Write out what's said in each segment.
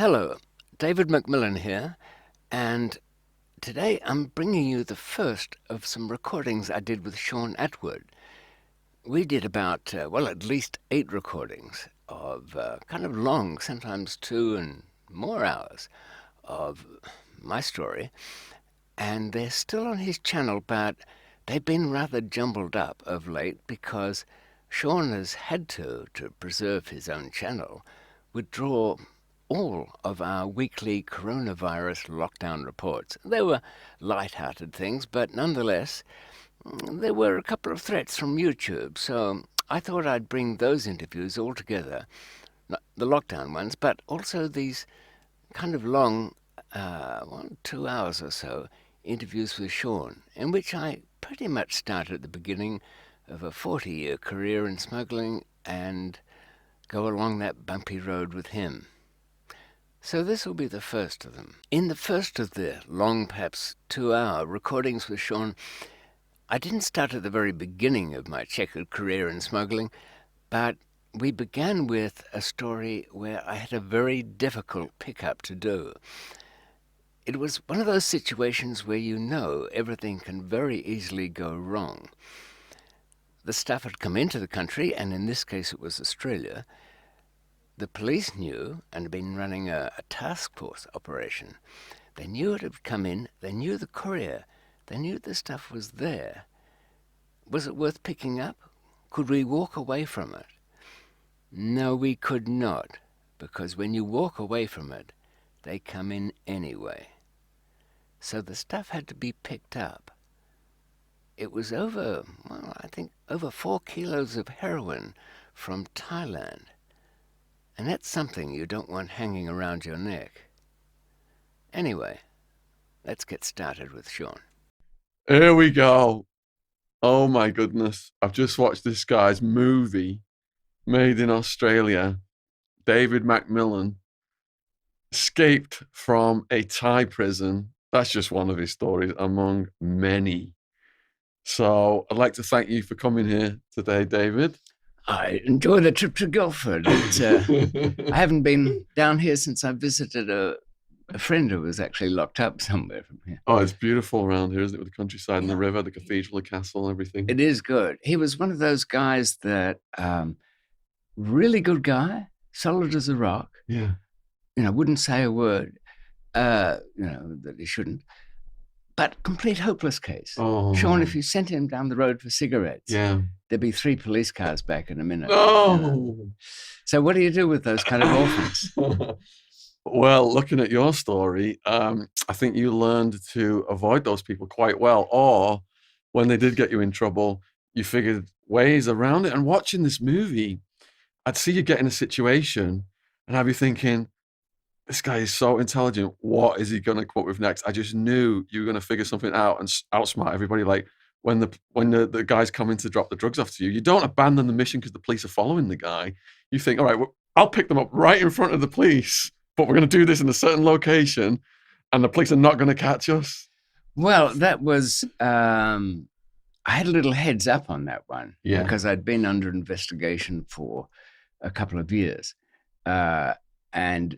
Hello, David McMillan here, and today I'm bringing you the first of some recordings I did with Shaun Attwood. We did about, at least 8 recordings of kind of long, sometimes 2 and more hours of my story, and they're still on his channel, but they've been rather jumbled up of late because Shaun has had to preserve his own channel, withdraw all of our weekly coronavirus lockdown reports. They were light-hearted things, but nonetheless, there were a couple of threats from YouTube, so I thought I'd bring those interviews all together, not the lockdown ones, but also these kind of long, 2 hours or so, interviews with Shaun, in which I pretty much started at the beginning of a 40-year career in smuggling and go along that bumpy road with him. So this will be the first of them. In the first of the long, perhaps 2-hour recordings with Shaun, I didn't start at the very beginning of my checkered career in smuggling, but we began with a story where I had a very difficult pickup to do. It was one of those situations where you know everything can very easily go wrong. The stuff had come into the country, and in this case it was Australia. The police knew and had been running a task force operation. They knew it had come in, they knew the courier, they knew the stuff was there. Was it worth picking up? Could we walk away from it? No, we could not, because when you walk away from it, they come in anyway. So the stuff had to be picked up. It was over 4 kilos of heroin from Thailand. And that's something you don't want hanging around your neck. Anyway, let's get started with Shaun. Here we go. Oh my goodness. I've just watched this guy's movie made in Australia. David McMillan escaped from a Thai prison. That's just one of his stories among many. So I'd like to thank you for coming here today, David. I enjoy the trip to Guildford. I haven't been down here since I visited a friend who was actually locked up somewhere from here. Oh, it's beautiful around here, isn't it? With the countryside and the river, the cathedral, the castle, everything. It is good. He was one of those guys that, really good guy, solid as a rock. Yeah. Wouldn't say a word, that he shouldn't. But complete hopeless case. Oh. Shaun, if you sent him down the road for cigarettes, Yeah. there'd be 3 police cars back in a minute. Oh. So what do you do with those kind of orphans? Well, looking at your story, I think you learned to avoid those people quite well. Or when they did get you in trouble, you figured ways around it. And watching this movie, I'd see you get in a situation and I'd be thinking, this guy is so intelligent. What is he going to come up with next? I just knew you were going to figure something out and outsmart everybody. Like when the guy's coming to drop the drugs off to you, you don't abandon the mission because the police are following the guy. You think, all right, well, I'll pick them up right in front of the police, but we're going to do this in a certain location and the police are not going to catch us. Well, that was, I had a little heads up on that one because I'd been under investigation for a couple of years. And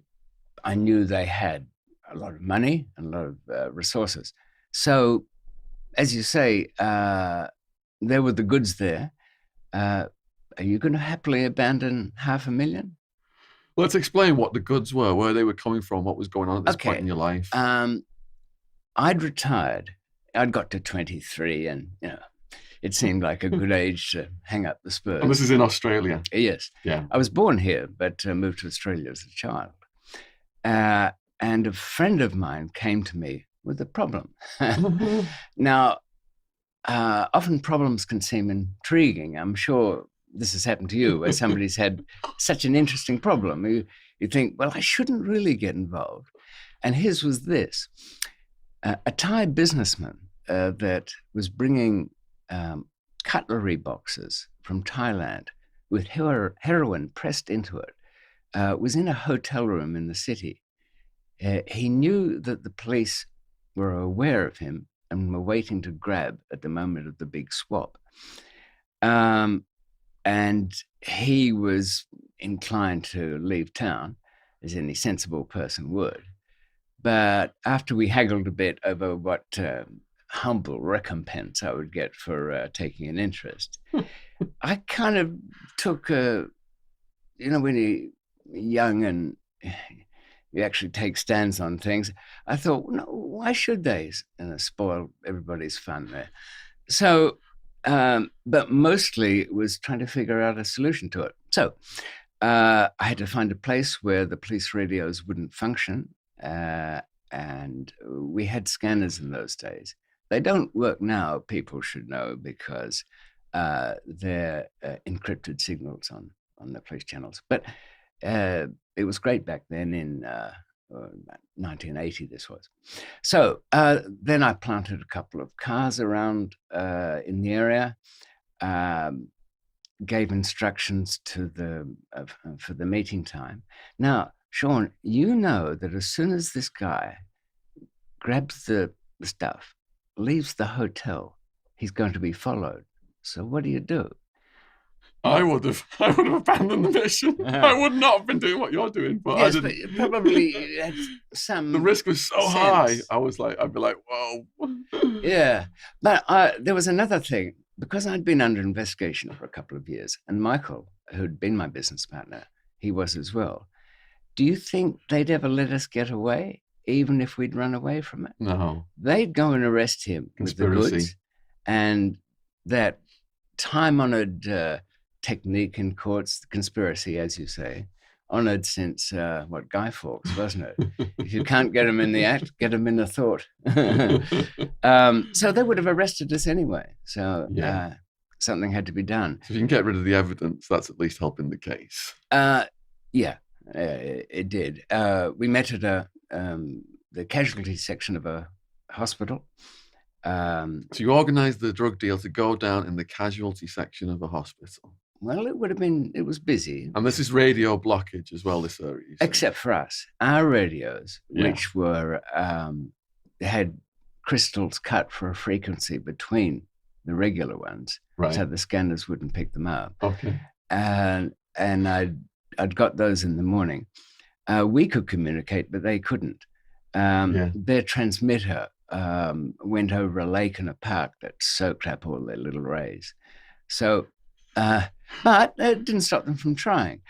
I knew they had a lot of money and a lot of resources. So, as you say, there were the goods there. Are you going to happily abandon $500,000? Let's explain what the goods were, where they were coming from, what was going on at this point in your life. I'd retired. I'd got to 23 and, it seemed like a good age to hang up the spurs. And this is in Australia? Yes. Yeah. I was born here, but moved to Australia as a child. And a friend of mine came to me with a problem. Now, often problems can seem intriguing. I'm sure this has happened to you, where somebody's had such an interesting problem. You think, well, I shouldn't really get involved. And his was this. A Thai businessman that was bringing cutlery boxes from Thailand with heroin pressed into it was in a hotel room in the city. He knew that the police were aware of him and were waiting to grab at the moment of the big swap. And he was inclined to leave town. as any sensible person would. But after we haggled a bit over what humble recompense I would get for taking an interest, I kind of took when you're young and you actually take stands on things, I thought, no, why should they spoil everybody's fun there? So, but mostly it was trying to figure out a solution to it. So I had to find a place where the police radios wouldn't function. And we had scanners in those days. They don't work now, people should know, because they're encrypted signals on the police channels. But it was great back then in 1980, this was. So then I planted a couple of cars around in the area, gave instructions to for the meeting time. Now, Shaun, you know that as soon as this guy grabs the stuff, leaves the hotel, he's going to be followed. So what do you do? I would have abandoned the mission. I would not have been doing what you're doing, but yes, I didn't. But probably had some. The risk was so sense. high. I'd be like, whoa. Yeah, but there was another thing, because I'd been under investigation for a couple of years, and Michael, who'd been my business partner, he was as well. Do you think they'd ever let us get away, even if we'd run away from it? No. They'd go and arrest him with the goods, and that time-honored technique in courts, conspiracy, as you say, honored since Guy Fawkes, wasn't it? If you can't get them in the act, get them in the thought. So they would have arrested us anyway. So something had to be done. So if you can get rid of the evidence, that's at least helping the case. Yeah, it did. We met at the casualty section of a hospital. So you organized the drug deal to go down in the casualty section of a hospital. Well, it was busy. And this is radio blockage as well, this area. Except for us. Our radios, which were, had crystals cut for a frequency between the regular ones. Right. So the scanners wouldn't pick them up. Okay. And I'd got those in the morning. We could communicate, but they couldn't. Their transmitter went over a lake and a park that soaked up all their little rays. So, but it didn't stop them from trying.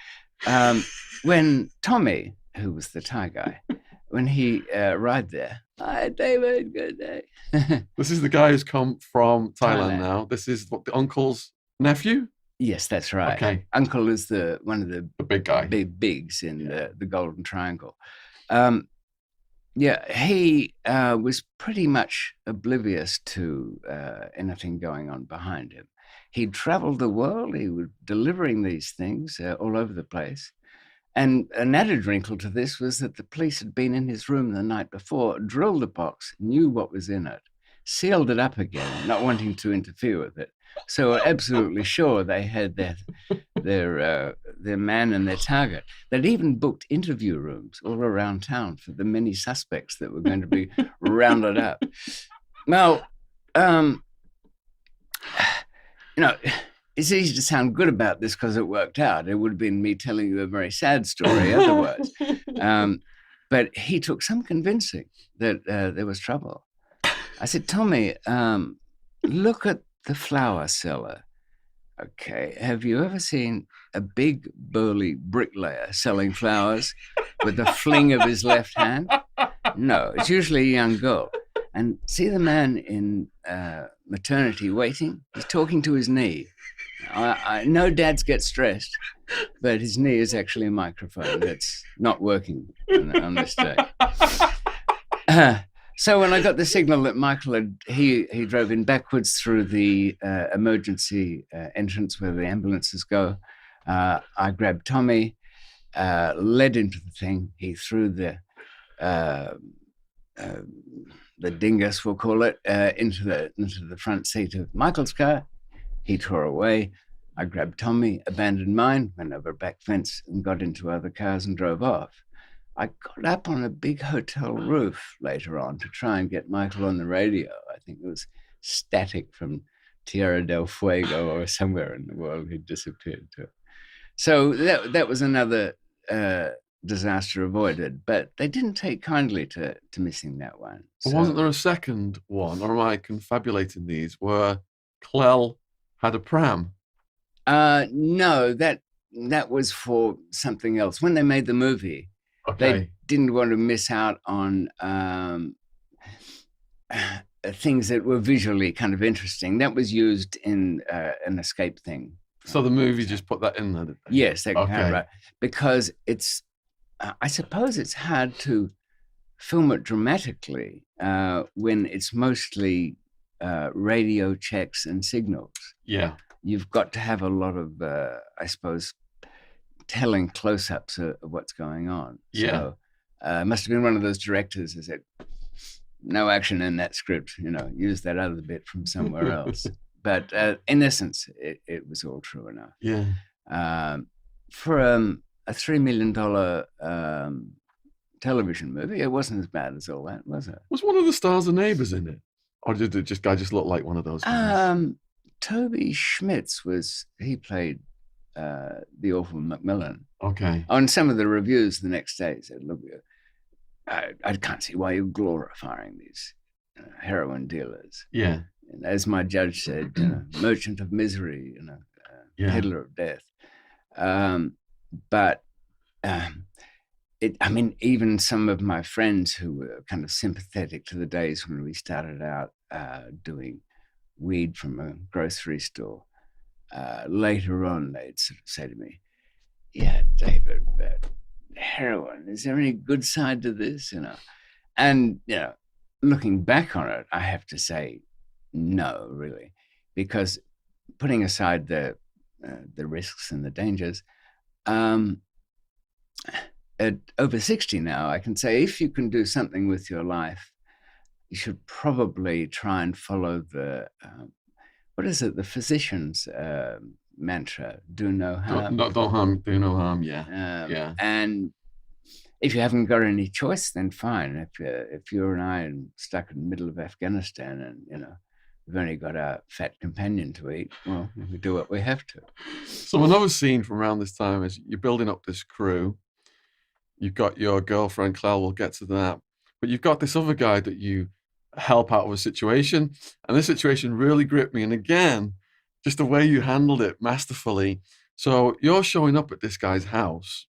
When Tommy, who was the Thai guy, when he arrived there, hi, David, good day. This is the guy who's come from Thailand now. This is what, the uncle's nephew? Yes, that's right. Okay. Uncle is one of the big guy, bigs in the Golden Triangle. He was pretty much oblivious to anything going on behind him. He'd traveled the world. He was delivering these things all over the place. And an added wrinkle to this was that the police had been in his room the night before, drilled the box, knew what was in it, sealed it up again, not wanting to interfere with it. So we're absolutely sure they had their man and their target. They'd even booked interview rooms all around town for the many suspects that were going to be rounded up. Now, it's easy to sound good about this because it worked out. It would have been me telling you a very sad story otherwise. But he took some convincing that there was trouble. I said, Tommy, look at the flower cellar. Okay, have you ever seen a big burly bricklayer selling flowers with a fling of his left hand? No, it's usually a young girl. And see the man in maternity waiting? He's talking to his knee. I know dads get stressed, but his knee is actually a microphone that's not working on this day. So when I got the signal that Michael he drove in backwards through the emergency entrance where the ambulances go, I grabbed Tommy, led into the thing. He threw the dingus, we'll call it, into the front seat of Michael's car. He tore away. I grabbed Tommy, abandoned mine, went over a back fence and got into other cars and drove off. I got up on a big hotel roof later on to try and get Michael on the radio. I think it was static from Tierra del Fuego or somewhere in the world he'd disappeared to. So that was another disaster avoided, but they didn't take kindly to missing that one. Wasn't So there a second one, or am I confabulating these, where Clell had a pram? no, that was for something else. When they made the movie, they Okay. didn't want to miss out on things that were visually kind of interesting. That was used in an escape thing. So the movie just put that in there, did they? Yes, they had, Okay. right, because it's. I suppose it's hard to film it dramatically when it's mostly radio checks and signals. Yeah. You've got to have a lot of, I suppose, telling close-ups of what's going on. Yeah. So it must have been one of those directors who said, no action in that script, use that other bit from somewhere else. But in essence, it was all true enough. Yeah. For a $3 million television movie, it wasn't as bad as all that, was it? Was one of the stars of Neighbours in it? Or did the guy just look like one of those guys? Toby Schmitz he played the awful McMillan. Okay. On some of the reviews the next day said, look, I can't see why you're glorifying these heroin dealers. Yeah. And as my judge said, merchant of misery, Yeah. peddler of death. But even some of my friends who were kind of sympathetic to the days when we started out doing weed from a grocery store, later on they'd sort of say to me, yeah, David, but heroin, is there any good side to this? And looking back on it, I have to say no, really, because putting aside the risks and the dangers, at over 60 now, I can say if you can do something with your life, you should probably try and follow the what is it? The physician's mantra: "Do no harm." Don't harm, do no harm. Yeah. Yeah. And if you haven't got any choice, then fine. If you and I are stuck in the middle of Afghanistan and we've only got a fat companion to eat, well, we do what we have to. So another scene from around this time is you're building up this crew. You've got your girlfriend, Claire, we'll get to that. But you've got this other guy that you help out of a situation. And this situation really gripped me. And again, just the way you handled it masterfully. So you're showing up at this guy's house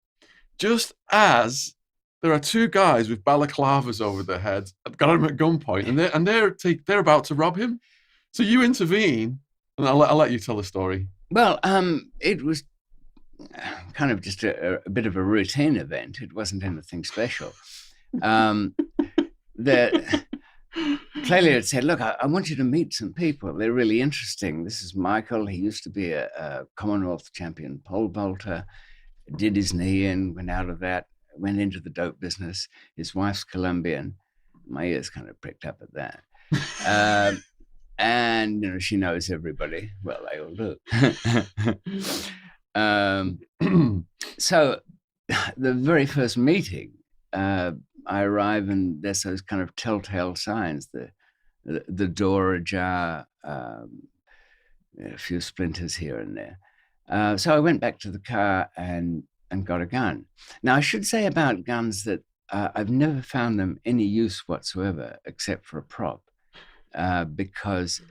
just as there are two guys with balaclavas over their heads, got him at gunpoint, and they're about to rob him. So you intervene, and I'll let you tell the story. Well, it was kind of just a bit of a routine event. It wasn't anything special. Clearly had said, look, I want you to meet some people. They're really interesting. This is Michael. He used to be a Commonwealth champion pole vaulter, did his knee in, went out of that, went into the dope business. His wife's Colombian. My ears kind of pricked up at that. And she knows everybody. Well, they all do. So the very first meeting, I arrive and there's those kind of telltale signs, the door ajar, a few splinters here and there. So I went back to the car and got a gun. Now, I should say about guns that I've never found them any use whatsoever except for a prop, because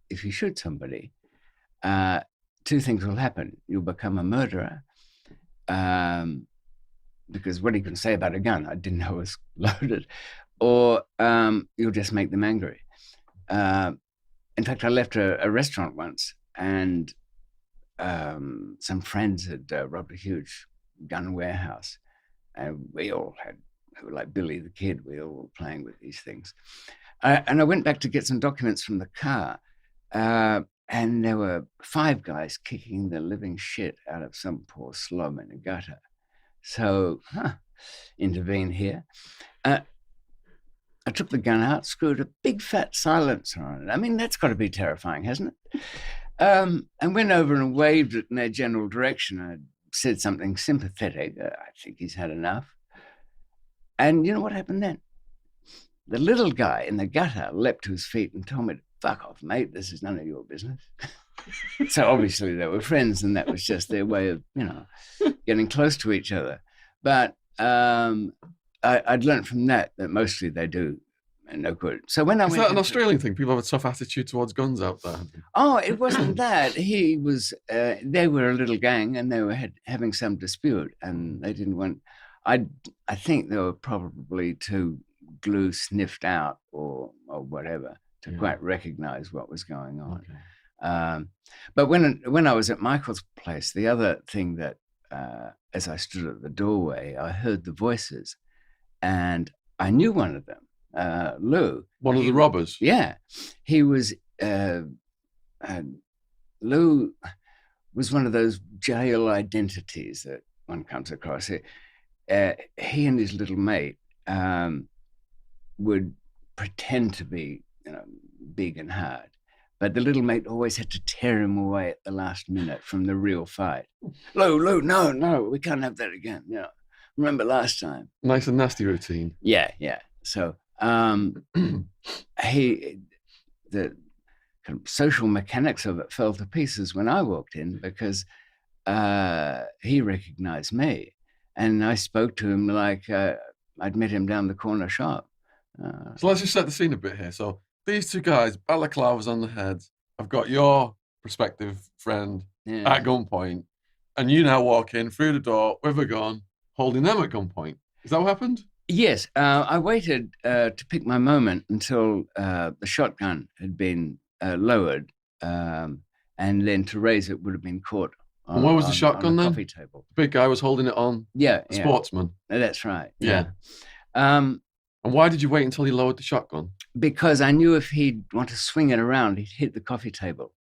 if you shoot somebody, two things will happen. You'll become a murderer, because what you can say about a gun, I didn't know it was loaded, or you'll just make them angry. In fact, I left a restaurant once, and some friends had robbed a huge gun warehouse, and we were like Billy the Kid, we all were playing with these things. And I went back to get some documents from the car, and there were 5 guys kicking the living shit out of some poor slum in a gutter. So, intervene here. I took the gun out, screwed a big fat silencer on it. I mean, that's got to be terrifying, hasn't it? And went over and waved it in their general direction. I said something sympathetic. I think he's had enough. And you know what happened then? The little guy in the gutter leapt to his feet and told me, fuck off, mate, this is none of your business. So obviously they were friends, and that was just their way of, getting close to each other. But I'd learned from that mostly they do no good. So when I Is went that an into Australian thing? People have a tough attitude towards guns out there. Oh, it wasn't that. He was, they were a little gang and they were having some dispute and they didn't want, I, I think they were probably too glue sniffed out or whatever to quite recognize what was going on. Okay. But when I was at Michael's place, the other thing that, as I stood at the doorway, I heard the voices and I knew one of them, Lou. One of the robbers? Yeah. He was, Lou was one of those jail identities that one comes across. He and his little mate would pretend to be, big and hard, but the little mate always had to tear him away at the last minute from the real fight. Lou, no, we can't have that again. Remember last time? Nice and nasty routine. Yeah. So the kind of social mechanics of it fell to pieces when I walked in because he recognized me. And I spoke to him like I'd met him down the corner shop. So let's just set the scene a bit here. So these two guys, balaclavas on the heads, have got your prospective friend at gunpoint, and you now walk in through the door with a gun, holding them at gunpoint. Is that what happened? Yes. I waited to pick my moment until the shotgun had been lowered, and then to raise it would have been caught. And where was the shotgun then? Coffee table. The big guy was holding it on. Yeah, Sportsman. That's right. Yeah. And why did you wait until he lowered the shotgun? Because I knew if he'd want to swing it around, he'd hit the coffee table,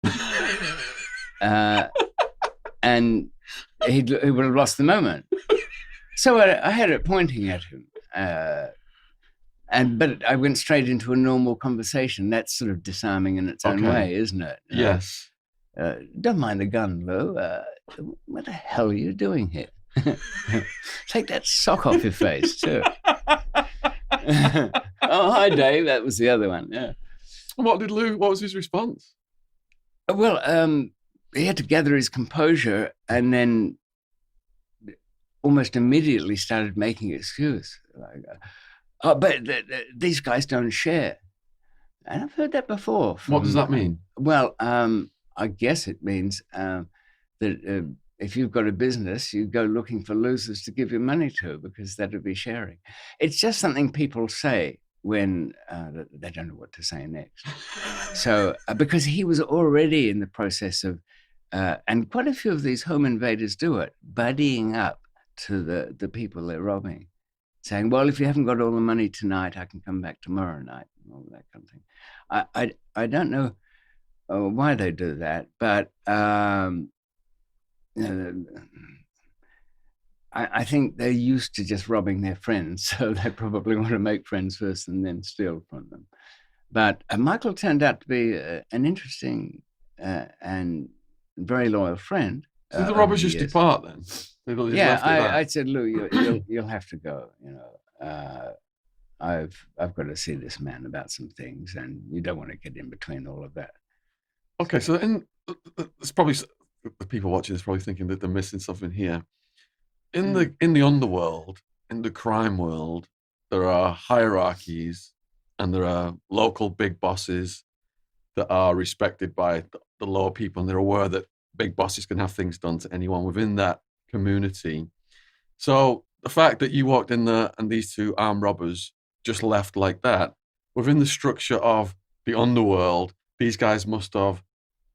and he would have lost the moment. So I had it pointing at him. But I went straight into a normal conversation. That's sort of disarming in its own way, isn't it? Yes. Don't mind the gun, Lou. What the hell are you doing here? Take that sock off your face, too. Oh, hi, Dave. That was the other one, yeah. What was his response? Well, he had to gather his composure and then almost immediately started making excuse. But these guys don't share. And I've heard that before. What does that mean? Well, I guess it means that if you've got a business, you go looking for losers to give your money to because that would be sharing. It's just something people say when they don't know what to say next. So because he was already in the process of, and quite a few of these home invaders do it, buddying up to the people they're robbing, saying, well, if you haven't got all the money tonight, I can come back tomorrow night, and all that kind of thing. I don't know why they do that, but I think they're used to just robbing their friends, so they probably want to make friends first and then steal from them. But Michael turned out to be an interesting and very loyal friend. Did the robbers just depart then? I said, Lou, you'll have to go. I've got to see this man about some things, and you don't want to get in between all of that. Okay, so it's probably the people watching this probably thinking that they're missing something here. In the underworld, in the crime world, there are hierarchies, and there are local big bosses that are respected by the lower people, and they're aware that big bosses can have things done to anyone within that community. So the fact that you walked in there and these two armed robbers just left like that, within the structure of the underworld, these guys must have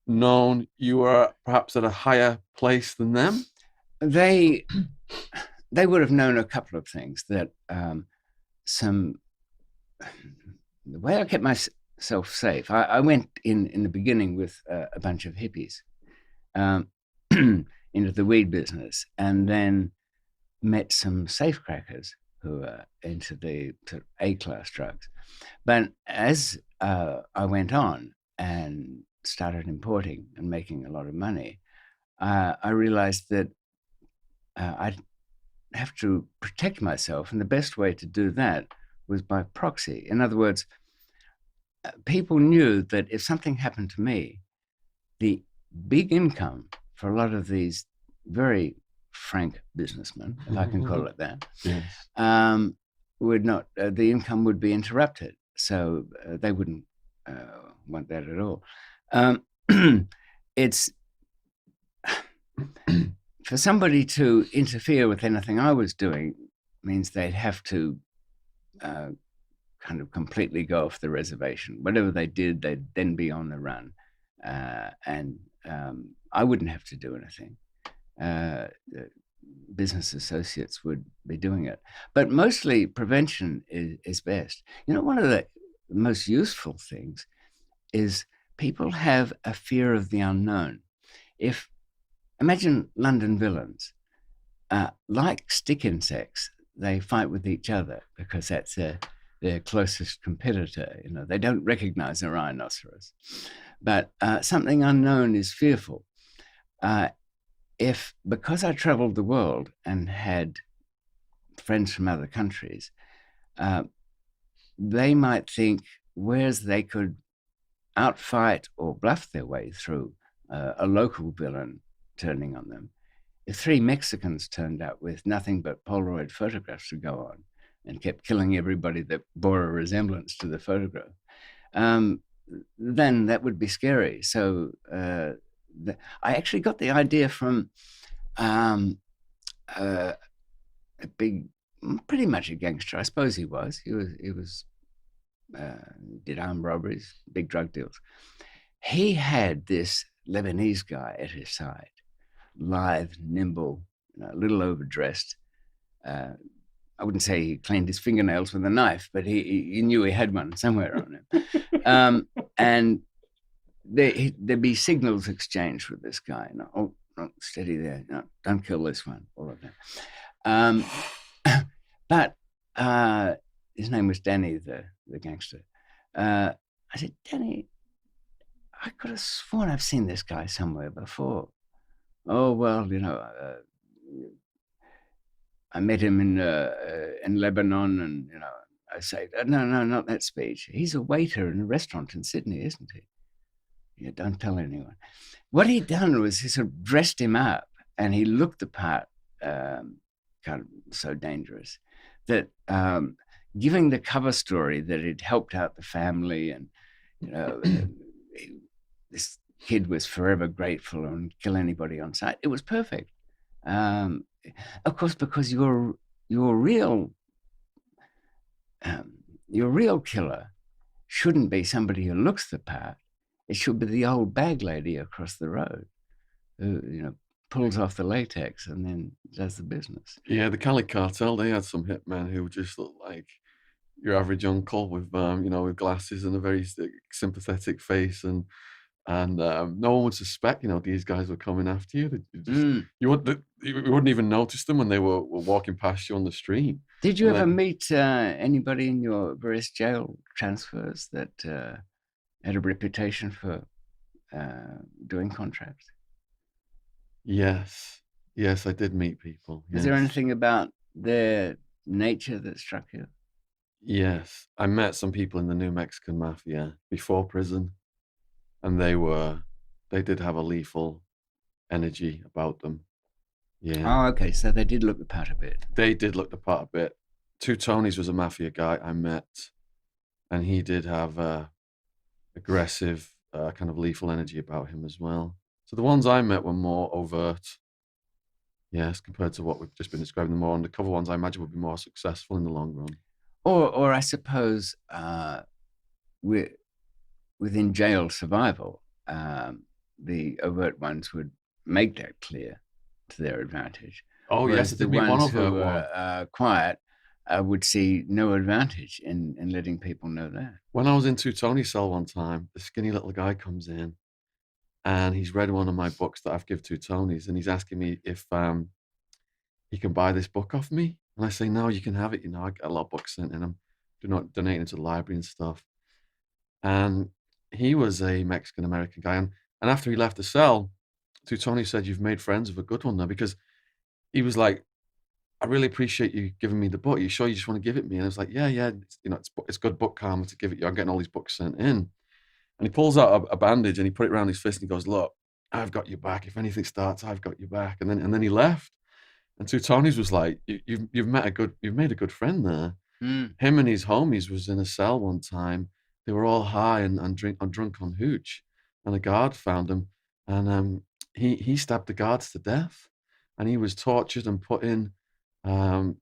known you were perhaps at a higher place than them? They would have known a couple of things. That the way I kept myself safe, I went in the beginning with a bunch of hippies into the weed business, and then met some safecrackers who are into the sort of A-class drugs. But as I went on and started importing and making a lot of money, I realized that I'd have to protect myself, and the best way to do that was by proxy. In other words, people knew that if something happened to me, the big income for a lot of these very frank businessman, if I can call it that, Yes. would not, the income would be interrupted. So they wouldn't want that at all. It's for somebody to interfere with anything I was doing means they'd have to kind of completely go off the reservation. Whatever they did, they'd then be on the run. And I wouldn't have to do anything. Business associates would be doing it. But mostly prevention is best. You know, one of the most useful things is people have a fear of the unknown. Imagine London villains, like stick insects, they fight with each other because that's their closest competitor. You know, they don't recognize a rhinoceros, but something unknown is fearful. Because I traveled the world and had friends from other countries, they might think whereas they could outfight or bluff their way through a local villain turning on them. If 3 Mexicans turned up with nothing but Polaroid photographs to go on and kept killing everybody that bore a resemblance to the photograph, then that would be scary. So I actually got the idea from a big, pretty much a gangster. I suppose he was. He was did armed robberies, big drug deals. He had this Lebanese guy at his side, lithe, nimble, a little overdressed. I wouldn't say he cleaned his fingernails with a knife, but he knew he had one somewhere on him. And there'd be signals exchanged with this guy. No, steady there. No, don't kill this one. All of that. But his name was Danny, the gangster. I said, Danny, I could have sworn I've seen this guy somewhere before. Oh, well, you know, I met him in Lebanon, and, you know, I say, no, not that speech. He's a waiter in a restaurant in Sydney, isn't he? Yeah, don't tell anyone. What he'd done was he sort of dressed him up, and he looked the part, kind of so dangerous, that giving the cover story that it helped out the family, and, you know, this kid was forever grateful and kill anybody on sight. It was perfect. Of course, because your real killer shouldn't be somebody who looks the part. It should be the old bag lady across the road who, you know, pulls off the latex and then does the business. Yeah, the Cali cartel, they had some hitmen who just looked like your average uncle with, you know, with glasses and a very sympathetic face, and no one would suspect, you know, these guys were coming after you. They just you wouldn't even notice them when they were walking past you on the street. Did you And ever then, meet anybody in your various jail transfers that had a reputation for doing contracts? yes, yes, I did meet people. Is there Yes, anything about their nature that struck you? yes, I met some people in the New Mexican mafia before prison, and they did have a lethal energy about them. Yeah, Oh, okay. So they did look the part a bit. they did look the part a bit. Two Tonys was a mafia guy I met, and he did have aggressive, kind of lethal energy about him as well. So the ones I met were more overt, yes, compared to what we've just been describing. The more undercover ones, I imagine, would be more successful in the long run. Or I suppose within jail survival, the overt ones would make that clear to their advantage, Oh yes, whereas I the did meet one ones who overt one. are quiet would see no advantage in letting people know that. When I was in Two Tony cell one time, the skinny little guy comes in, and he's read one of my books that I've given to Tony's, and he's asking me if he can buy this book off me. And I say, no, you can have it. You know, I get a lot of books sent in. I'm donating to the library and stuff. And he was a Mexican American guy. And after he left the cell, to Tony said, you've made friends with a good one now, because he was like, I really appreciate you giving me the book. You sure you just want to give it me? And I was like, yeah, it's, you know, it's good book karma to give it you. I'm getting all these books sent in. And he pulls out a bandage and he put it around his fist and he goes, look, I've got your back. If anything starts, I've got your back. And then he left. And to Tony's was like, you've made a good friend there. Mm. Him and his homies was in a cell one time. They were all high and drunk on hooch, and a guard found him, and he stabbed the guards to death, and he was tortured and put in.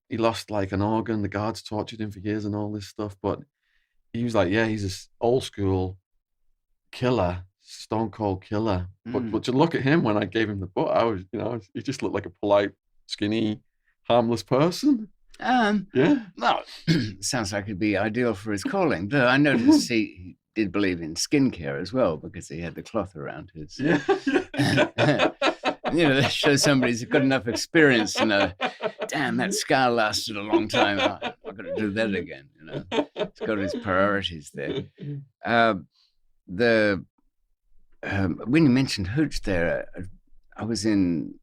He lost like an organ. The guards tortured him for years and all this stuff, but he was like, yeah, he's a old school killer, stone cold killer. But to look at him when I gave him the book, I was, he just looked like a polite, skinny, harmless person. Yeah. Well, sounds like it'd be ideal for his calling. Though I noticed he did believe in skincare as well because he had the cloth around his. Yeah. That shows somebody's got enough experience to know. Damn, that scar lasted a long time. I've got to do that again. It's got his priorities there. When you mentioned hooch there, I was in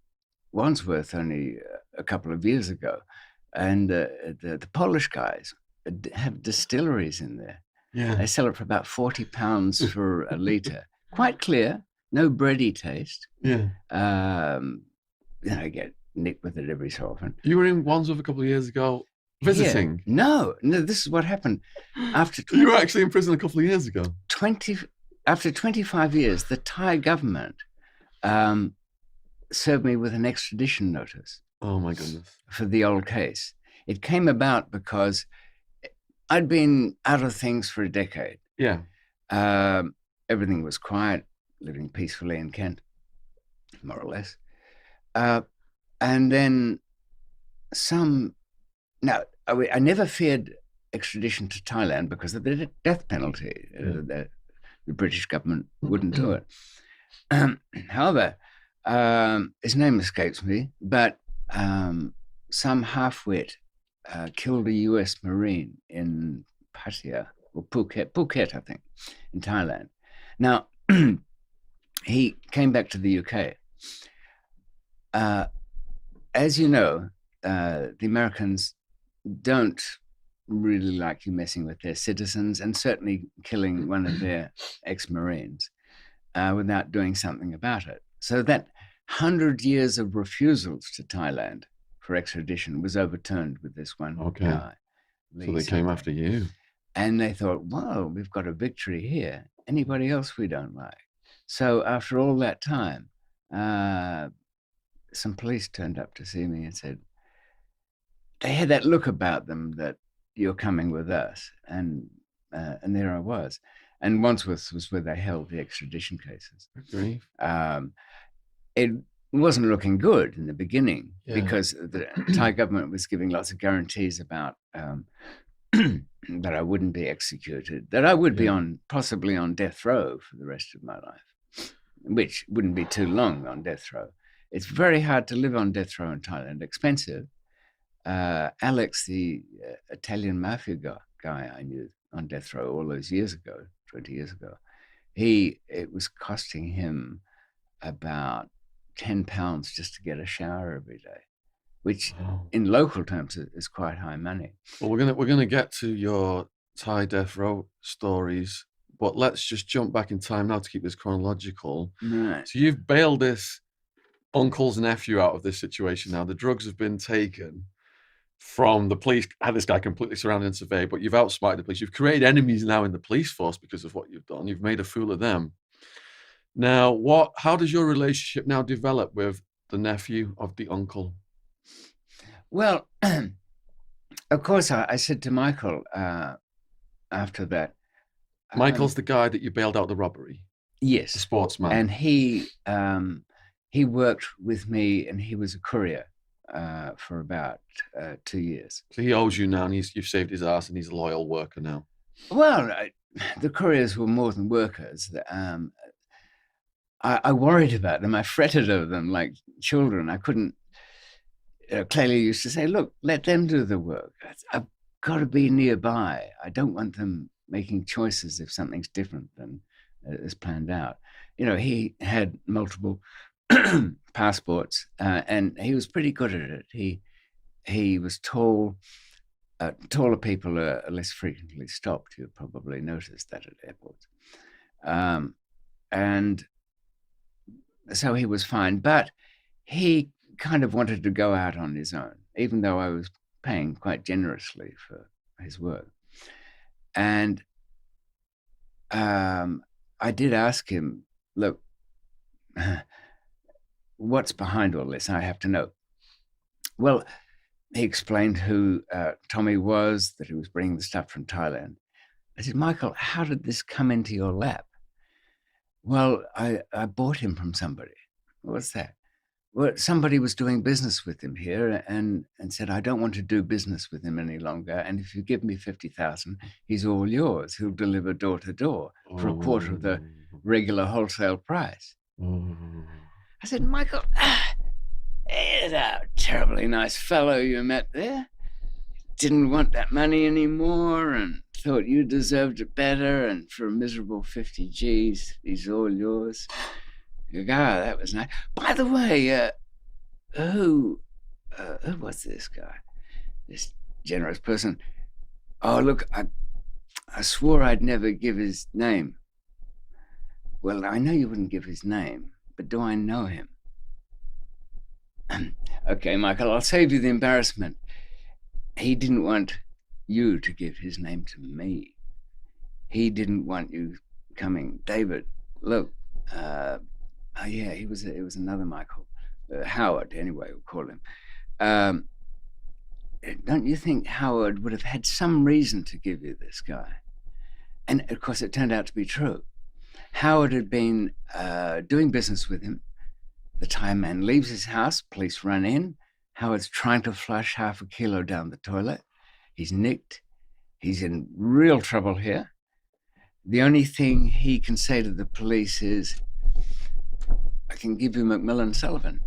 Wandsworth only a couple of years ago, and the Polish guys have distilleries in there. Yeah. They sell it for about £40 for a litre. Quite clear, no bready taste. Yeah. I get nicked with it every so often. You were in Wandsworth a couple of years ago visiting? Yeah. No, this is what happened. You were actually in prison a couple of years ago. After 25 years, the Thai government served me with an extradition notice. Oh, my goodness. For the old case. It came about because I'd been out of things for a decade. Yeah. Everything was quiet, living peacefully in Kent, more or less. And then I never feared extradition to Thailand because of the death penalty. The British government wouldn't do it. However, his name escapes me, but some half-wit killed a U.S. Marine in Pattaya, or Phuket, I think, in Thailand. Now, he came back to the UK. As you know, the Americans don't really like you messing with their citizens, and certainly killing one of their ex-Marines without doing something about it. So that 100 years of refusals to Thailand for extradition was overturned with this one guy. So they came after you. And they thought, well, we've got a victory here. Anybody else we don't like? So after all that time, some police turned up to see me and said, they had that look about them that you're coming with us. And there I was. And Wandsworth was where they held the extradition cases. Grief. It wasn't looking good in the beginning because the Thai government was giving lots of guarantees about that I wouldn't be executed, that I would be possibly on death row for the rest of my life, which wouldn't be too long on death row. It's very hard to live on death row in Thailand, expensive. Alex, the Italian mafia guy I knew on death row all those years ago, 20 years ago, it was costing him about £10 just to get a shower every day, which in local terms is quite high money. Well, we're gonna get to your Thai death row stories, but let's just jump back in time now to keep this chronological. Right. So you've bailed this uncle's nephew out of this situation now. The drugs have been taken from the police, had this guy completely surrounded and surveyed, but you've outsmarted the police. You've created enemies now in the police force because of what you've done. You've made a fool of them. Now, how does your relationship now develop with the nephew of the uncle? Well, of course, I said to Michael after that. Michael's the guy that you bailed out the robbery? Yes. The sportsman. And he worked with me, and he was a courier for about 2 years. So he owes you now, and you've saved his ass, and he's a loyal worker now. Well, the couriers were more than workers. I worried about them. I fretted over them like children. I couldn't. Clearly used to say, look, let them do the work. I've got to be nearby. I don't want them making choices if something's different than is planned out. He had multiple passports, and he was pretty good at it. He was tall. Taller people are less frequently stopped. You've probably noticed that at airports. And so he was fine, but he kind of wanted to go out on his own, even though I was paying quite generously for his work. And I did ask him, look, what's behind all this? I have to know. Well, he explained who Tommy was, that he was bringing the stuff from Thailand. I said, Michael, how did this come into your lap? Well, I bought him from somebody. What's that? Well, somebody was doing business with him here and said, I don't want to do business with him any longer. And if you give me 50,000, he's all yours. He'll deliver door to door for a quarter of the regular wholesale price. I said, Michael, he's a terribly nice fellow you met there. Didn't want that money anymore and thought you deserved it better. And for a miserable 50 G's, he's all yours. You go, oh, that was nice. By the way, who was this guy? This generous person. Oh, look, I swore I'd never give his name. Well, I know you wouldn't give his name, but do I know him? Okay, Michael, I'll save you the embarrassment. He didn't want you to give his name to me. He didn't want you coming. David, look, yeah, it was another Michael. Howard, anyway, we'll call him. Don't you think Howard would have had some reason to give you this guy? And of course, it turned out to be true. Howard had been doing business with him. The Thai man leaves his house, police run in. Howard's trying to flush half a kilo down the toilet. He's nicked. He's in real trouble here. The only thing he can say to the police is, I can give you McMillan Sullivan.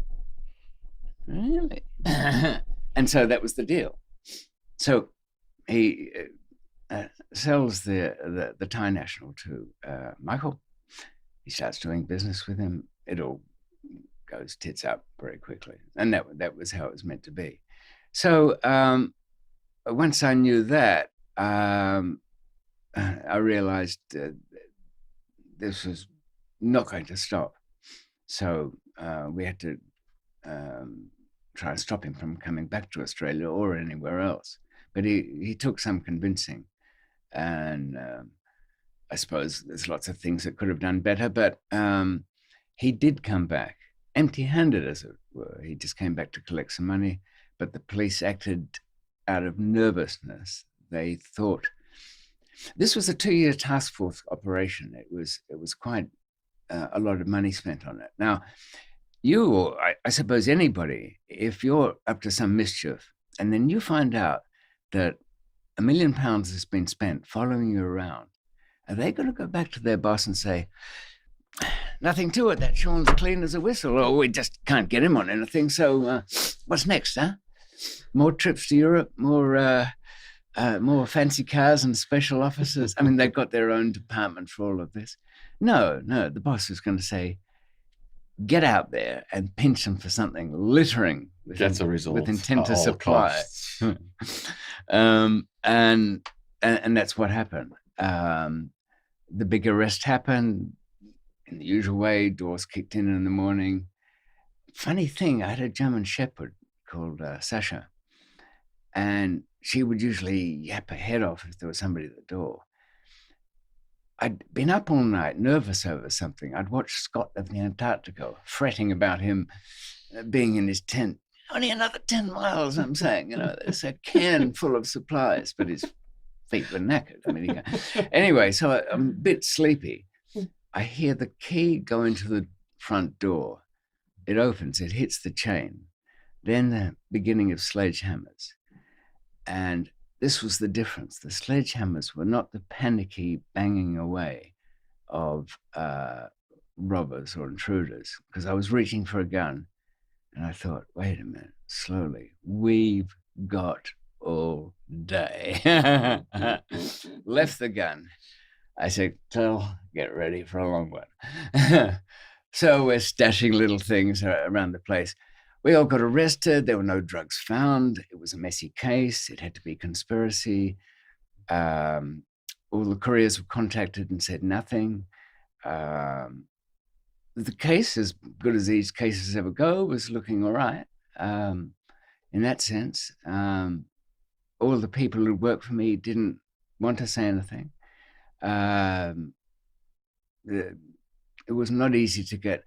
Really? And so that was the deal. So he sells the Thai national to Michael. He starts doing business with him. It all goes tits up very quickly. And that was how it was meant to be. So once I knew that, I realized this was not going to stop. So we had to try and stop him from coming back to Australia or anywhere else. But he took some convincing. And I suppose there's lots of things that could have done better, but he did come back, empty-handed, as it were. He just came back to collect some money, but the police acted out of nervousness. They thought this was a 2-year task force operation. It was quite a lot of money spent on it. Now, you or I suppose anybody, if you're up to some mischief, and then you find out that £1 million has been spent following you around, are they going to go back to their boss and say, nothing to it, that Shaun's clean as a whistle, or we just can't get him on anything, so what's next, huh? More trips to Europe, more fancy cars and special officers. I mean, they've got their own department for all of this. No, the boss is going to say, get out there and pinch them for something littering with intent to supply. And that's what happened. The big arrest happened in the usual way. Doors kicked in the morning. Funny thing, I had a German Shepherd called Sasha, and she would usually yap her head off if there was somebody at the door. I'd been up all night, nervous over something. I'd watched Scott of the Antarctica, fretting about him being in his tent. Only another 10 miles, I'm saying. There's a can full of supplies, but his feet were knackered. I mean, anyway, so I'm a bit sleepy. I hear the key go into the front door. It opens, it hits the chain. Then the beginning of sledgehammers. And this was the difference. The sledgehammers were not the panicky banging away of robbers or intruders, because I was reaching for a gun and I thought, wait a minute, slowly, we've got all day. Left the gun. I said, Clell, get ready for a long one. So we're stashing little things around the place. We all got arrested. There were no drugs found. It was a messy case. It had to be conspiracy. All the couriers were contacted and said nothing. The case, as good as these cases ever go, was looking all right. in that sense. All the people who worked for me didn't want to say anything. Um, it was not easy to get.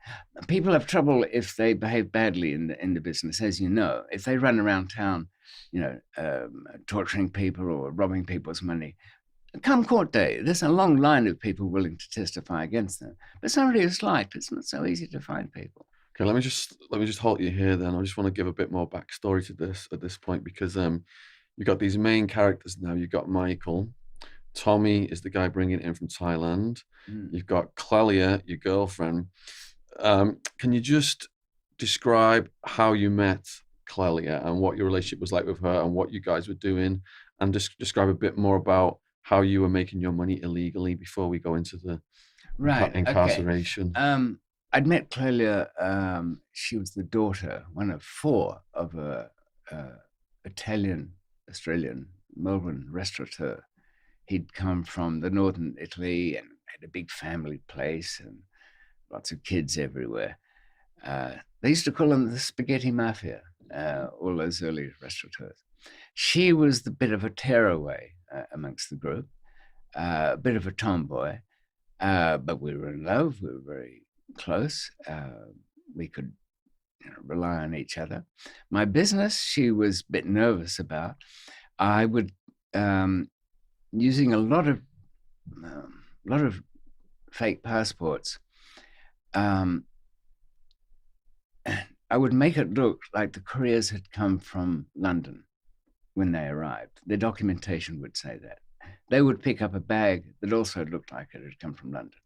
People have trouble if they behave badly in the business, as you know. If they run around town, torturing people or robbing people's money, come court day, there's a long line of people willing to testify against them. But somebody who's liked, it's not so easy to find people. Okay, let me just halt you here then. I just want to give a bit more backstory to this at this point because you've got these main characters now. You've got Michael. Tommy is the guy bringing it in from Thailand. You've got Clelia, your girlfriend. Can you just describe how you met Clelia and what your relationship was like with her and what you guys were doing, and just describe a bit more about how you were making your money illegally before we go into the incarceration? Okay. I'd met Clelia. She was the daughter, one of four of a Australian Melbourne restaurateur. He'd come from the northern Italy and had a big family place and lots of kids everywhere. They used to call them the spaghetti mafia, all those early restaurateurs. She was the bit of a tearaway amongst the group, a bit of a tomboy, but we were in love. We were very close. We could rely on each other. My business, she was a bit nervous about. I would, using a lot of fake passports, I would make it look like the couriers had come from London when they arrived. Their documentation would say that. They would pick up a bag that also looked like it had come from London.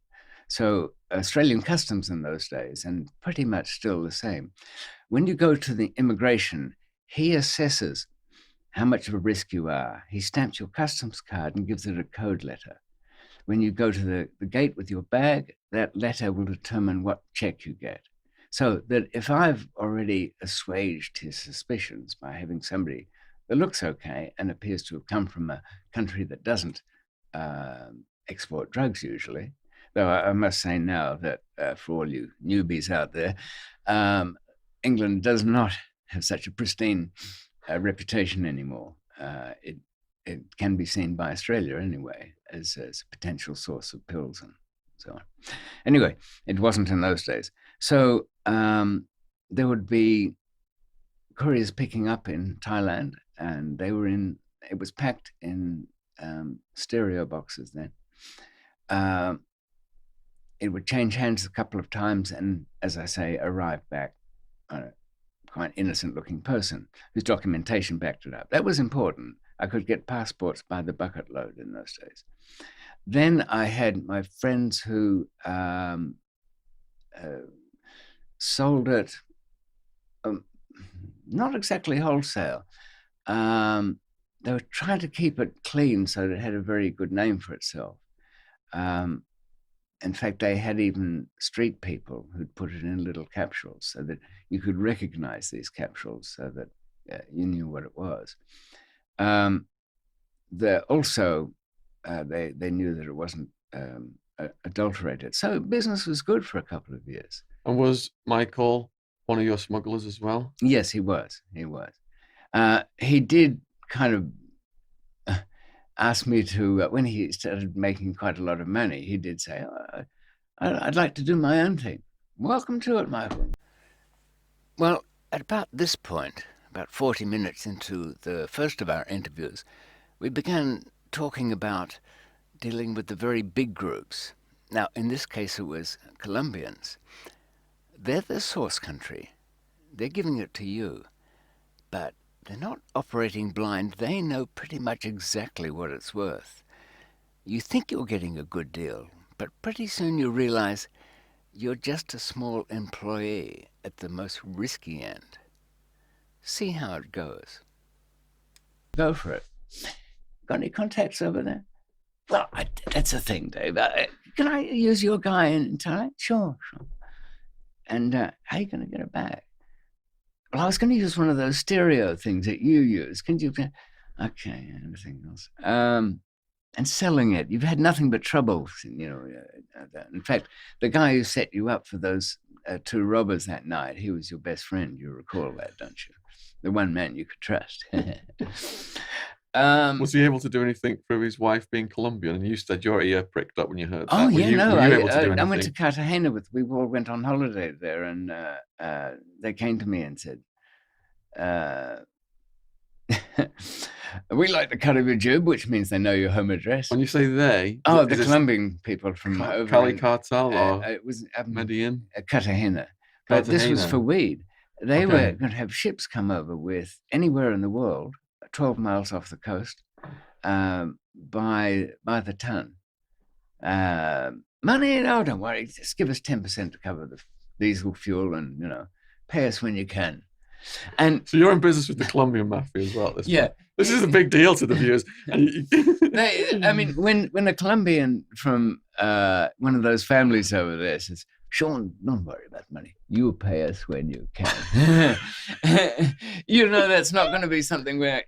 So Australian customs in those days, and pretty much still the same, when you go to the immigration, he assesses how much of a risk you are. He stamps your customs card and gives it a code letter. When you go to the gate with your bag, that letter will determine what check you get. So that if I've already assuaged his suspicions by having somebody that looks okay and appears to have come from a country that doesn't export drugs usually, though I must say now that for all you newbies out there, England does not have such a pristine reputation anymore. It can be seen by Australia anyway as a potential source of pills and so on. Anyway, it wasn't in those days. So there would be couriers picking up in Thailand, and it was packed in stereo boxes then. It would change hands a couple of times and, as I say, arrive back on a quite innocent looking person whose documentation backed it up. That was important. I could get passports by the bucket load in those days. Then I had my friends who sold it, not exactly wholesale. They were trying to keep it clean so that it had a very good name for itself. In fact, they had even street people who'd put it in little capsules so that you could recognize these capsules so that you knew what it was. They knew that it wasn't adulterated. So business was good for a couple of years. And was Michael one of your smugglers as well? Yes, he was. He did kind of asked me to, when he started making quite a lot of money, he did say, I'd like to do my own thing. Welcome to it, Michael. Well, at about this point, about 40 minutes into the first of our interviews, we began talking about dealing with the very big groups. Now, in this case, it was Colombians. They're the source country. They're giving it to you. But they're not operating blind. They know pretty much exactly what it's worth. You think you're getting a good deal, but pretty soon you realize you're just a small employee at the most risky end. See how it goes. Go for it. Got any contacts over there? Well, that's the thing, Dave. Can I use your guy in Thailand? Sure. And how are you going to get it back? Well, I was going to use one of those stereo things that you use. Can you? Okay, anything else? And selling it, you've had nothing but trouble. In fact, the guy who set you up for those two robbers that night. He was your best friend. You recall that, don't you? The one man you could trust. Was he able to do anything through his wife being Colombian? And you said your ear pricked up when you heard Oh that. yeah, no. Were you able to do I went to anything? Cartagena with. We all went on holiday there, and they came to me and said, "We like the cut of your jib," which means they know your home address. When you say they, Oh, the Colombian people from over Cali in, cartel or it was Medellin? Cartagena, but this was for Cartagena. weed. They were Okay. going to have ships come over with anywhere in the world, 12 miles off the coast, by the ton. Money, no, don't worry. Just give us 10% to cover the diesel fuel, and pay us when you can. And So you're in business with the Colombian mafia as well at this yeah, point. This is a big deal to the viewers. I mean, when a Colombian from one of those families over there says, "Shaun, don't worry about money. You pay us when you can." That's not going to be something where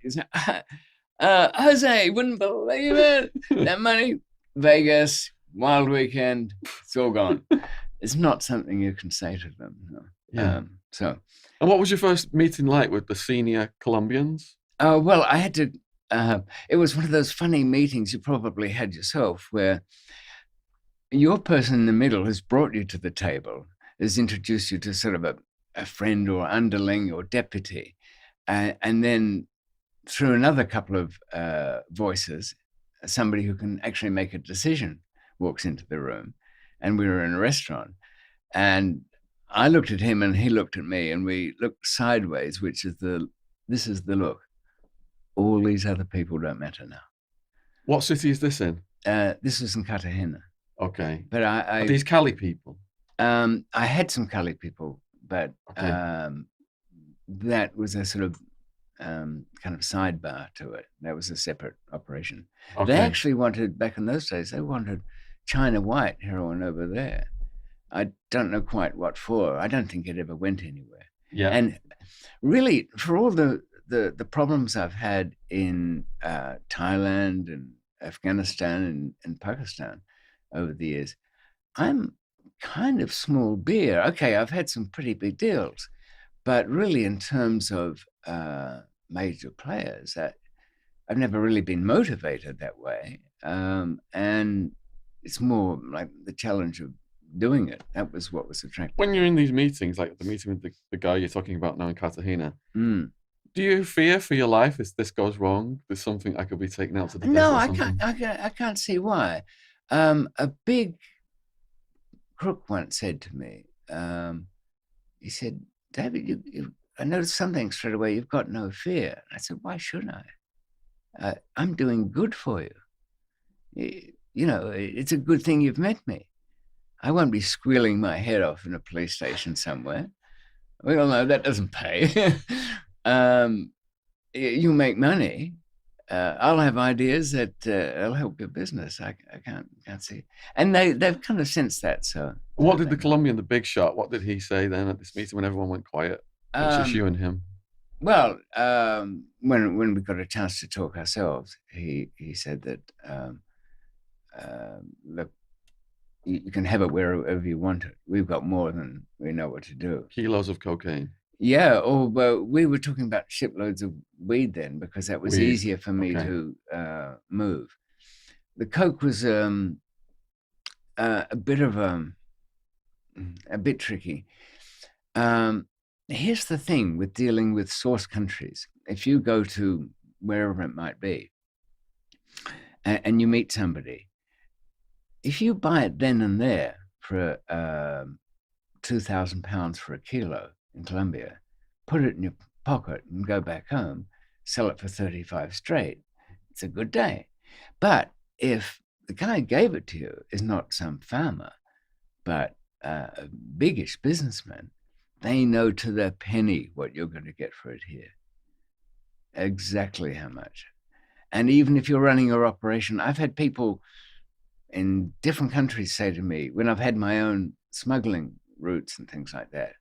Jose wouldn't believe it. That money, Vegas, wild weekend, it's all gone. It's not something you can say to them. No. Yeah. And what was your first meeting like with the senior Colombians? Well, I had to. It was one of those funny meetings you probably had yourself, where your person in the middle has brought you to the table, has introduced you to sort of a friend or underling or deputy, and then through another couple of voices, somebody who can actually make a decision walks into the room, and we were in a restaurant, and I looked at him and he looked at me, and we looked sideways, this is the look. All these other people don't matter now. What city is this in? This was in Cartagena. Okay. But Are these Cali people? I had some Cali people, but Okay. that was a sort of kind of sidebar to it. That was a separate operation. Okay. They actually wanted, back in those days, they wanted China white heroin over there. I don't know quite what for. I don't think it ever went anywhere. Yeah. And really, for all the problems I've had in Thailand and Afghanistan and Pakistan over the years, I'm kind of small beer. Okay, I've had some pretty big deals, but really in terms of major players, I've never really been motivated that way. And it's more like the challenge of doing it. That was what was attractive. When you're in these meetings, like the meeting with the guy you're talking about now in Cartagena, do you fear for your life if this goes wrong? There's something I could be taken out to the desert. No, I can't see why. A big crook once said to me, he said, "David, I noticed something straight away. You've got no fear." I said, "Why shouldn't I? I'm doing good for you. It's a good thing you've met me. I won't be squealing my head off in a police station somewhere. We all know that doesn't pay. You make money. I'll have ideas that will help your business. I can't see." And they've kind of sensed that. So what did the Colombian, the big shot, what did he say then at this meeting when everyone went quiet? It's just you and him. Well, when we got a chance to talk ourselves, he said that look, you can have it wherever you want it. We've got more than we know what to do. Kilos of cocaine. Yeah, well, we were talking about shiploads of weed then, because that was easier for me to move. The coke was a bit tricky. Here's the thing with dealing with source countries. If you go to wherever it might be, and you meet somebody, if you buy it then and there for £2,000 for a kilo in Colombia, put it in your pocket and go back home, sell it for 35 straight, it's a good day. But if the guy who gave it to you is not some farmer, but a biggish businessman, they know to the penny what you're going to get for it here. Exactly how much. And even if you're running your operation, I've had people in different countries say to me, when I've had my own smuggling routes and things like that,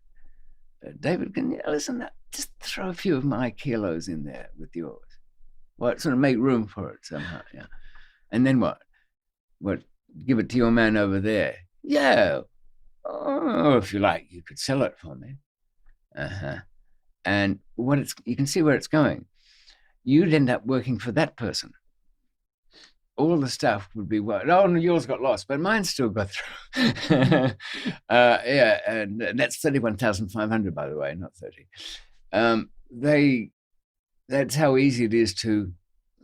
"David, can you listen? Just throw a few of my kilos in there with yours. Well, sort of make room for it somehow, yeah. And then what? Give it to your man over there? Yeah. Oh, if you like, you could sell it for me. Uh-huh. And you can see where it's going. You'd end up working for that person. All the stuff would be no, yours got lost, but mine still got through. Yeah, and that's 31,500, by the way, not 30. That's how easy it is to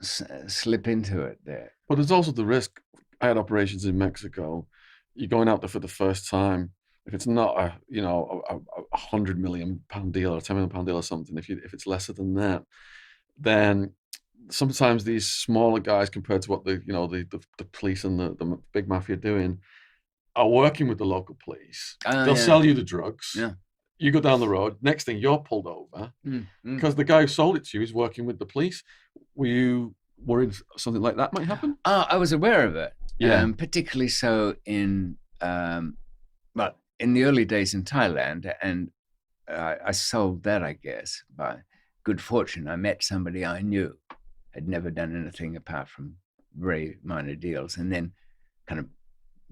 slip into it there. But there's also the risk. I had operations in Mexico. You're going out there for the first time. If it's not a £100 million deal or £10 million deal or something, if it's lesser than that, then sometimes these smaller guys, compared to what the police and the big mafia are doing, are working with the local police. They'll sell you the drugs. Yeah. You go down the road. Next thing, you're pulled over because the guy who sold it to you is working with the police. Were you worried something like that might happen? I was aware of it. Yeah. Particularly so in the early days in Thailand, and I sold that, I guess, by good fortune. I met somebody I knew had never done anything apart from very minor deals, and then kind of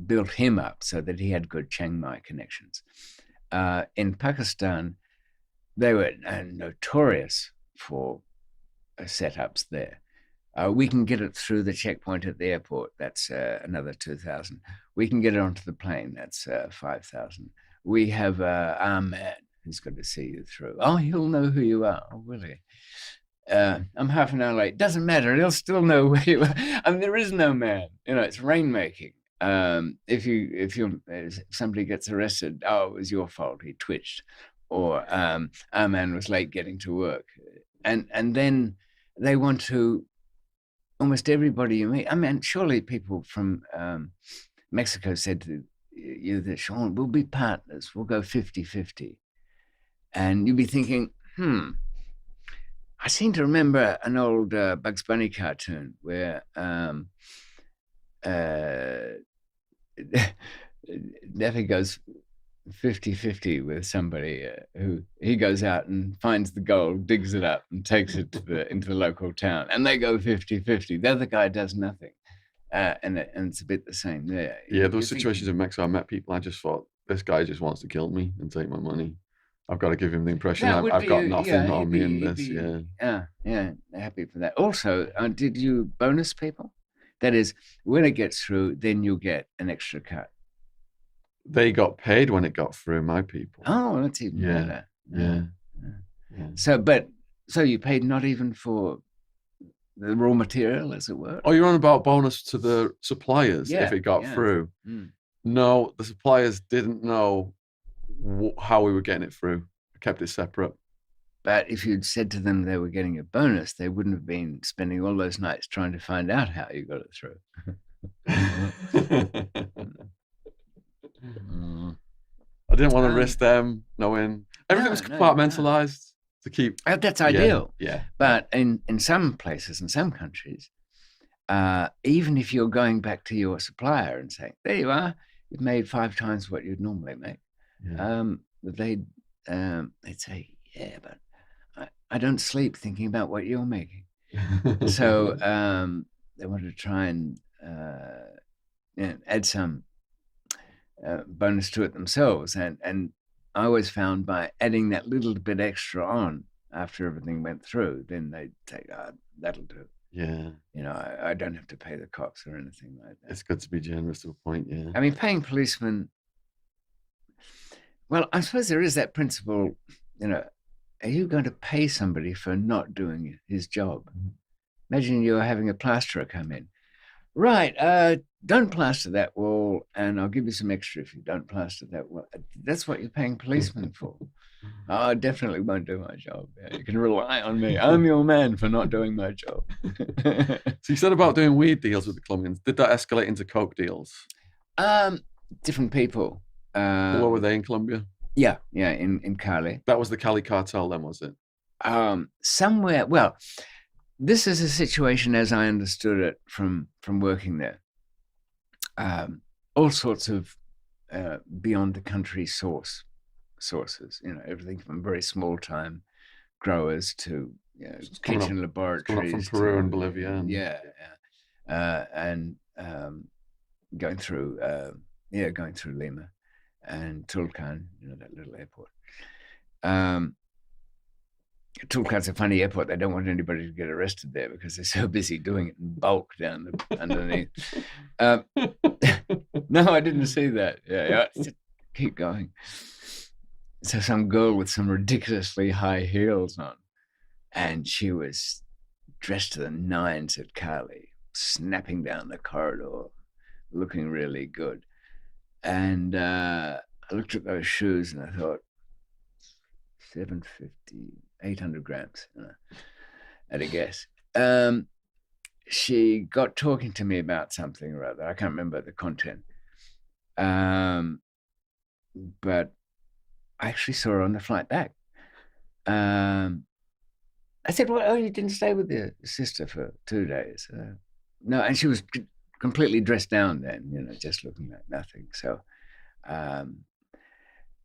built him up so that he had good Chiang Mai connections. In Pakistan, they were notorious for setups there. We can get it through the checkpoint at the airport. That's another 2,000. We can get it onto the plane. That's 5,000. We have our man who's going to see you through. Oh, he'll know who you are. Oh, will he? I'm half an hour late. Doesn't matter. He'll still know where you are. I mean, there is no man. It's rainmaking. If somebody gets arrested, it was your fault. He twitched, or our man was late getting to work, and then they want to. Almost everybody you meet. I mean, surely people from Mexico said to you that, Shaun, we'll be partners. We'll go 50-50. And you'd be thinking, I seem to remember an old Bugs Bunny cartoon where Daffy goes 50-50 with somebody who he goes out and finds the gold, digs it up, and takes it into the local town, and they go 50-50. The other guy does nothing, and it's a bit the same there. Yeah, those situations in Mexico, I met people. I just thought, this guy just wants to kill me and take my money. I've got to give him the impression I've got nothing on me in this. Yeah, happy for that. Also, did you bonus people? That is, when it gets through, then you'll get an extra cut. They got paid when it got through, my people. Oh, that's even better. Yeah. So you paid not even for the raw material, as it were? Oh, you're on about bonus to the suppliers if it got through. No, the suppliers didn't know how we were getting it through. I kept it separate. But if you'd said to them they were getting a bonus, they wouldn't have been spending all those nights trying to find out how you got it through. I didn't want to risk them knowing everything was compartmentalized to keep. That's ideal. Yeah. But in some places, in some countries, even if you're going back to your supplier and saying, there you are, you've made 5 times what you'd normally make, they'd say, yeah, but I don't sleep thinking about what you're making. So they wanted to try and add some bonus to it themselves. And I always found by adding that little bit extra on after everything went through, then they'd say, that'll do. Yeah. I don't have to pay the cops or anything like that. It's good to be generous to a point, yeah. I mean, paying policemen, well, I suppose there is that principle, are you going to pay somebody for not doing his job? Imagine you're having a plasterer come in. Right, don't plaster that wall, and I'll give you some extra if you don't plaster that wall. That's what you're paying policemen for. I definitely won't do my job. Yeah, you can rely on me. I'm your man for not doing my job. So you said about doing weed deals with the Colombians. Did that escalate into coke deals? Different people. What were they in Colombia? Yeah, in Cali. That was the Cali cartel then, was it? Somewhere, well, this is a situation as I understood it from working there. All sorts of beyond the country sources, everything from very small time growers to kitchen laboratories from Peru and Bolivia. And going through Lima. and Tulkan, that little airport. Tulkan's a funny airport. They don't want anybody to get arrested there because they're so busy doing it in bulk down underneath. No, I didn't see that. Yeah, just keep going. So some girl with some ridiculously high heels on, and she was dressed to the nines at Cali, snapping down the corridor, looking really good. And I looked at those shoes and I thought, 750, 800 grams, at a guess. She got talking to me about something or other. I can't remember the content. But I actually saw her on the flight back. I said, well, you didn't stay with your sister for 2 days? No, and she was completely dressed down then, just looking like nothing. So,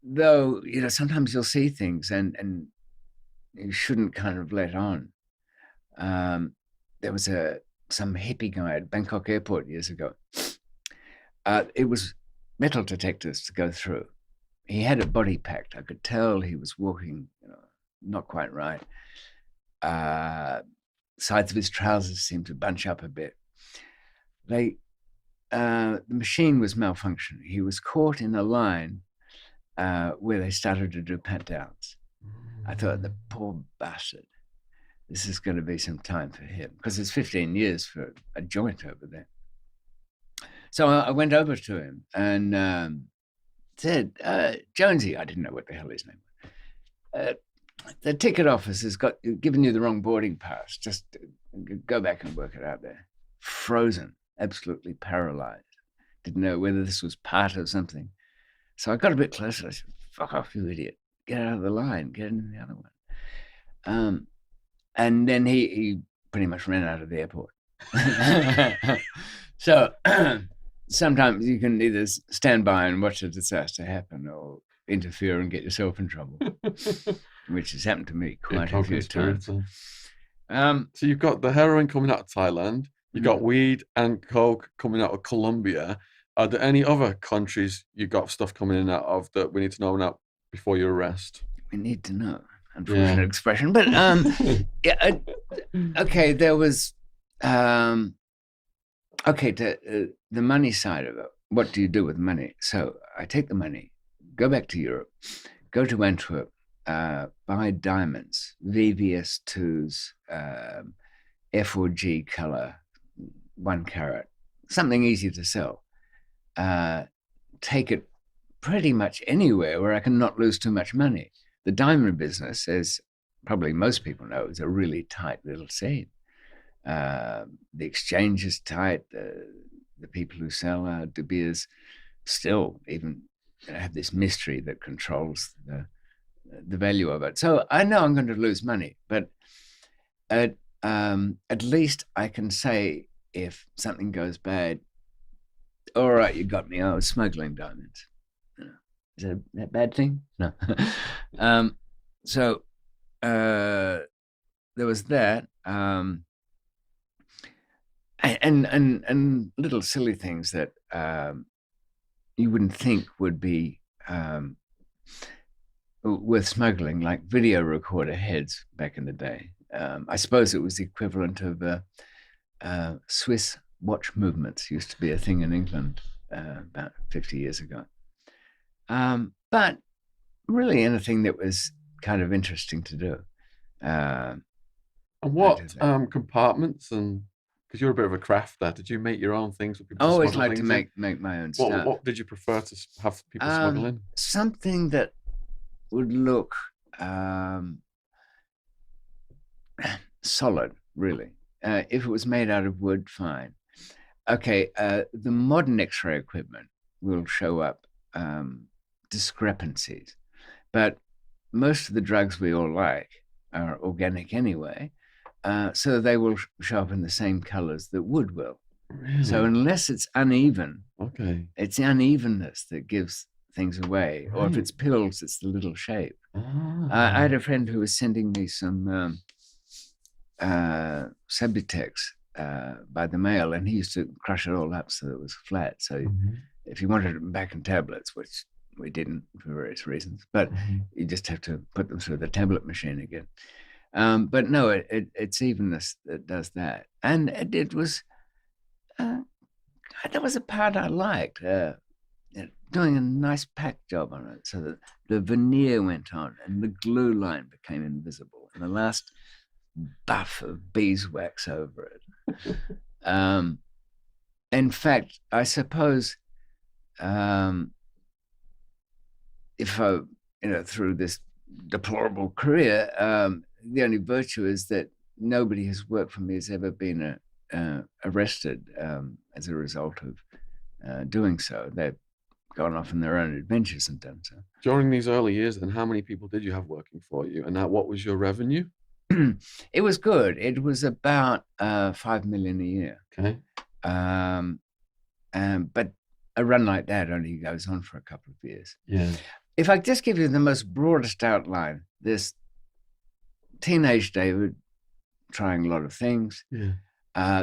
though, sometimes you'll see things and you shouldn't kind of let on. There was some hippie guy at Bangkok airport years ago. It was metal detectors to go through. He had a body packed. I could tell he was walking, not quite right. Sides of his trousers seemed to bunch up a bit. The machine was malfunctioning. He was caught in a line where they started to do pat downs. I thought, the poor bastard. This is going to be some time for him because it's 15 years for a joint over there. So I went over to him and said, Jonesy, I didn't know what the hell his name was. The ticket office has given you the wrong boarding pass. Just go back and work it out there. Frozen, absolutely paralyzed. Didn't know whether this was part of something. So I got a bit closer. I said, fuck off, you idiot. Get out of the line. Get into the other one. And then he pretty much ran out of the airport. So sometimes you can either stand by and watch a disaster happen or interfere and get yourself in trouble, which has happened to me quite a few times. So you've got the heroin coming out of Thailand, you've got weed and coke coming out of Colombia. Are there any other countries you got stuff coming in out of that we need to know now before your arrest? We need to know. Unfortunate expression, but okay. There was the money side of it. What do you do with money? So I take the money, go back to Europe, go to Antwerp, buy diamonds, VVS2s, F4G color, 1 carat, something easy to sell. Take it pretty much anywhere where I can not lose too much money. The diamond business, as probably most people know, is a really tight little scene. The exchange is tight. The people who sell De Beers still even have this mystery that controls the value of it. So I know I'm going to lose money, but at least I can say if something goes bad, all right, you got me. I was smuggling diamonds. Is that a bad thing? No. So there was that, and little silly things that you wouldn't think would be worth smuggling, like video recorder heads back in the day. I suppose it was the equivalent of Swiss watch movements. Used to be a thing in England about 50 years ago. But really anything that was kind of interesting to do. And what compartments, and because you're a bit of a crafter, did you make your own things? For people I always like to make my own stuff. What did you prefer to have people smuggle in? Something that would look solid, really. If it was made out of wood, fine. Okay, the modern X-ray equipment will show up discrepancies, but most of the drugs we all like are organic anyway, so they will show up in the same colors that wood will. Really? So unless it's uneven, okay, it's the unevenness that gives things away. Right. Or if it's pills, it's the little shape. I had a friend who was sending me some Subutex by the mail, and he used to crush it all up so that it was flat. So if you wanted it back in tablets, which we didn't for various reasons, but you just have to put them through the tablet machine again. But no, it's evenness that does that. And it was, that was a part I liked, doing a nice pack job on it so that the veneer went on and the glue line became invisible and the last buff of beeswax over it. In fact, I suppose if I, through this deplorable career, the only virtue is that nobody who's worked for me has ever been arrested as a result of doing so. They've gone off on their own adventures and done so. During these early years, then, how many people did you have working for you? And what was your revenue? It was good. It was about $5 million a year. Okay. But a run like that only goes on for a couple of years. Yeah. If I just give you the most broadest outline, this teenage David trying a lot of things. Yeah.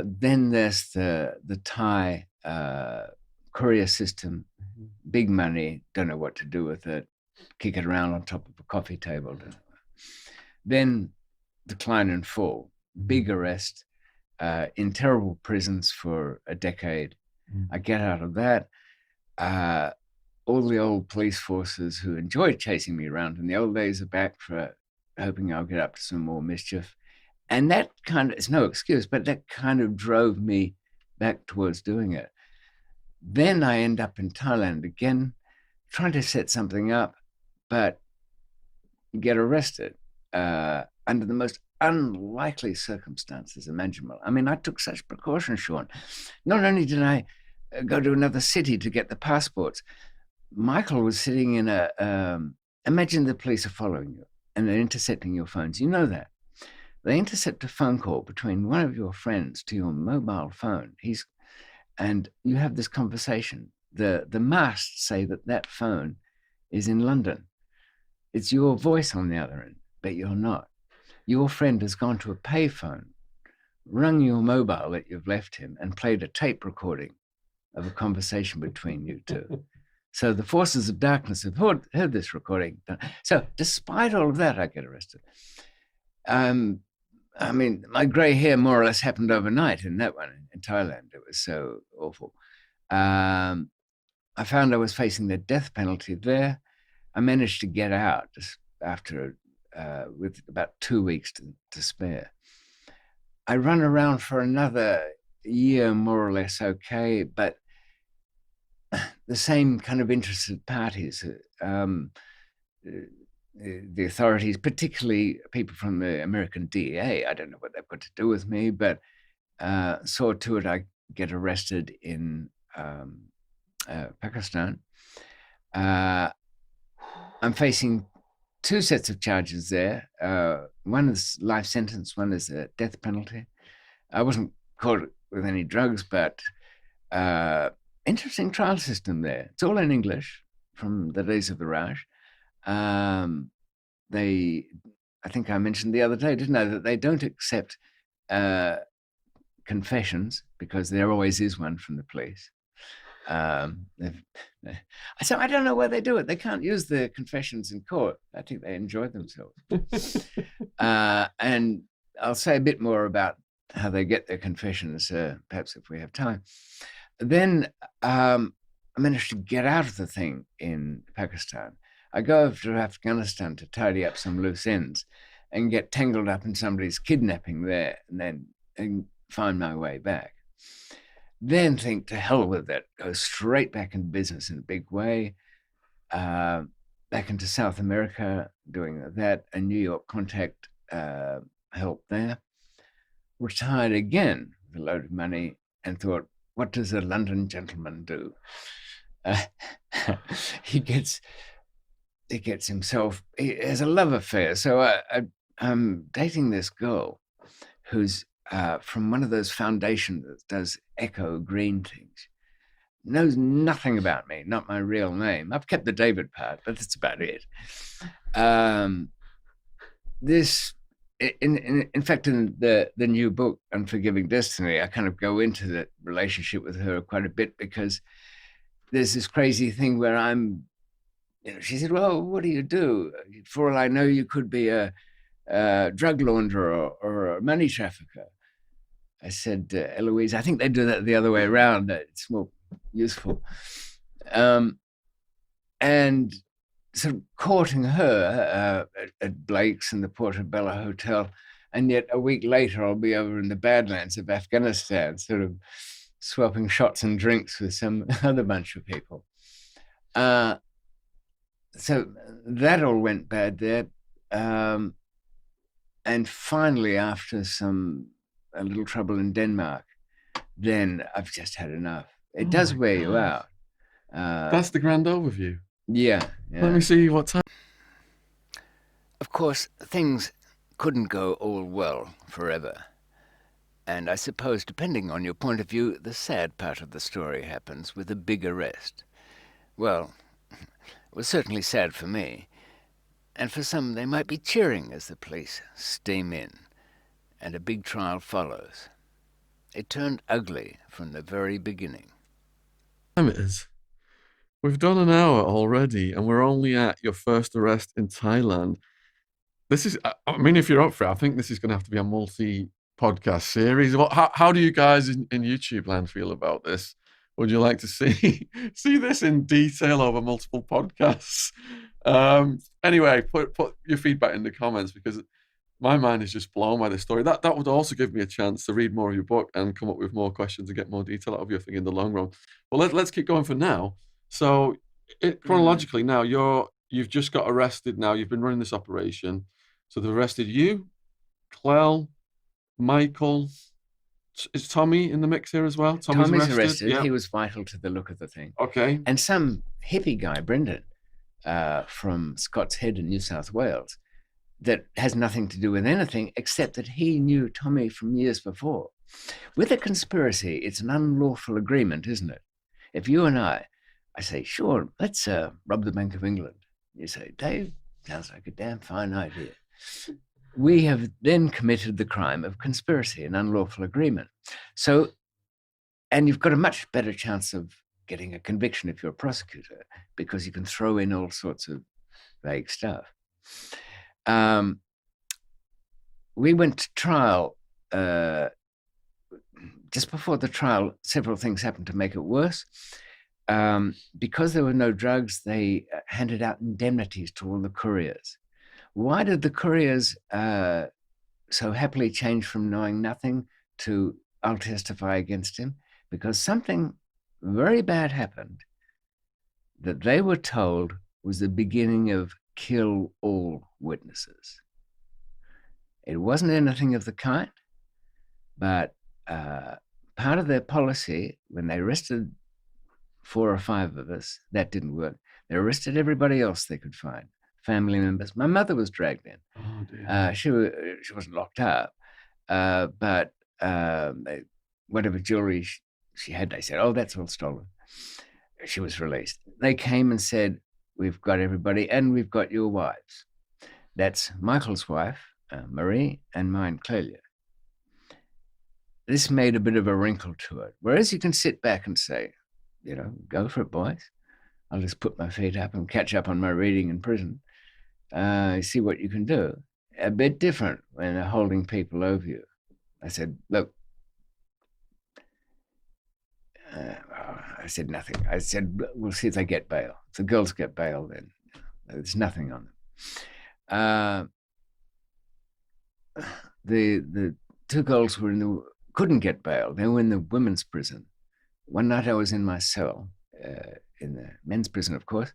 Then there's the Thai courier system, big money, don't know what to do with it, kick it around on top of a coffee table. Then decline and fall, big arrest, in terrible prisons for a decade. I get out of that. All the old police forces who enjoyed chasing me around in the old days are back for hoping I'll get up to some more mischief. And that kind of, it's no excuse, but that kind of drove me back towards doing it. Then I end up in Thailand again, trying to set something up, but get arrested under the most unlikely circumstances imaginable. I mean, I took such precautions, Shaun. Not only did I go to another city to get the passports, Michael was sitting in imagine the police are following you and they're intercepting your phones. You know that. They intercept a phone call between one of your friends to your mobile phone. And you have this conversation. The masts say that phone is in London. It's your voice on the other end, but you're not. Your friend has gone to a payphone, rung your mobile that you've left him, and played a tape recording of a conversation between you two. So the forces of darkness have heard this recording. So despite all of that, I get arrested. I mean, my gray hair more or less happened overnight in that one in Thailand. It was so awful. I found I was facing the death penalty there. I managed to get out just after, with about 2 weeks to spare. I run around for another year, more or less okay, but the same kind of interested parties, the authorities, particularly people from the American DEA, I don't know what they've got to do with me, but saw to it I get arrested in Pakistan. I'm facing 2 sets of charges there. One is life sentence, one is a death penalty. I wasn't caught with any drugs, but interesting trial system there. It's all in English from the days of the Raj. I think I mentioned the other day, didn't I, that they don't accept confessions because there always is one from the police. So I don't know why they do it. They can't use the confessions in court. I think they enjoy themselves. And I'll say a bit more about how they get their confessions, perhaps if we have time. Then I managed to get out of the thing in Pakistan. I go over to Afghanistan to tidy up some loose ends and get tangled up in somebody's kidnapping there and then find my way back. Then think, to hell with it, go straight back into business in a big way, back into South America, doing that, a New York contact help there. Retired again with a load of money and thought, what does a London gentleman do? He has a love affair. So I'm dating this girl who's from one of those foundations that does echo green things. Knows nothing about me, not my real name. I've kept the David part, but that's about it. In fact, in the new book, Unforgiving Destiny, I kind of go into the relationship with her quite a bit because there's this crazy thing where I'm she said, well, what do you do? For all I know, you could be a drug launderer or a money trafficker. I said, Eloise, I think they do that the other way around. It's more useful. And sort of courting her at Blake's and the Portobello Hotel. And yet a week later, I'll be over in the Badlands of Afghanistan, sort of swapping shots and drinks with some other bunch of people. So that all went bad there. And finally, after a little trouble in Denmark, then I've just had enough. It does wear you out. That's the grand overview. Yeah. Let me see what time. Of course, things couldn't go all well forever. And I suppose, depending on your point of view, the sad part of the story happens with a big arrest. Well, it was certainly sad for me. And for some, they might be cheering as the police steam in, and a big trial follows. It turned ugly from the very beginning. Time it is. We've done an hour already, and we're only at your first arrest in Thailand. This is, I mean, if you're up for it, I think this is going to have to be a multi-podcast series. How do you guys in YouTube land feel about this? Would you like to see this in detail over multiple podcasts? Anyway, put your feedback in the comments, because my mind is just blown by this story. That would also give me a chance to read more of your book and come up with more questions and get more detail out of your thing in the long run. But let's keep going for now. So chronologically now, you've just got arrested now. You've been running this operation. So they've arrested you, Clell, Michael. Is Tommy in the mix here as well? Tommy's arrested. Yep. He was vital to the look of the thing. Okay. And some hippie guy, Brendan, from Scott's Head in New South Wales, that has nothing to do with anything except that he knew Tommy from years before. With a conspiracy, it's an unlawful agreement, isn't it? If you and I say, sure, let's rob the Bank of England. You say, Dave, sounds like a damn fine idea. We have then committed the crime of conspiracy, an unlawful agreement. So, and you've got a much better chance of getting a conviction if you're a prosecutor, because you can throw in all sorts of vague stuff. We went to trial. Just before the trial, several things happened to make it worse. Because there were no drugs, they handed out indemnities to all the couriers. Why did the couriers so happily change from knowing nothing to I'll testify against him? Because something very bad happened that they were told was the beginning of kill all witnesses. It wasn't anything of the kind, but part of their policy, when they arrested 4 or 5 of us, that didn't work. They arrested everybody else they could find, family members. My mother was dragged in. Oh, dear. She wasn't locked up, but whatever jewelry she had, they said, oh, that's all stolen. She was released. They came and said, we've got everybody, and we've got your wives. That's Michael's wife, Marie, and mine, Clelia. This made a bit of a wrinkle to it. Whereas you can sit back and say, go for it, boys. I'll just put my feet up and catch up on my reading in prison. See what you can do. A bit different when they're holding people over you. I said, look, I said nothing. I said, we'll see if they get bail. If the girls get bail, then there's nothing on them. The 2 girls couldn't get bail. They were in the women's prison. One night I was in my cell, in the men's prison, of course,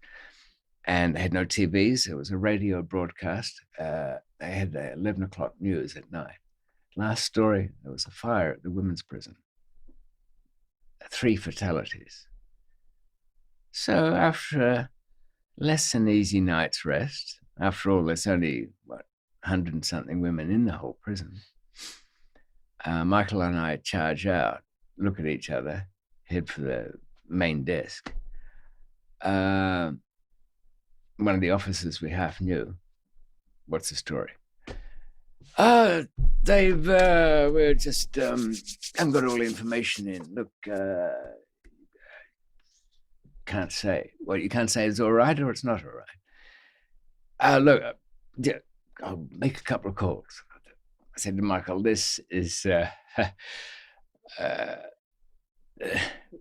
and they had no TVs. It was a radio broadcast. They had the 11 o'clock news at night. Last story, there was a fire at the women's prison. 3 fatalities. So after a less than easy night's rest, after all, there's only, 100 and something women in the whole prison, Michael and I charge out, look at each other, head for the main desk. One of the officers we half knew, what's the story? Dave, we're just, haven't got all the information in. Look, can't say. What you can't say is all right or it's not all right. Look, yeah, I'll make a couple of calls. I said to Michael, this is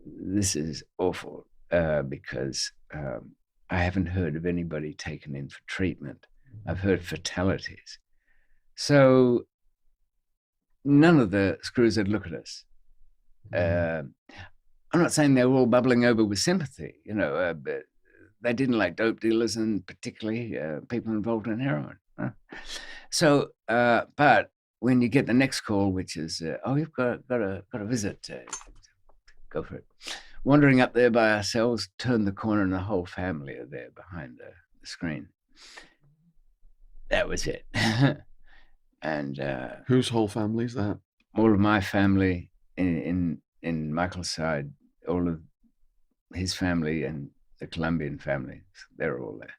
this is awful because I haven't heard of anybody taken in for treatment. I've heard fatalities. So none of the screws would look at us. I'm not saying they were all bubbling over with sympathy, but they didn't like dope dealers and particularly people involved in heroin. So, but when you get the next call, which is, you've got a visit, go for it. Wandering up there by ourselves, turn the corner and the whole family are there behind the screen. That was it. And whose whole family is that? All of my family in Michael's side, all of his family and the Colombian family, they're all there.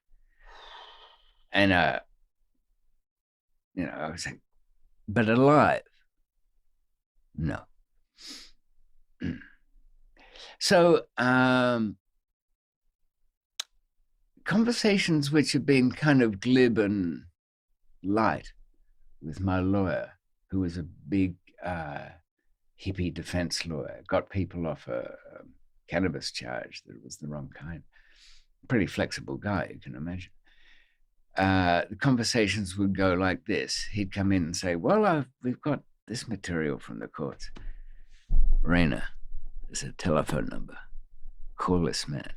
And I was like, but alive? No. So conversations which have been kind of glib and light with my lawyer, who was a big hippie defense lawyer, got people off a cannabis charge that was the wrong kind. Pretty flexible guy, you can imagine. The conversations would go like this. He'd come in and say, well, we've got this material from the courts. Raina, there's a telephone number. Call this man.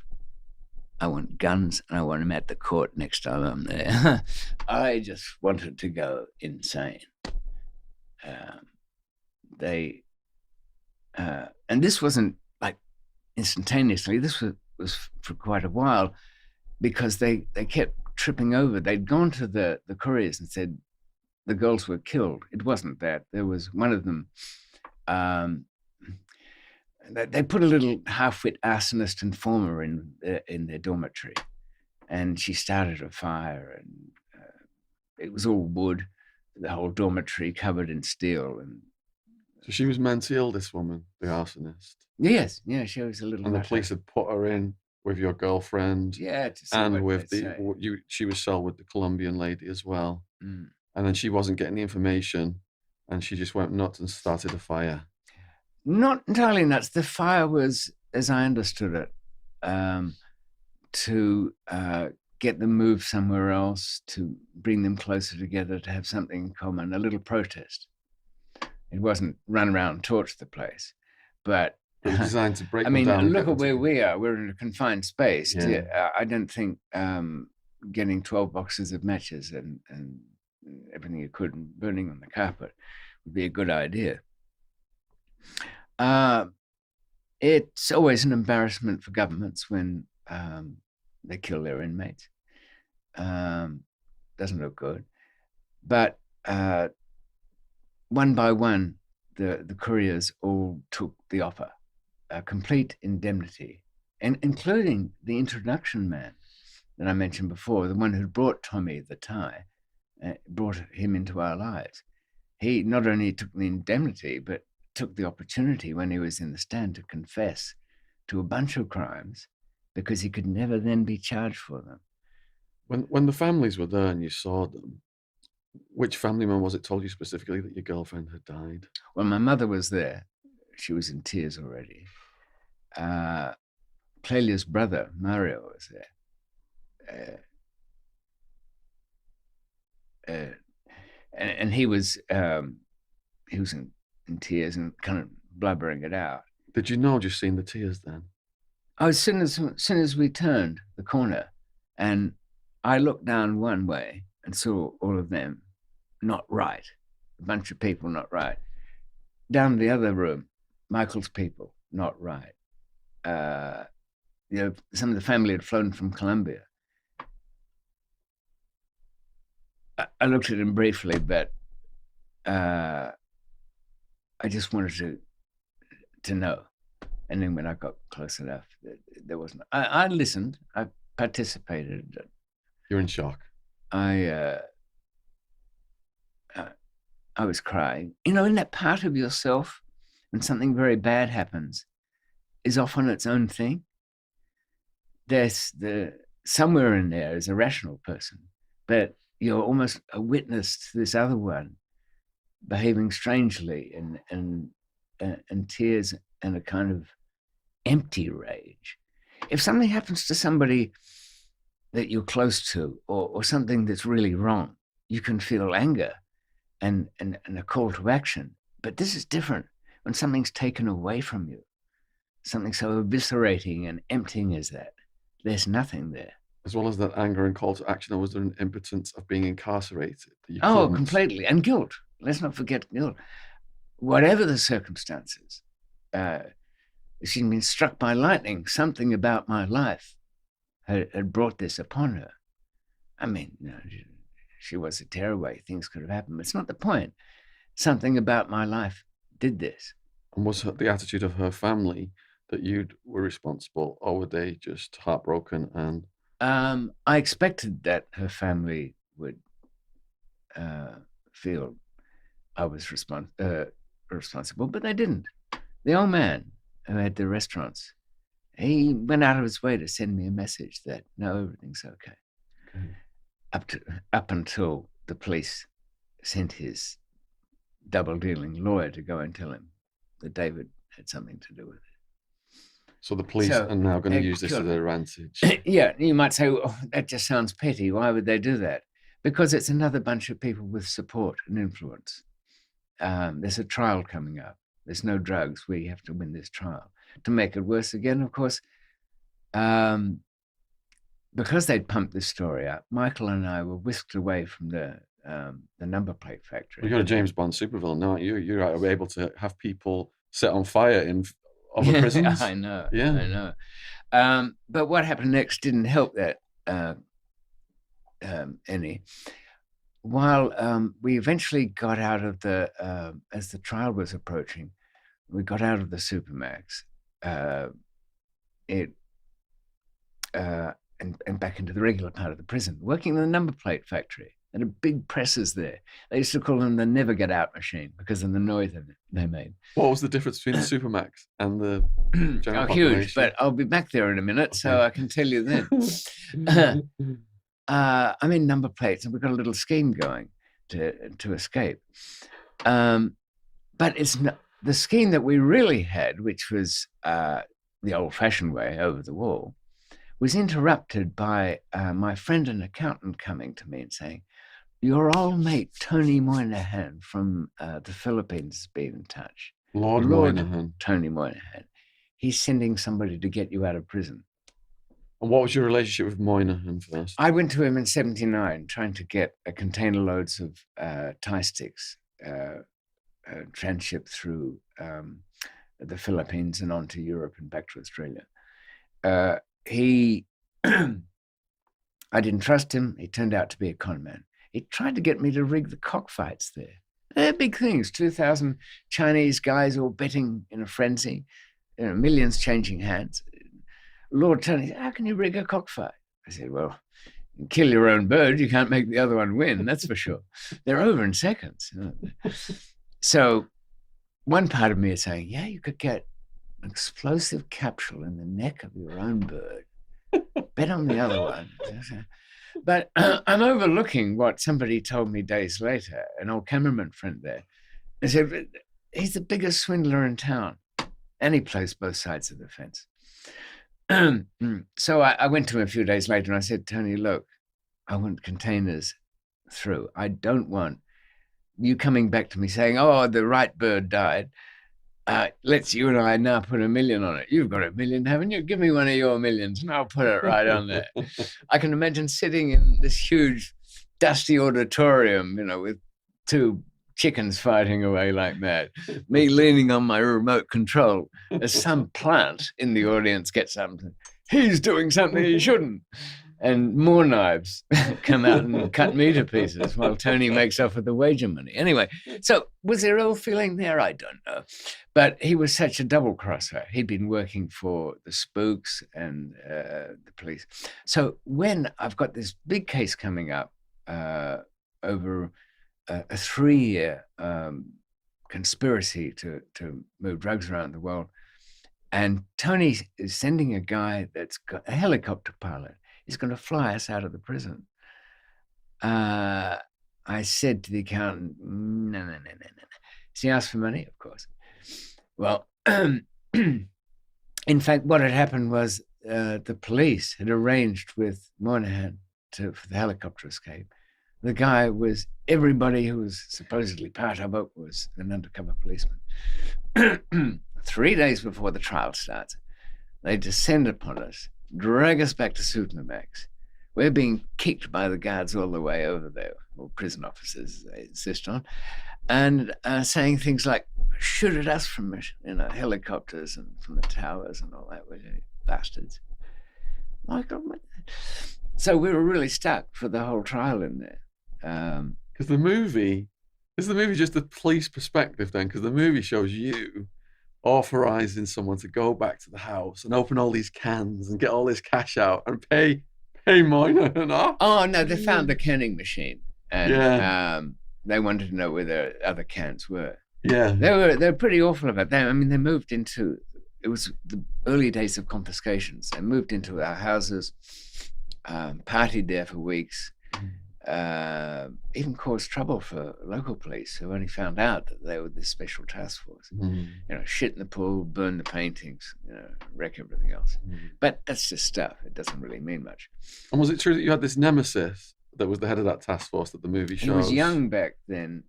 I want guns and I want him at the court next time I'm there. I just wanted to go insane. And this wasn't like instantaneously. This was for quite a while because they kept tripping over. They'd gone to the couriers and said the girls were killed. It wasn't that. There was one of them. They put a little half-wit arsonist informer in their dormitory, and she started a fire, and it was all wood, the whole dormitory covered in steel. And so she was mentally ill, this woman, the arsonist. Yes, yeah, she was a little. And the police had put her in with your girlfriend, yeah, and with she was cell with the Colombian lady as well. And then she wasn't getting the information, and she just went nuts and started a fire. Not entirely nuts. The fire was, as I understood it, to get them moved somewhere else, to bring them closer together, to have something in common, a little protest. It wasn't run around and torch the place, but it was designed to break them down. I mean, look at where we are. We're in a confined space. Yeah. I don't think getting 12 boxes of matches and everything you could and burning on the carpet would be a good idea. It's always an embarrassment for governments when they kill their inmates. Doesn't look good. But one by one, the couriers all took the offer, a complete indemnity, and including the introduction man that I mentioned before, the one who brought Tommy the Thai, brought him into our lives. He not only took the indemnity, but took the opportunity when he was in the stand to confess to a bunch of crimes because he could never then be charged for them. When the families were there and you saw them, which family member was it told you specifically that your girlfriend had died? Well, my mother was there. She was in tears already. Clelia's brother, Mario, was there. And he was in tears and kind of blubbering it out. Did you know just seeing the tears then? As soon as we turned the corner and I looked down one way and saw all of them not right, a bunch of people not right. Down the other room, Michael's people not right. Some of the family had flown from Colombia. I looked at him briefly, but I just wanted to know. And then when I got close enough, there wasn't. I listened. I participated. You're in shock. I was crying. In that part of yourself, when something very bad happens, is often its own thing. there's somewhere in there is a rational person, but you're almost a witness to this other one behaving strangely and tears and a kind of empty rage. If something happens to somebody that you're close to, or something that's really wrong, you can feel anger and a call to action. But this is different. When something's taken away from you, something so eviscerating and emptying as that, there's nothing there. As well as that anger and call to action, there was an impotence of being incarcerated. That you Oh, couldn't- completely. And guilt. Let's not forget guilt. Whatever the circumstances, she'd been struck by lightning. Something about my life had brought this upon her. I mean, you know, she was a tearaway. Things could have happened. But it's not the point. Something about my life did this. And was the attitude of her family that you were responsible, or were they just heartbroken? And I expected that her family would feel I was responsible, but they didn't. The old man who had the restaurants, he went out of his way to send me a message that no, everything's okay. Up until the police sent his double-dealing lawyer to go and tell him that David had something to do with it. So the police So, are now going to use this to their advantage. Yeah, you might say, oh, that just sounds petty. Why would they do that? Because it's another bunch of people with support and influence. There's a trial coming up. There's no drugs. We have to win this trial. To make it worse again, of course, because they'd pumped this story up, Michael and I were whisked away from the number plate factory. You're a James Bond supervillain, aren't you? You're able to have people set on fire in other prisons. I know. Yeah. I know. But what happened next didn't help that any. While we eventually got out of the, as the trial was approaching, we got out of the Supermax, and back into the regular part of the prison, working in the number plate factory. And a big presses there. They used to call them the never get out machine because of the noise they made. What was the difference between the Supermax and the general huge, but I'll be back there in a minute, so I can tell you then. I'm in number plates, and we've got a little scheme going to escape. But it's not, the scheme that we really had, which was the old-fashioned way over the wall, was interrupted by my friend and accountant coming to me and saying, your old mate, Tony Moynihan from the Philippines, has been in touch. Lord Moynihan. Tony Moynihan. He's sending somebody to get you out of prison. And what was your relationship with Moynihan first? I went to him in '79 trying to get a container loads of Thai sticks transshipped through the Philippines and on to Europe and back to Australia. I didn't trust him. He turned out to be a con man. He tried to get me to rig the cockfights there. They're big things. 2,000 Chinese guys all betting in a frenzy. You know, millions changing hands. Lord Tony, how can you rig a cockfight? I said, well, you kill your own bird, you can't make the other one win, that's for sure. They're over in seconds. So one part of me is saying, yeah, you could get an explosive capsule in the neck of your own bird. Bet on the other one. But I'm overlooking what somebody told me days later, an old cameraman friend there. He said, he's the biggest swindler in town. And he plays both sides of the fence. So I went to him a few days later and I said, Tony, look, I want containers through. I don't want you coming back to me saying, oh, the right bird died. Let's you and I now put $1 million on it. You've got $1 million, haven't you? Give me one of your millions and I'll put it right on there. I can imagine sitting in this huge dusty auditorium, you know, with two chickens fighting away like mad, me leaning on my remote control as some plant in the audience gets up and says, he's doing something he shouldn't. And more knives come out and cut me to pieces while Tony makes off with the wager money. Anyway, so was there ill feeling there? I don't know. But he was such a double crosser. He'd been working for the spooks and the police. So when I've got this big case coming up over a 3-year conspiracy to move drugs around the world, And Tony is sending a guy that's got a helicopter pilot. He's going to fly us out of the prison. I said to the accountant, no. So he asked for money, of course. Well, in fact, what had happened was the police had arranged with Moynihan for the helicopter escape. The guy was, everybody who was supposedly part of it was an undercover policeman. 3 days before the trial starts, they descend upon us, drag us back to Suitamax. We're being kicked by the guards all the way over there, or prison officers, they insist on, and saying things like, shoot at us from helicopters and from the towers and all that, bastards. My God. So we were really stuck for the whole trial in there. Because the movie, is the movie just the police perspective then? Because the movie shows you authorizing someone to go back to the house and open all these cans and get all this cash out and pay Moynihan off. Oh no, they found the canning machine, and Yeah. They wanted to know where the other cans were. Yeah. They were pretty awful about that. I mean, they moved into, it was the early days of confiscations. They moved into our houses, partied there for weeks, even caused trouble for local police who only found out that they were this special task force. Shit in the pool, burn the paintings, wreck everything else. But that's just stuff. It doesn't really mean much. And was it true that you had this nemesis that was the head of that task force that the movie shows? He was young back then.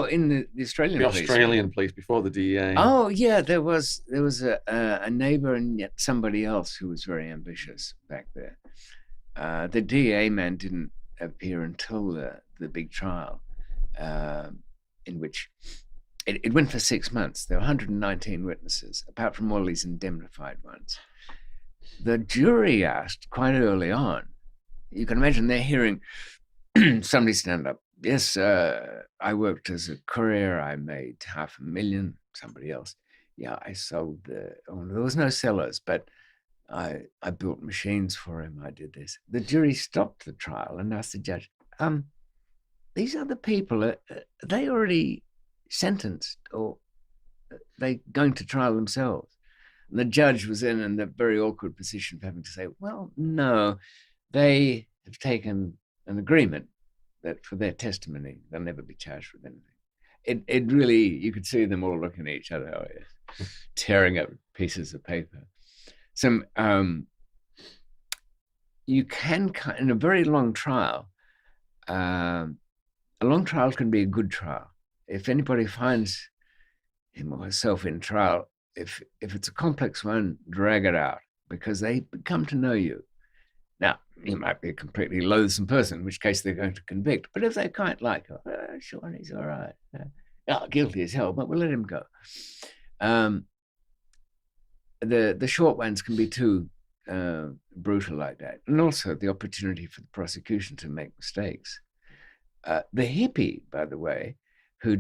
In the Australian police. The Australian police before the DEA. Oh yeah, there was a neighbour and yet somebody else who was very ambitious back there. The DEA man didn't appear until the big trial, in which it went for 6 months. There were 119 witnesses, apart from all these indemnified ones. The jury asked quite early on. You can imagine they're hearing somebody stand up. Yes, I worked as a courier. I made $500,000. Somebody else. Yeah, I sold there was no sellers, but I built machines for him. I did this. The jury stopped the trial and asked the judge, these other people, are they already sentenced or are they going to trial themselves? And the judge was in the very awkward position of having to say, well, no, they have taken an agreement that for their testimony, they'll never be charged with anything. It really, you could see them all looking at each other, tearing up pieces of paper. You can, in a very long trial, a long trial can be a good trial. If anybody finds him or herself in trial, if it's a complex one, drag it out because they come to know you. Now, you might be a completely loathsome person, in which case they're going to convict. But if they quite like, sure, he's all right. Guilty as hell, but we'll let him go. The short ones can be too brutal like that. And also the opportunity for the prosecution to make mistakes. The hippie, by the way, who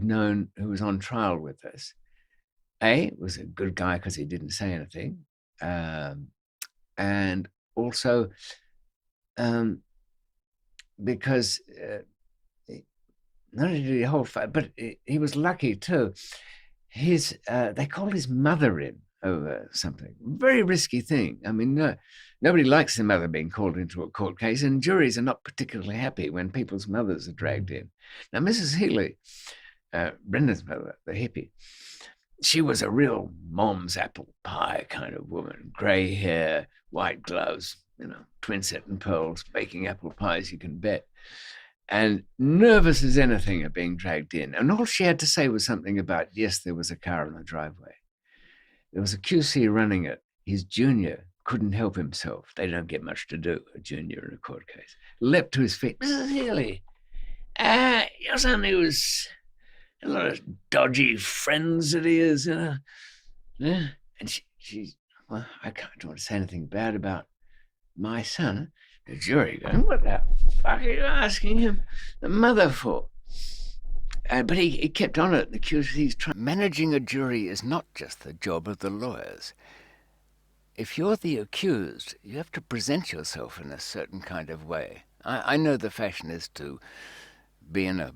was on trial with us, was a good guy because he didn't say anything. And also because not only did he hold fire, but he was lucky too. They called his mother in over something. Very risky thing. I mean, nobody likes their mother being called into a court case, and juries are not particularly happy when people's mothers are dragged in. Now, Mrs. Healy, Brendan's mother, the hippie, she was a real mom's apple pie kind of woman. Grey hair, white gloves, twin set and pearls, baking apple pies, you can bet. And nervous as anything of being dragged in. And all she had to say was something about, yes, there was a car in the driveway. There was a QC running it. His junior couldn't help himself. They don't get much to do, a junior in a court case. Leapt to his feet. Mrs. Healy, your son, he was a lot of dodgy friends that he is. Yeah. And she, well, I don't want to say anything bad about my son. The jury going, what the fuck are you asking him the mother for? But he kept on it. The QC's trying. Managing a jury is not just the job of the lawyers. If you're the accused, you have to present yourself in a certain kind of way. I know the fashion is to be in a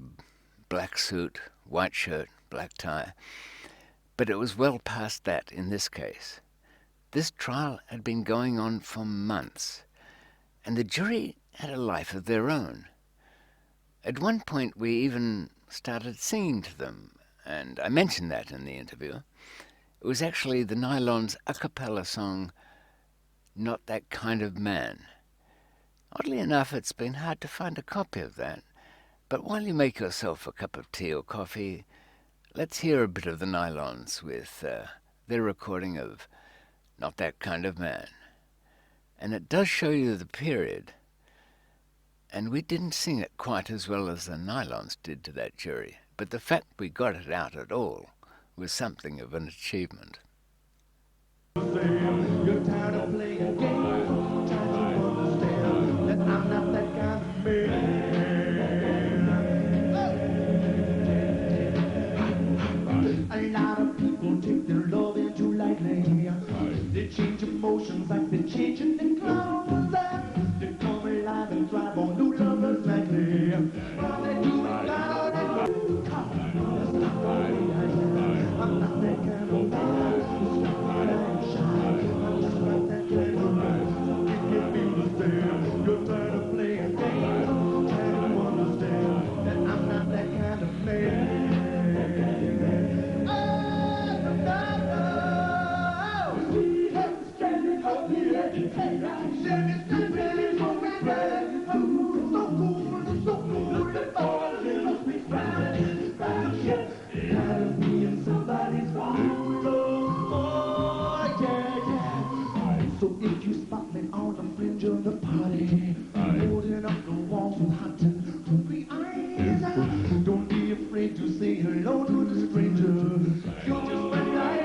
black suit, white shirt, black tie, but it was well past that in this case. This trial had been going on for months, and the jury had a life of their own. At one point we even started singing to them, and I mentioned that in the interview. It was actually the Nylons' a cappella song, Not That Kind of Man. Oddly enough, it's been hard to find a copy of that, but while you make yourself a cup of tea or coffee, let's hear a bit of the Nylons with their recording of Not That Kind of Man. And it does show you the period, and we didn't sing it quite as well as the Nylons did to that jury, but the fact we got it out at all was something of an achievement. You're tired of playing games, trying to understand that I'm not that kind of man. A lot of people take their loving too lightly. They change emotions like they're changing the clothes. They come alive and drive on new lovers like me. How they do it loud and I'm not that kind of man. You're tired of playing games, trying to understand that I'm not that kind of man. Oh, standing up here, standing stupid, so bad, so cool, so good, must be fine, tired of being somebody's fool. Oh, yeah. So if you spot me on the fringe of the party, holding up the walls with hot and hungry eyes, don't be afraid to say hello to the stranger. You'll just find out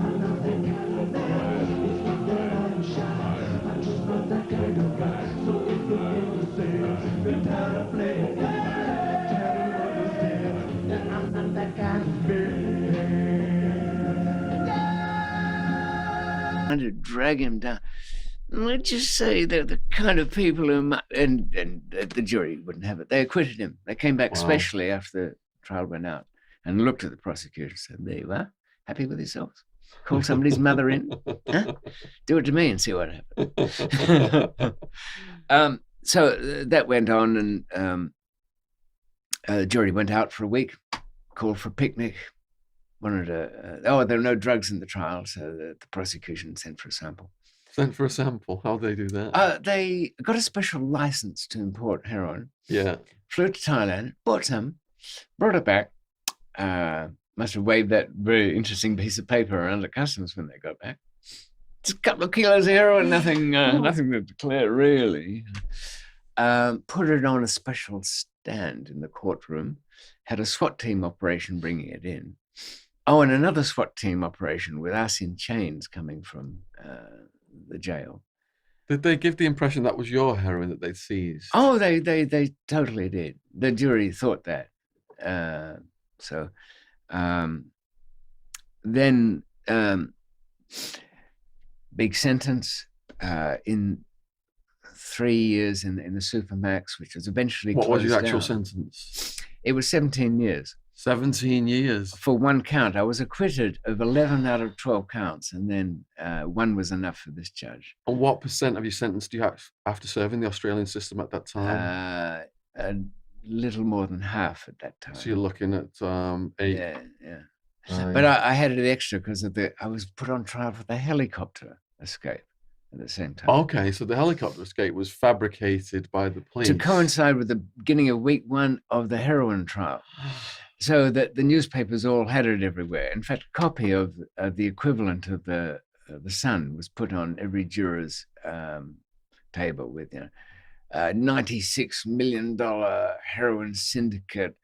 I'm not that kind of man. It's not that I'm shy, I'm just not that kind of guy. So if you're innocent, you're tired of playing games, try to understand that I'm not that kind of man. Trying to drag him down. Let's just say they're the kind of people who and the jury wouldn't have it. They acquitted him. They came back specially after the trial went out and looked at the prosecutor and said, there you are, happy with yourselves? Call somebody's mother in? Huh? Do it to me and see what happens. So that went on, and the jury went out for a week, called for a picnic, wanted there were no drugs in the trial, so the prosecution sent for a sample. Sent for a sample? How'd they do that? They got a special license to import heroin. Yeah. Flew to Thailand, bought some, brought it back. Must have waved that very interesting piece of paper around at customs when they got back. Just a couple of kilos of heroin, nothing to declare really. Put it on a special stand in the courtroom. Had a SWAT team operation bringing it in. Oh, and another SWAT team operation with us in chains coming from the jail. Did they give the impression that was your heroin that they'd seized? Oh, they totally did. The jury thought that. Then big sentence in 3 years in the Supermax, which was eventually What was closed your actual down. sentence? It was 17 years. 17 years. For one count. I was acquitted of 11 out of 12 counts, and then one was enough for this judge. And what percent of your sentence do you have after serving the Australian system at that time? A little more than half at that time. So you're looking at 8. Yeah. But I had it extra because I was put on trial for the helicopter escape at the same time. Okay, so the helicopter escape was fabricated by the police. To coincide with the beginning of week 1 of the heroin trial. So that the newspapers all had it everywhere. In fact, a copy of the equivalent of the Sun was put on every juror's table with, $96 million heroin syndicate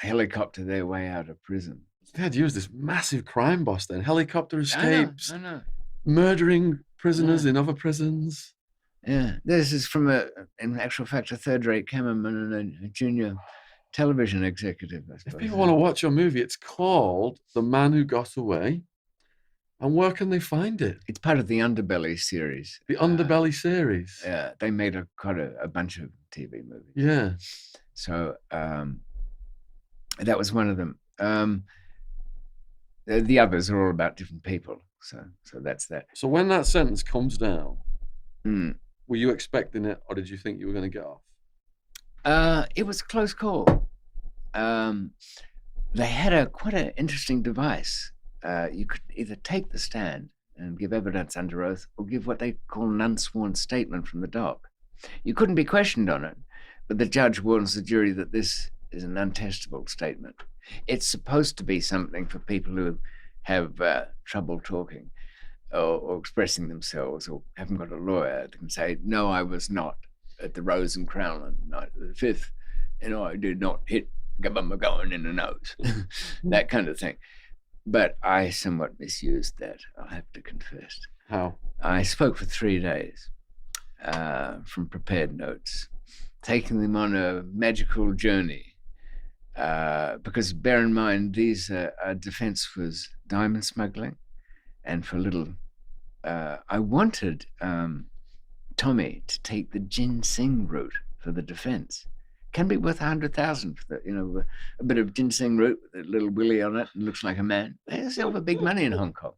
helicopter their way out of prison. They had used this massive crime boss then. Helicopter escapes, I know. murdering prisoners in other prisons. Yeah, this is from in actual fact, a third-rate cameraman and a junior television executive, I suppose. If people want to watch your movie, it's called The Man Who Got Away. And where can they find it? It's part of the Underbelly series. The Underbelly series. Yeah, they made quite a bunch of TV movies. Yeah. So that was one of them. The others are all about different people. So that's that. So when that sentence comes down, Mm. were you expecting it, or did you think you were going to get off? It was a close call. They had quite an interesting device. You could either take the stand and give evidence under oath, or give what they call an unsworn statement from the dock. You couldn't be questioned on it, but the judge warns the jury that this is an untestable statement. It's supposed to be something for people who have trouble talking or expressing themselves, or haven't got a lawyer that can say, no, I was not at the Rose and Crown on the night of the 5th. I did not hit Governor McGowan in the nose. That kind of thing. But I somewhat misused that, I have to confess. How? I spoke for 3 days from prepared notes, taking them on a magical journey. Because bear in mind, our defense was diamond smuggling. And for a little, I wanted Tommy to take the ginseng route for the defense. Can be worth 100,000 for the, a bit of ginseng root with a little willy on it and looks like a man. They sell for big money in Hong Kong.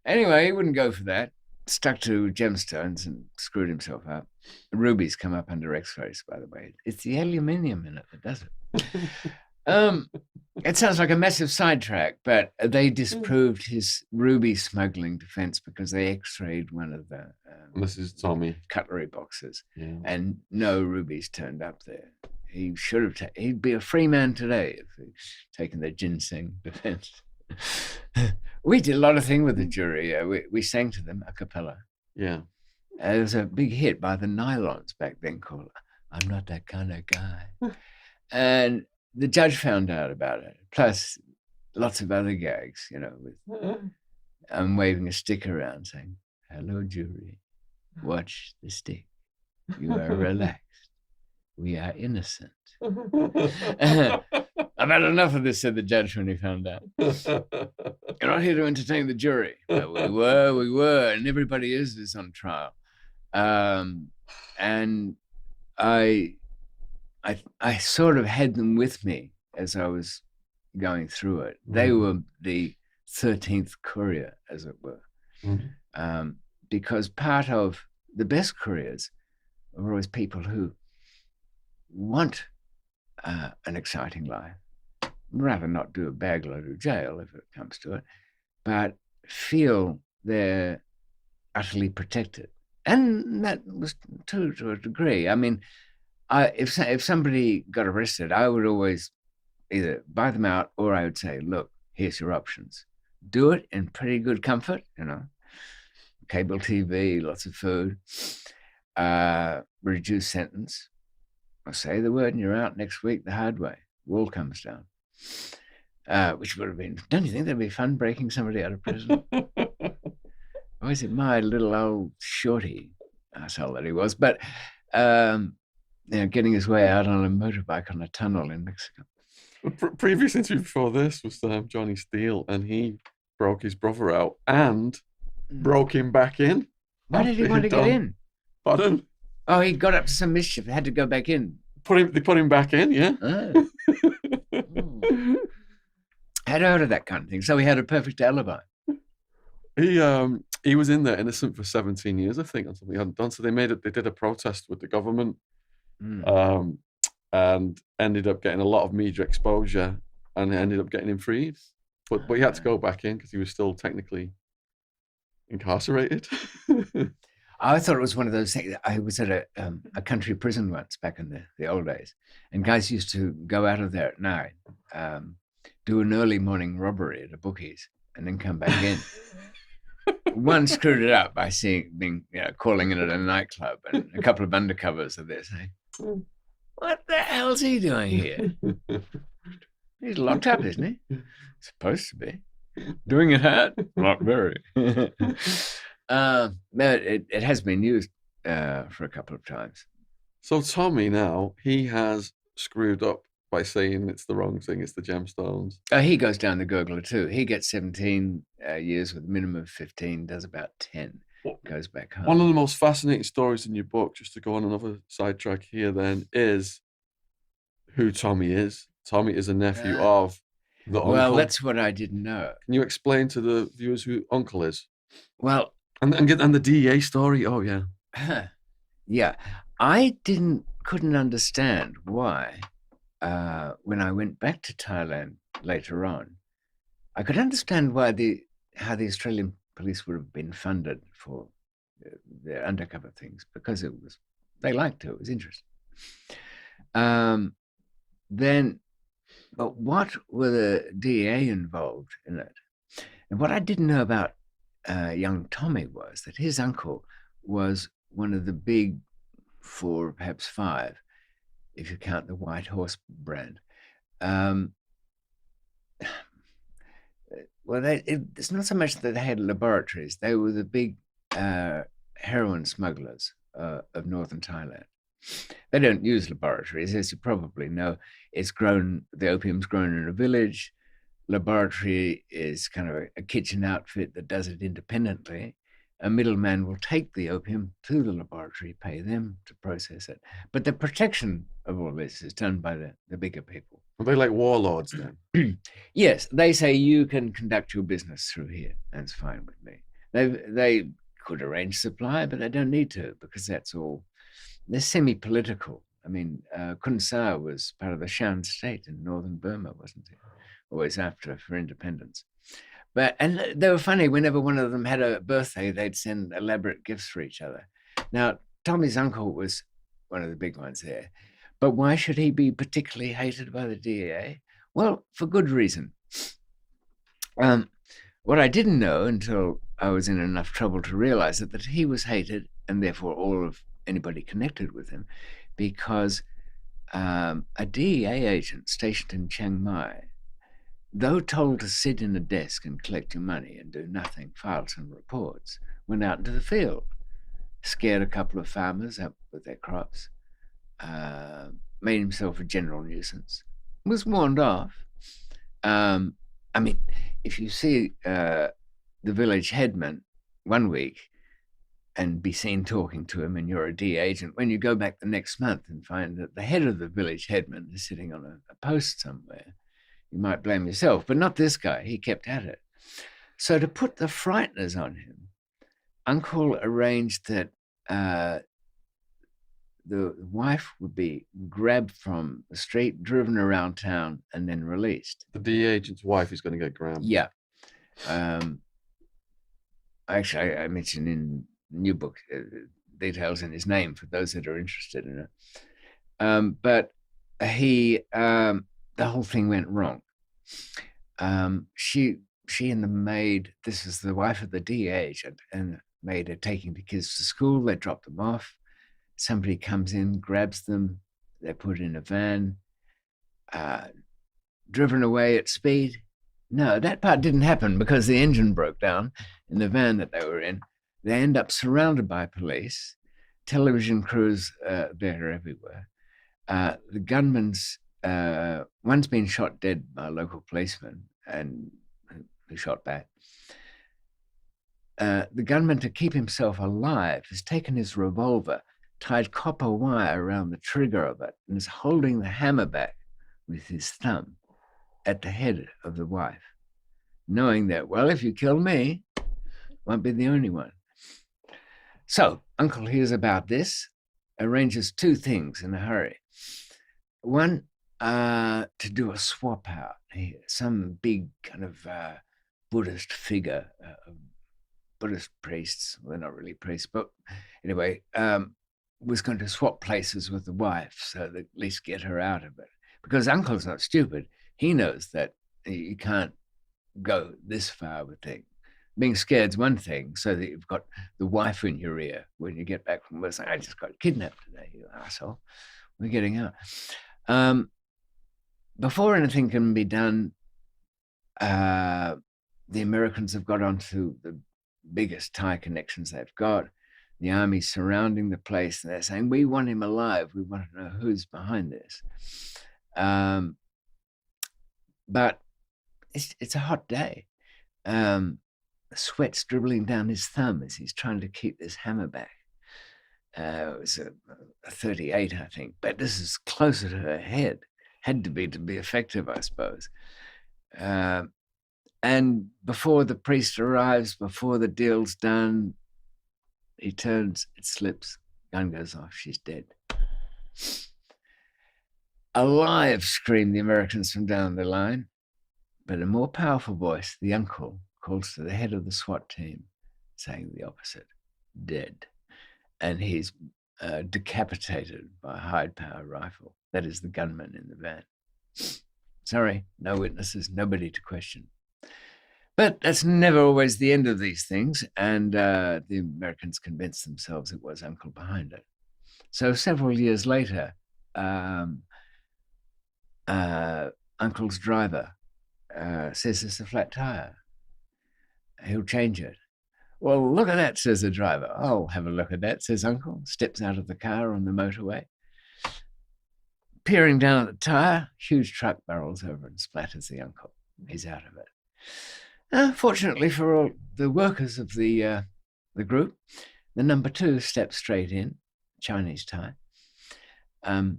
Anyway, he wouldn't go for that. Stuck to gemstones and screwed himself up. Rubies come up under X-rays, by the way. It's the aluminium in it that does it. It sounds like a massive sidetrack, but they disproved his ruby smuggling defense because they X-rayed one of the This is Tommy. cutlery boxes, Yeah. and no rubies turned up there. He should have. He'd be a free man today if he'd taken the ginseng defense. We did a lot of things with the jury. We sang to them a cappella. Yeah. There was a big hit by the Nylons back then called "I'm Not That Kind of Guy," and the judge found out about it. Plus, lots of other gags. With I'm waving a stick around saying, "Hello, jury. Watch the stick. You are relaxed. We are innocent." I've had enough of this, said the judge when he found out. You're not here to entertain the jury. But we were, and everybody is on trial. And I sort of had them with me as I was going through it. They were the 13th courier, as it were. Because part of the best couriers are always people who want an exciting life, rather not do a bag load of jail if it comes to it, but feel they're utterly protected. And that was true to a degree. I mean, if somebody got arrested, I would always either buy them out or I would say, look, here's your options. Do it in pretty good comfort, cable TV, lots of food, reduced sentence. I'll say the word and you're out next week the hard way. Wall comes down. Which would have been, don't you think that'd be fun breaking somebody out of prison? Or is it my little old shorty asshole that he was? But, getting his way out on a motorbike on a tunnel in Mexico. Previous interview before this was Johnny Steele, and he broke his brother out and broke him back in. Why did he want to get in? Pardon? Oh, he got up to some mischief. Had to go back in. They put him back in, yeah. Oh. I'd heard of that kind of thing. So he had a perfect alibi. He was in there innocent for 17 years, I think, on something he hadn't done. So they did a protest with the government, and ended up getting a lot of media exposure, and ended up getting him freed. But he had to go back in because he was still technically incarcerated. I thought it was one of those things. I was at a country prison once back in the old days, and guys used to go out of there at night, do an early morning robbery at a bookies, and then come back in. One screwed it up by calling in at a nightclub, and a couple of undercovers are there saying, "What the hell's he doing here? He's locked up, isn't he? Supposed to be. Doing it hard? Not very." It has been used for a couple of times. So Tommy now, he has screwed up by saying it's the wrong thing, it's the gemstones. He goes down the gurgler too. He gets 17 years with a minimum of 15, does about 10, goes back home. One of the most fascinating stories in your book, just to go on another sidetrack here then, is who Tommy is. Tommy is a nephew of The Well, uncle. that's what I didn't know. Can you explain to the viewers who Uncle is? Well, And the DEA story? Oh, yeah. yeah, I couldn't understand why, when I went back to Thailand later on, I could understand why how the Australian police would have been funded for their undercover things, because they liked it. It was interesting. Then, but what were the DEA involved in it? And what I didn't know about young Tommy was that his uncle was one of the big 4, perhaps 5, if you count the White Horse brand. Well, it's not so much that they had laboratories. They were the big heroin smugglers of northern Thailand. They don't use laboratories, as you probably know. The opium's grown in a village. Laboratory is kind of a kitchen outfit that does it independently. A middleman will take the opium to the laboratory, pay them to process it. But the protection of all this is done by the bigger people. Are they like warlords then? Yes, they say you can conduct your business through here. That's fine with me. They could arrange supply, but they don't need to, because that's all. They're semi-political. I mean, Kun Sa was part of the Shan state in northern Burma, wasn't it? Always after for independence. And they were funny. Whenever one of them had a birthday, they'd send elaborate gifts for each other. Now, Tommy's uncle was one of the big ones there. But why should he be particularly hated by the DEA? Well, for good reason. What I didn't know until I was in enough trouble to realize it, that he was hated, and therefore all of anybody connected with him, because a DEA agent stationed in Chiang Mai, though told to sit in a desk and collect your money and do nothing, file some reports, went out into the field, scared a couple of farmers up with their crops, made himself a general nuisance, was warned off. I mean, if you see the village headman one week and be seen talking to him and you're a DEA agent, when you go back the next month and find that the head of the village headman is sitting on a post somewhere, you might blame yourself, but not this guy. He kept at it. So to put the frighteners on him, Uncle arranged that the wife would be grabbed from the street, driven around town, and then released. The DEA agent's wife is going to get grabbed. Yeah. Actually, I mentioned in the new book details in his name for those that are interested in it. But the whole thing went wrong. She and the maid, this is the wife of the DEA agent, and the maid are taking the kids to school. They drop them off. Somebody comes in, grabs them. They're put in a van, driven away at speed. No, that part didn't happen because the engine broke down in the van that they were in. They end up surrounded by police, television crews there everywhere. The gunman's one's been shot dead by a local policeman and who shot back. The gunman, to keep himself alive, has taken his revolver, tied copper wire around the trigger of it, and is holding the hammer back with his thumb at the head of the wife, knowing that, well, if you kill me, won't be the only one. So Uncle hears about this, arranges 2 things in a hurry. One, to do a swap out. Some big kind of Buddhist figure, Buddhist priests, well, they're not really priests, but anyway, was going to swap places with the wife so that at least get her out of it. Because Uncle's not stupid. He knows that you can't go this far with things. Being scared's one thing, so that you've got the wife in your ear when you get back from work saying, I just got kidnapped today, you asshole. We're getting out. Before anything can be done, the Americans have got onto the biggest Thai connections they've got. The army's surrounding the place, and they're saying, we want him alive. We want to know who's behind this. But it's a hot day. Sweat's dribbling down his thumb as he's trying to keep this hammer back. It was a 38, I think, but this is closer to her head. Had to be effective, I suppose. And before the priest arrives, before the deal's done, he turns, it slips, gun goes off, she's dead. Alive, scream the Americans from down the line. But a more powerful voice, the uncle, calls to the head of the SWAT team, saying the opposite, dead. And he's decapitated by a high-power rifle. That is the gunman in the van. Sorry, no witnesses, nobody to question. But that's never always the end of these things, and the Americans convinced themselves it was Uncle behind it. So several years later, Uncle's driver says it's a flat tire. He'll change it. Well, look at that, says the driver. I'll have a look at that, says Uncle, steps out of the car on the motorway. Peering down at the tire, huge truck barrels over and splatters the uncle. He's out of it. Fortunately for all the workers of the group, the number two steps straight in, Chinese tie. A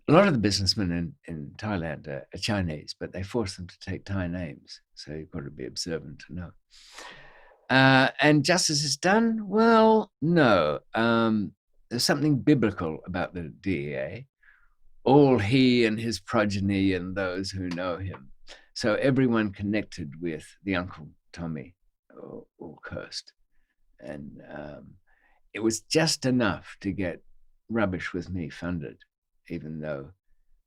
lot of the businessmen in Thailand are Chinese, but they force them to take Thai names, so you've got to be observant to know. And justice is done? Well, no. There's something biblical about the DEA. All he and his progeny and those who know him. So everyone connected with the Uncle Tommy all cursed. And it was just enough to get Rubbish With Me funded, even though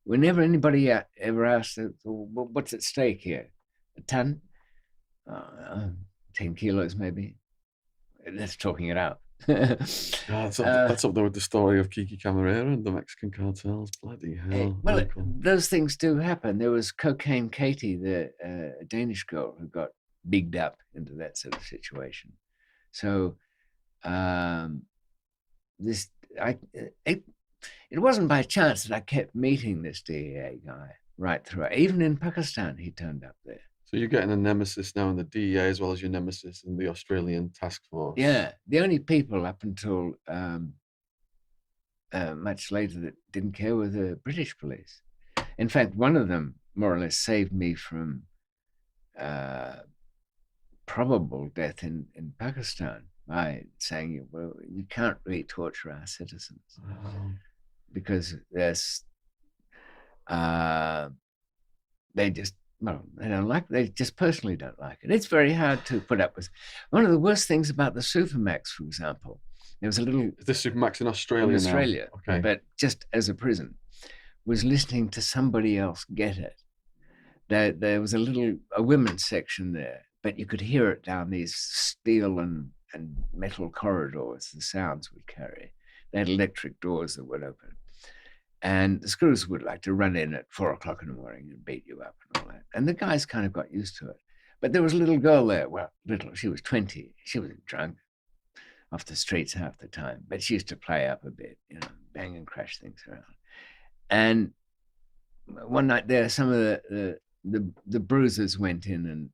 whenever anybody ever asked, well, what's at stake here? A ton? 10 kilos maybe. That's talking it out. That's up there with the story of Kiki Camarera and the Mexican cartels. Bloody hell. Well, those things do happen. There was Cocaine Katie, the Danish girl who got bigged up into that sort of situation. So it wasn't by chance that I kept meeting this DEA guy right through. Even in Pakistan, he turned up there. So you're getting a nemesis now in the DEA as well as your nemesis in the Australian task force. Yeah, the only people up until much later that didn't care were the British police. In fact, one of them more or less saved me from probable death in Pakistan by saying, well, you can't really torture our citizens because there's they don't like it. They just personally don't like it. It's very hard to put up with. One of the worst things about the Supermax, for example, there was a little... Is this Supermax in Australia now? Australia, okay. But just as a prison, was listening to somebody else get it. There was a women's section there, but you could hear it down these steel and metal corridors the sounds would carry. They had electric doors that would open. And the screws would like to run in at 4 o'clock in the morning and beat you up and all that. And the guys kind of got used to it. But there was a little girl there. Well, she was 20. She was drunk off the streets half the time. But she used to play up a bit, bang and crash things around. And one night there, some of the bruisers went in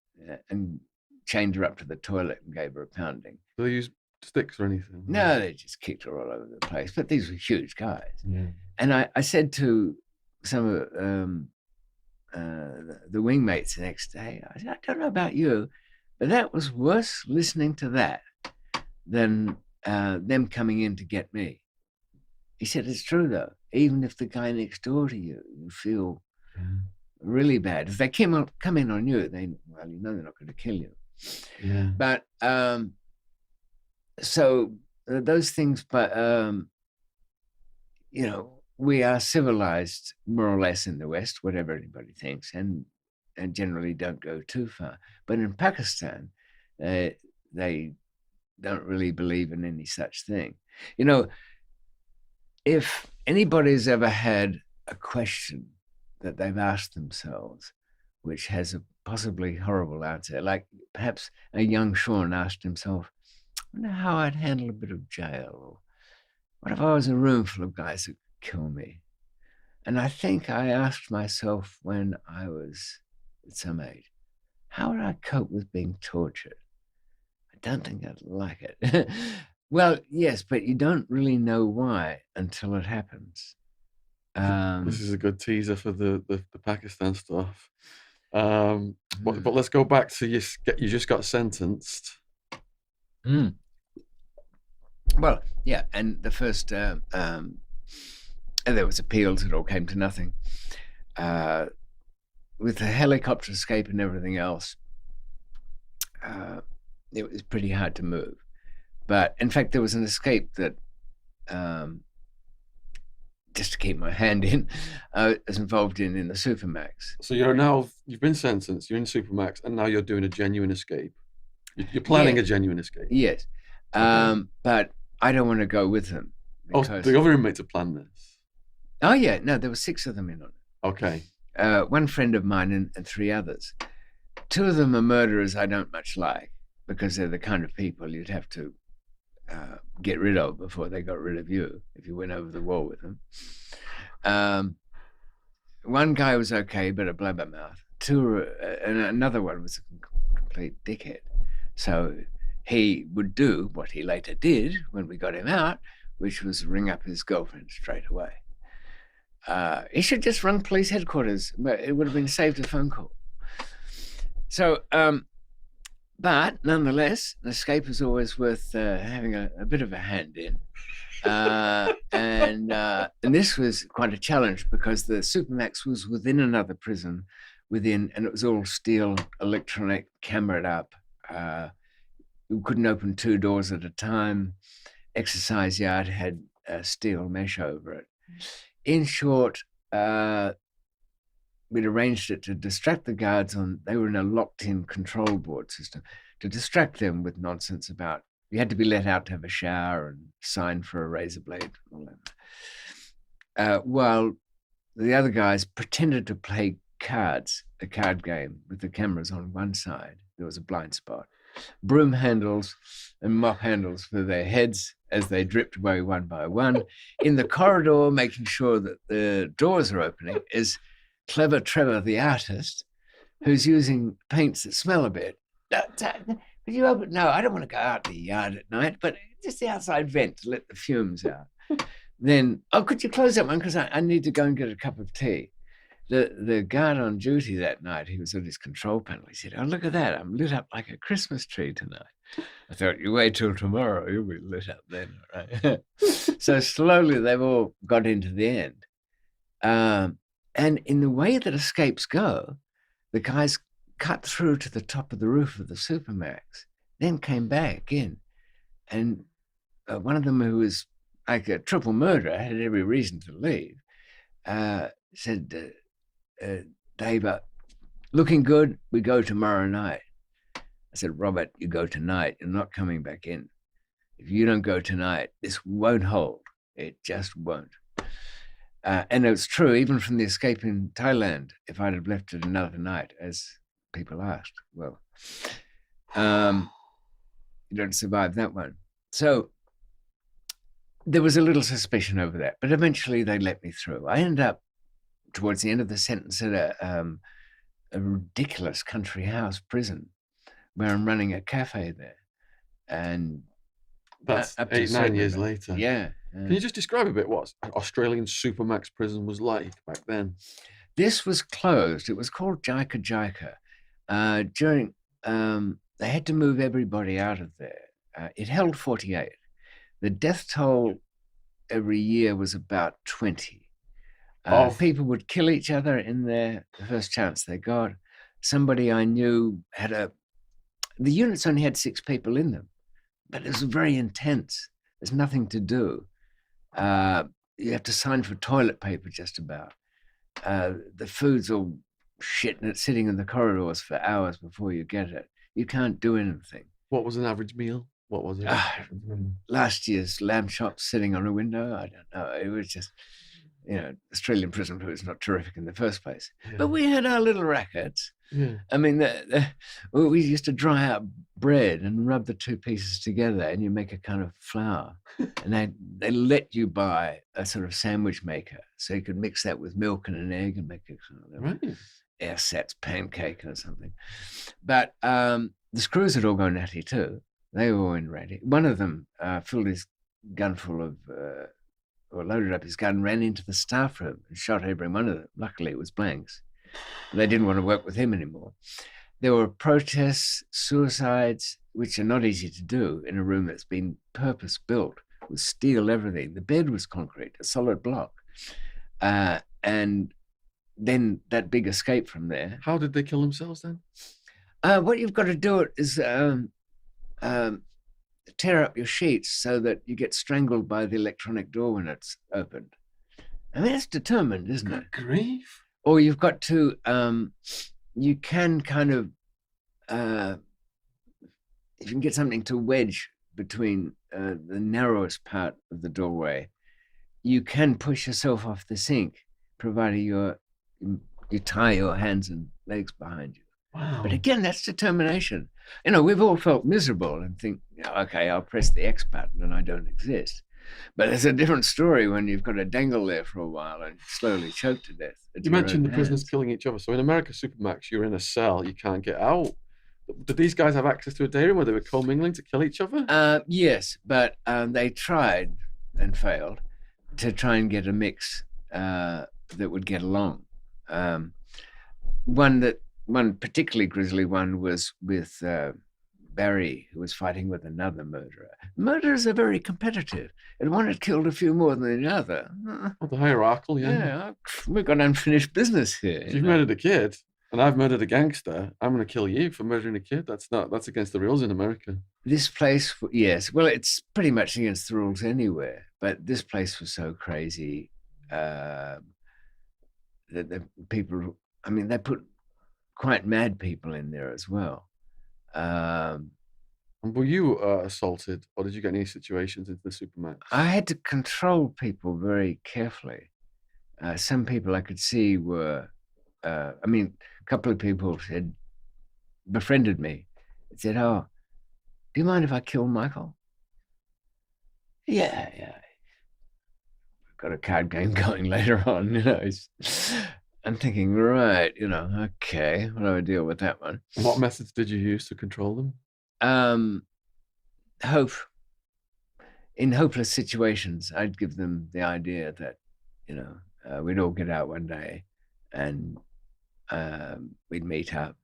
and chained her up to the toilet and gave her a pounding. Do they use sticks or anything? No, they just kicked her all over the place. But these were huge guys. Yeah. And I said to some of the wingmates the next day, I said, I don't know about you, but that was worse listening to that than them coming in to get me. He said, it's true, though. Even if the guy next door to you, you feel really bad. If they come in on you, they're not going to kill you. Yeah. But so those things, but we are civilized more or less in the West, whatever anybody thinks, and generally don't go too far. But in Pakistan, they don't really believe in any such thing. If anybody's ever had a question that they've asked themselves, which has a possibly horrible answer, like perhaps a young Shaun asked himself, I wonder how I'd handle a bit of jail, or what if I was in a room full of guys who kill me? And I think I asked myself when I was at some age, how would I cope with being tortured? I don't think I'd like it. Well, yes, but you don't really know why until it happens. This is a good teaser for the Pakistan stuff. But let's go back to you just got sentenced. Mm. Well, yeah, and the first there was appeals. It all came to nothing. With the helicopter escape and everything else, it was pretty hard to move. But in fact, there was an escape that, just to keep my hand in, I was involved in the Supermax. So you've been sentenced, you're in Supermax, and now you're doing a genuine escape. You're planning a genuine escape. Yes. Okay. But I don't want to go with them. Because... the other inmates have planned this? Oh, yeah. No, there were 6 of them in on it. Okay. One friend of mine and 3 others. 2 of them are murderers I don't much like, because they're the kind of people you'd have to get rid of before they got rid of you if you went over the wall with them. One guy was okay, but a blabbermouth. 2, and another one was a complete dickhead. So he would do what he later did when we got him out, which was ring up his girlfriend straight away. He should just run police headquarters. It would have been saved a phone call. So, but nonetheless, an escape is always worth having a bit of a hand in. And this was quite a challenge because the Supermax was within another prison, and it was all steel, electronic, cameraed up. You couldn't open 2 doors at a time. Exercise yard had steel mesh over it. In short, we'd arranged it to distract the guards they were in a locked-in control board system, to distract them with nonsense about you had to be let out to have a shower and sign for a razor blade, all that. While the other guys pretended to play cards, a card game with the cameras on one side. There was a blind spot. Broom handles and mop handles for their heads as they dripped away one by one. In the corridor, making sure that the doors are opening, is Clever Trevor, the artist, who's using paints that smell a bit. Could you open? No, I don't want to go out in the yard at night, but just the outside vent to let the fumes out. Then, could you close that one? Because I need to go and get a cup of tea. The guard on duty that night, he was at his control panel. He said, look at that. I'm lit up like a Christmas tree tonight. I thought, you wait till tomorrow. You'll be lit up then. Right? So slowly they've all got into the end. And in the way that escapes go, the guys cut through to the top of the roof of the Supermax, then came back in. And one of them, who was like a triple murderer, had every reason to leave, said, Dave, looking good, we go tomorrow night. I said, Robert, you go tonight. You're not coming back in. If you don't go tonight, this won't hold. It just won't. And it's true, even from the escape in Thailand, if I'd have left it another night, as people asked, well, you don't survive that one. So there was a little suspicion over that, but eventually they let me through. I ended up towards the end of the sentence at a ridiculous country house prison where I'm running a cafe there. And that's 8-9 years later. Yeah. Can you just describe a bit what Australian Supermax prison was like back then? This was closed. It was called Jaika Jaika. They had to move everybody out of there. It held 48. The death toll every year was about 20. People would kill each other in there the first chance they got. Somebody I knew the units only had 6 people in them, but it was very intense. There's nothing to do. You have to sign for toilet paper just about. The food's all shit and it's sitting in the corridors for hours before you get it. You can't do anything. What was an average meal? What was it? Last year's lamb chops sitting on a window. I don't know. It was just, Australian prison food is not terrific in the first place. Yeah. But we had our little rackets. Yeah. I mean, we used to dry out bread and rub the 2 pieces together and you make a kind of flour. And they let you buy a sort of sandwich maker. So you could mix that with milk and an egg and make a kind of ersatz pancake or something. But the screws had all gone natty too. They were all in ratty. One of them filled his gun full of, or loaded up his gun, ran into the staff room and shot every one of them. Luckily, it was blanks. They didn't want to work with him anymore. There were protests, suicides, which are not easy to do in a room that's been purpose-built with steel, everything. The bed was concrete, a solid block. And then that big escape from there. How did they kill themselves then? What you've got to do is tear up your sheets so that you get strangled by the electronic door when it's opened. I mean, it's determined, isn't it? Good grief. Or you've got to, you can kind of, if you can get something to wedge between the narrowest part of the doorway, you can push yourself off the sink, provided you tie your hands and legs behind you. Wow. But again, that's determination. You know, we've all felt miserable and think, okay, I'll press the X button and I don't exist. But it's a different story when you've got to dangle there for a while and slowly choke to death. You mentioned the prisoners killing each other. So in America, Supermax, you're in a cell, you can't get out. Did these guys have access to a day room where they were commingling to kill each other? Yes, but they tried and failed to try and get a mix that would get along. One particularly grisly one was with Barry, who was fighting with another murderer. Murderers are very competitive, and one had killed a few more than the other. Oh, the hierarchical, Yeah, we've got unfinished business here. If you've murdered a kid, and I've murdered a gangster, I'm going to kill you for murdering a kid. That's against the rules in America. This place, yes, well, it's pretty much against the rules anywhere, but this place was so crazy that the people, I mean, they put quite mad people in there as well. And were you assaulted, or did you get any situations into the Supermax? I had to control people very carefully. Some people I could see were, I mean, a couple of people had befriended me. They said, "Oh, do you mind if I kill Michael?" Yeah. We've got a card game going later on, you know. I'm thinking, right, you know, okay, what do I deal with that one? What methods did you use to control them? Hope. In hopeless situations, I'd give them the idea that, you know, we'd all get out one day and we'd meet up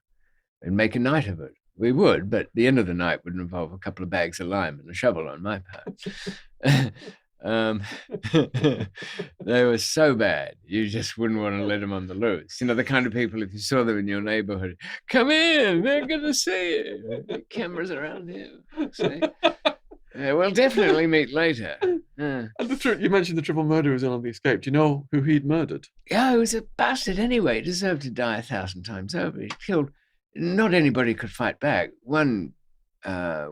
and make a night of it. We would, but the end of the night would involve a couple of bags of lime and a shovel on my part. They were so bad, you just wouldn't want to let them on the loose. You know, the kind of people, if you saw them in your neighborhood, come in, they're going to see you. Cameras around here. See? We'll definitely meet later. And you mentioned the triple murder was in on the escape. Do you know who he'd murdered? Yeah, he was a bastard anyway. He deserved to die 1,000 times over. He killed, not anybody could fight back. One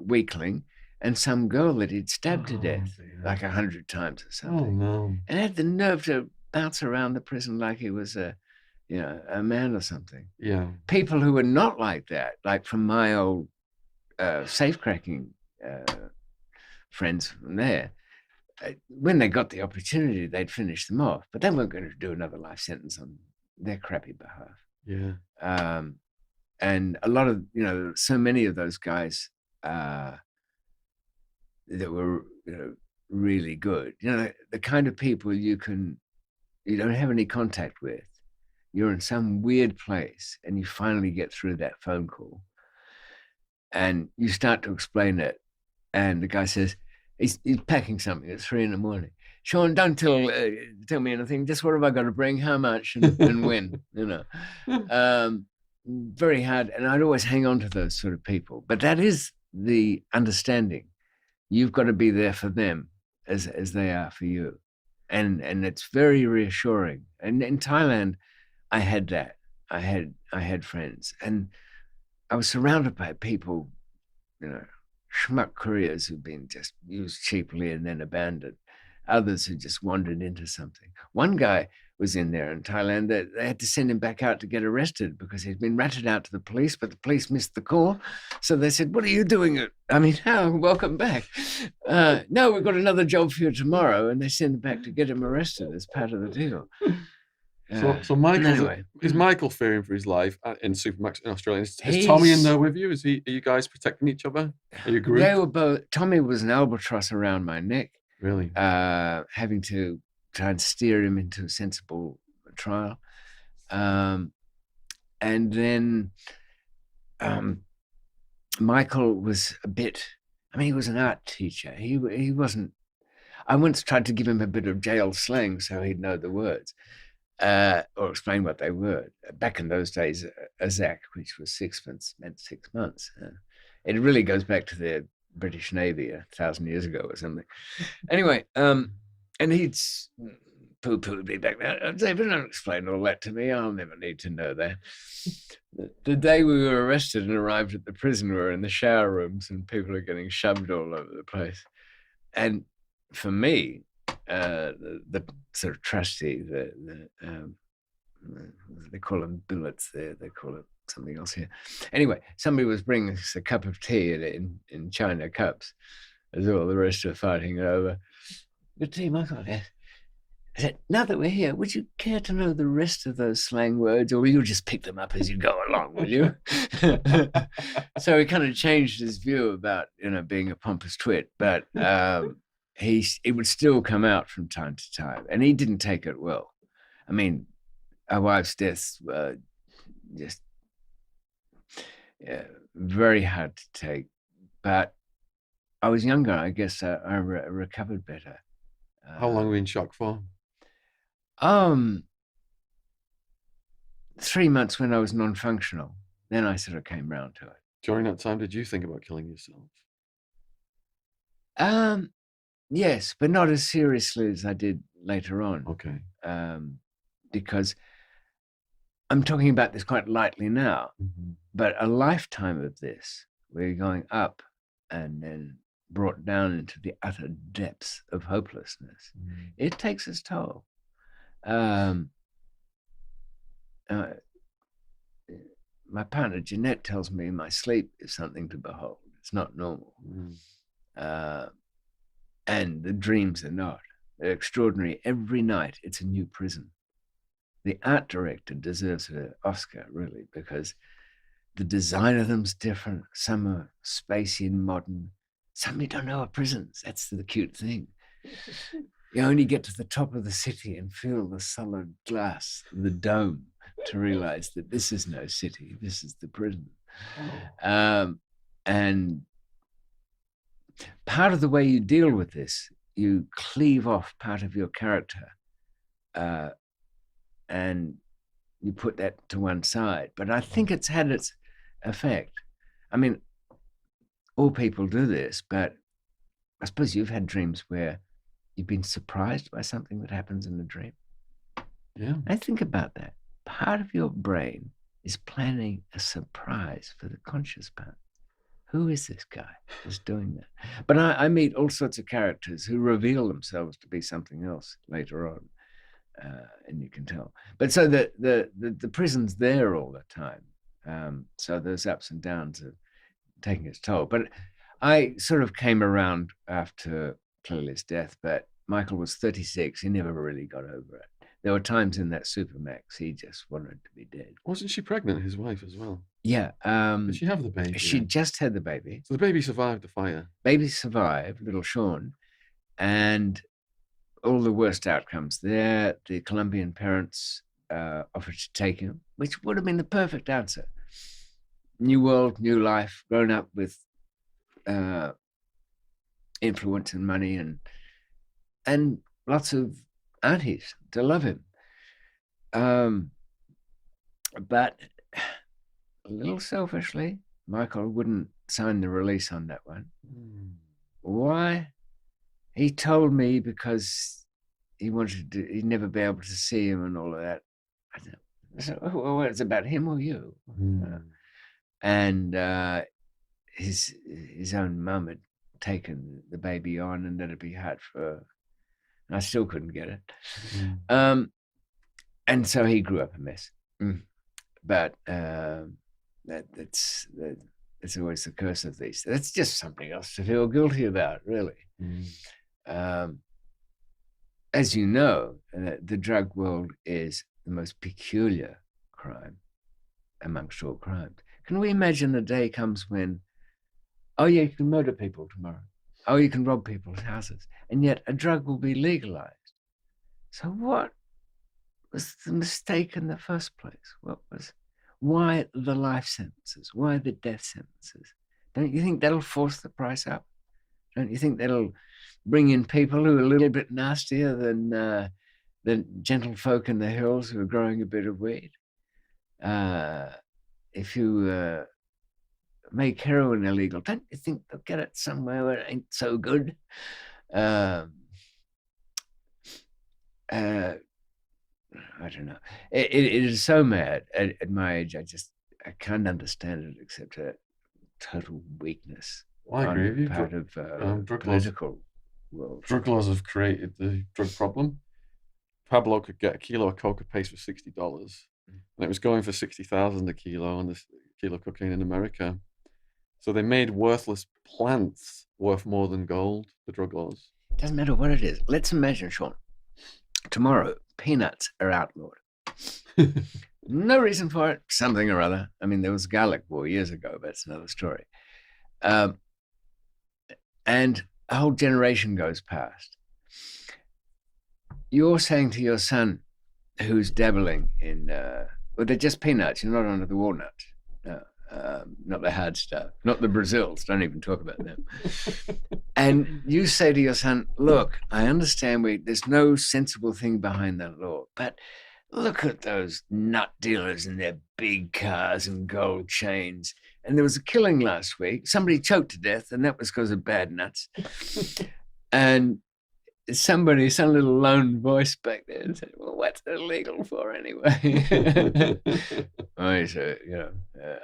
weakling, and some girl that he'd stabbed to death like 100 times or something. Oh, no. And had the nerve to bounce around the prison like he was a man or something. Yeah. People who were not like that, like from my old safe-cracking friends from there, when they got the opportunity, they'd finish them off. But they weren't going to do another life sentence on their crappy behalf. Yeah. And a lot of, you know, so many of those guys that were, you know, really good. You know, the kind of people you don't have any contact with. You're in some weird place and you finally get through that phone call and you start to explain it. And the guy says, he's packing something at 3 a.m. Shaun, don't tell me anything. Just what have I got to bring, how much, and when, you know. Very hard. And I'd always hang on to those sort of people. But that is the understanding. You've got to be there for them as they are for you. And it's very reassuring. And in Thailand, I had that. I had friends. And I was surrounded by people, you know, schmuck couriers who've been just used cheaply and then abandoned. Others who just wandered into something. One guy was in there in Thailand that they had to send him back out to get arrested because he'd been ratted out to the police, but the police missed the call. So they said, "What are you doing? Welcome back." "No, we've got another job for you tomorrow." And they send him back to get him arrested as part of the deal. So Michael, anyway. Is Michael fearing for his life in Supermax in Australia? Is Tommy in there with you? Are you guys protecting each other? Are you a group? They were both. Tommy was an albatross around my neck. Really? Having to try and steer him into a sensible trial. And then Michael was a bit, I mean, he was an art teacher. He wasn't, I once tried to give him a bit of jail slang so he'd know the words or explain what they were. Back in those days, a zac, which was sixpence, meant 6 months. It really goes back to the British Navy 1,000 years ago or something. Anyway, and he'd poo-pooed me back there. David, don't explain all that to me. I'll never need to know that. The day we were arrested and arrived at the prison, we were in the shower rooms and people are getting shoved all over the place. And for me, the sort of trustee, they call them billets there, they call it something else here. Anyway, somebody was bringing us a cup of tea in china cups as all the rest were fighting over. Good tea, Michael. I said, now that we're here, would you care to know the rest of those slang words, or will you just pick them up as you go along, will you? So he kind of changed his view about, being a pompous twit, but it would still come out from time to time, and he didn't take it well. I mean, our wife's deaths were just very hard to take, but I was younger. I guess I recovered better. How long were you in shock for? 3 months when I was non-functional. Then I sort of came round to it. During that time, did you think about killing yourself? Yes, but not as seriously as I did later on. Okay. Because I'm talking about this quite lightly now, but a lifetime of this, where you're going up and then brought down into the utter depths of hopelessness, it takes its toll. My partner Jeanette tells me my sleep is something to behold. It's not normal. And the dreams are not. They're extraordinary. Every night it's a new prison. The art director deserves an Oscar, really, because the design of them's different. Some are spacey and modern. Some you don't know are prisons. That's the cute thing. You only get to the top of the city and feel the solid glass, the dome, to realize that this is no city, this is the prison. And part of the way you deal with this, you cleave off part of your character and you put that to one side. But I think it's had its effect. I mean, all people do this, but I suppose you've had dreams where you've been surprised by something that happens in the dream. Yeah. I think about that. Part of your brain is planning a surprise for the conscious part. Who is this guy who's doing that? But I meet all sorts of characters who reveal themselves to be something else later on, and you can tell. But so the prison's there all the time. So there's ups and downs of taking its toll. But I sort of came around after Clearly's death, but Michael was 36. He never really got over it. There were times in that Supermax he just wanted to be dead. Wasn't she pregnant, his wife, as well? Yeah. Did she have the baby? She just had the baby. So the baby survived the fire? Baby survived, little Shaun, and all the worst outcomes there. The Colombian parents offered to take him, which would have been the perfect answer. New world, new life, grown up with influence and money and lots of aunties to love him. But a little selfishly, Michael wouldn't sign the release on that one. Why? He told me because he'd never be able to see him and all of that. I said, well, it's about him or you? And his own mum had taken the baby on and let it be hard for her. And I still couldn't get it. And so he grew up a mess. But that's always the curse of these. That's just something else to feel guilty about, really. As you know, the drug world is the most peculiar crime amongst all crimes. Can we imagine a day comes when, oh yeah, you can murder people tomorrow. Oh, you can rob people's houses. And yet a drug will be legalized. So what was the mistake in the first place? why the life sentences? Why the death sentences? Don't you think that'll force the price up? Don't you think that'll bring in people who are a little bit nastier than the gentlefolk in the hills who are growing a bit of weed? If you make heroin illegal, don't you think they'll get it somewhere where it ain't so good? I don't know. It is so mad at my age. I can't understand it except a total weakness I agree with you. part of drug political world. Drug laws have created the drug problem. Pablo could get a kilo of coca paste for $60, and it was going for 60,000 a kilo on this kilo of cocaine in America. So they made worthless plants worth more than gold. The drug laws. Doesn't matter what it is. Let's imagine, Shaun, tomorrow peanuts are outlawed. No reason for it, something or other. I mean, there was a garlic war years ago, but it's another story. And a whole generation goes past. You're saying to your son, who's dabbling in, well, they're just peanuts. You're not onto the walnuts. No, not the hard stuff, not the Brazils. Don't even talk about them. And you say to your son, look, I understand there's no sensible thing behind that law, but look at those nut dealers in their big cars and gold chains. And there was a killing last week. Somebody choked to death, and that was because of bad nuts. And some little lone voice back there said, well, what's it illegal for anyway? Oh, he's a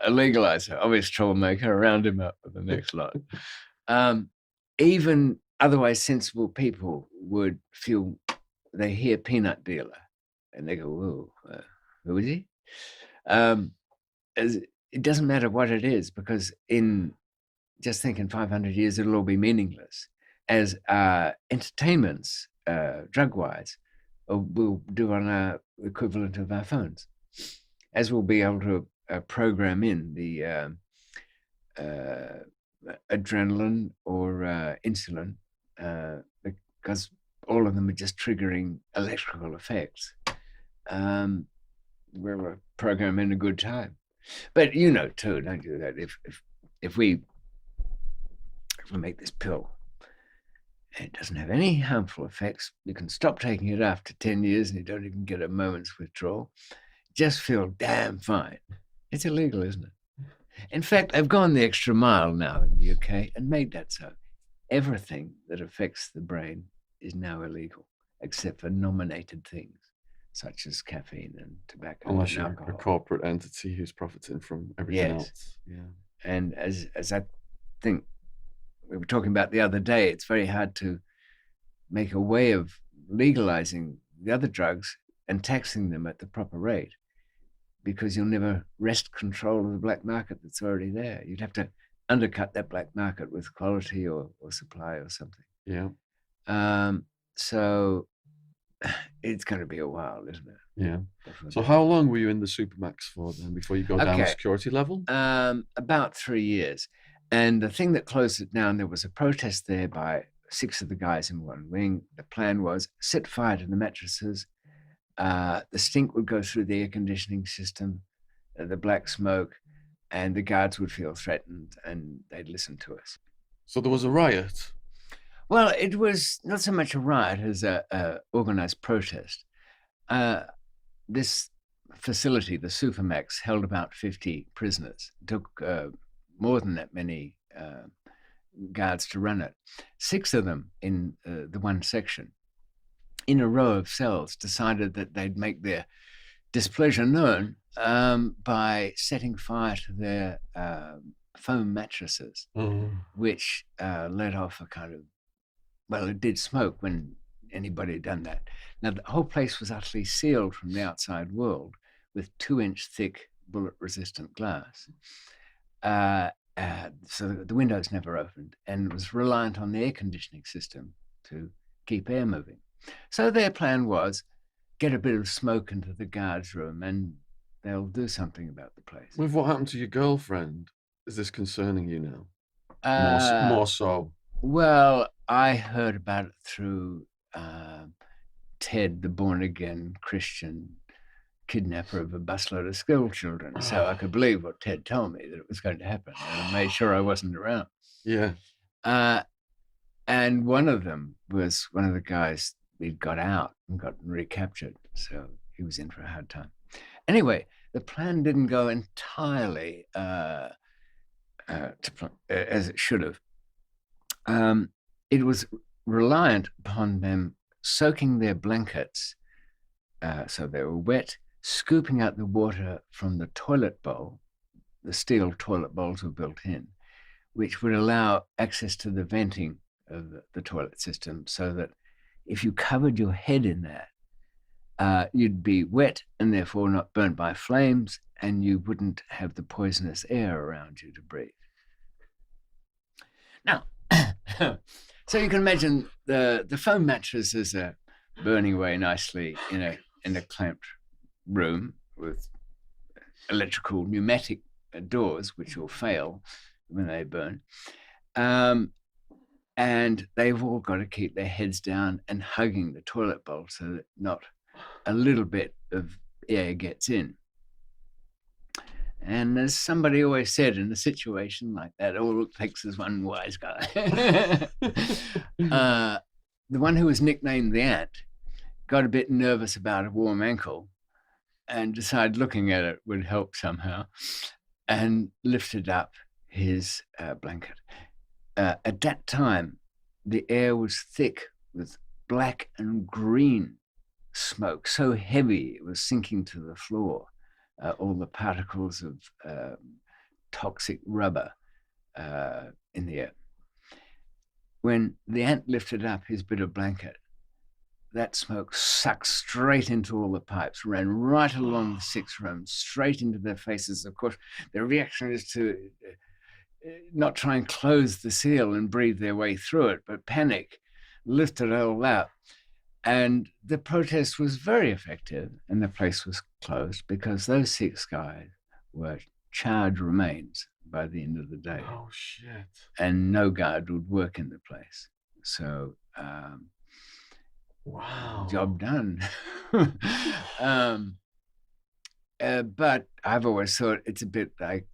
legalizer, obvious troublemaker, round him up with the next lot. Even otherwise sensible people would feel, they hear peanut dealer and they go, whoa, who is he? It doesn't matter what it is, because in 500 years, it'll all be meaningless. As entertainments, drug-wise, we'll do on our equivalent of our phones, as we'll be able to program in the adrenaline or insulin, because all of them are just triggering electrical effects. We're programming a good time. But you know too, don't you, that if we make this pill, it doesn't have any harmful effects, you can stop taking it after 10 years and you don't even get a moment's withdrawal. Just feel damn fine. It's illegal, isn't it? In fact, I've gone the extra mile now in the UK and made that so. Everything that affects the brain is now illegal, except for nominated things, such as caffeine and tobacco. Unless and you're alcohol. a corporate entity who's profiting from everything else. Yeah. And as I think we were talking about the other day, it's very hard to make a way of legalizing the other drugs and taxing them at the proper rate, because you'll never wrest control of the black market that's already there. You'd have to undercut that black market with quality or supply or something. Yeah. So it's going to be a while, isn't it? Yeah. Definitely. So how long were you in the Supermax for then, before you go down the security level? About 3 years. And the thing that closed it down, there was a protest there by 6 of the guys in one wing. The plan was set fire to the mattresses. The stink would go through the air conditioning system, the black smoke, and the guards would feel threatened and they'd listen to us. So there was a riot? Well, it was not so much a riot as a organized protest. This facility, the Supermax, held about 50 prisoners. It took more than that many guards to run it. 6 of them in the one section, in a row of cells, decided that they'd make their displeasure known by setting fire to their foam mattresses, which let off a kind of, well, it did smoke when anybody had done that. Now, the whole place was utterly sealed from the outside world with 2-inch thick bullet-resistant glass. So the windows never opened, and it was reliant on the air conditioning system to keep air moving. So their plan was get a bit of smoke into the guards' room and they'll do something about the place. With what happened to your girlfriend, is this concerning you now? More so. Well, I heard about it through Ted, the born-again Christian kidnapper of a busload of school children. So I could believe what Ted told me, that it was going to happen. And I made sure I wasn't around. Yeah. And one of them was one of the guys he'd got out and got recaptured. So he was in for a hard time. Anyway, the plan didn't go entirely as it should have. It was reliant upon them soaking their blankets, so they were wet, scooping out the water from the toilet bowl. The steel toilet bowls were built in, which would allow access to the venting of the toilet system, so that if you covered your head in that, you'd be wet and therefore not burnt by flames, and you wouldn't have the poisonous air around you to breathe. Now, so you can imagine the foam mattresses are burning away nicely in a clamped room with electrical pneumatic doors, which will fail when they burn. And they've all got to keep their heads down and hugging the toilet bowl so that not a little bit of air gets in. And as somebody always said, in a situation like that, all it takes is one wise guy. The one who was nicknamed the Ant got a bit nervous about a warm ankle and decided looking at it would help somehow, and lifted up his blanket. At that time, the air was thick with black and green smoke, so heavy it was sinking to the floor. All the particles of toxic rubber in the air. When the Ant lifted up his bit of blanket, that smoke sucked straight into all the pipes, ran right along the 6 rooms, straight into their faces. Of course, their reaction is to not try and close the seal and breathe their way through it, but panic, lift it all up. And the protest was very effective, and the place was closed because those 6 guys were charred remains by the end of the day. Oh, shit. And no guard would work in the place. So, Wow. job done. But I've always thought it's a bit like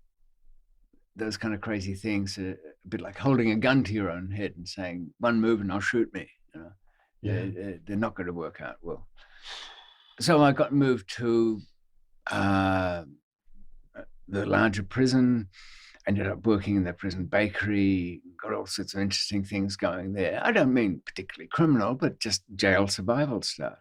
those kind of crazy things, a bit like holding a gun to your own head and saying, one move and I'll shoot me, you know. Yeah. They're not going to work out well. So I got moved to the larger prison, ended up working in the prison bakery, got all sorts of interesting things going there. I don't mean particularly criminal, but just jail survival stuff.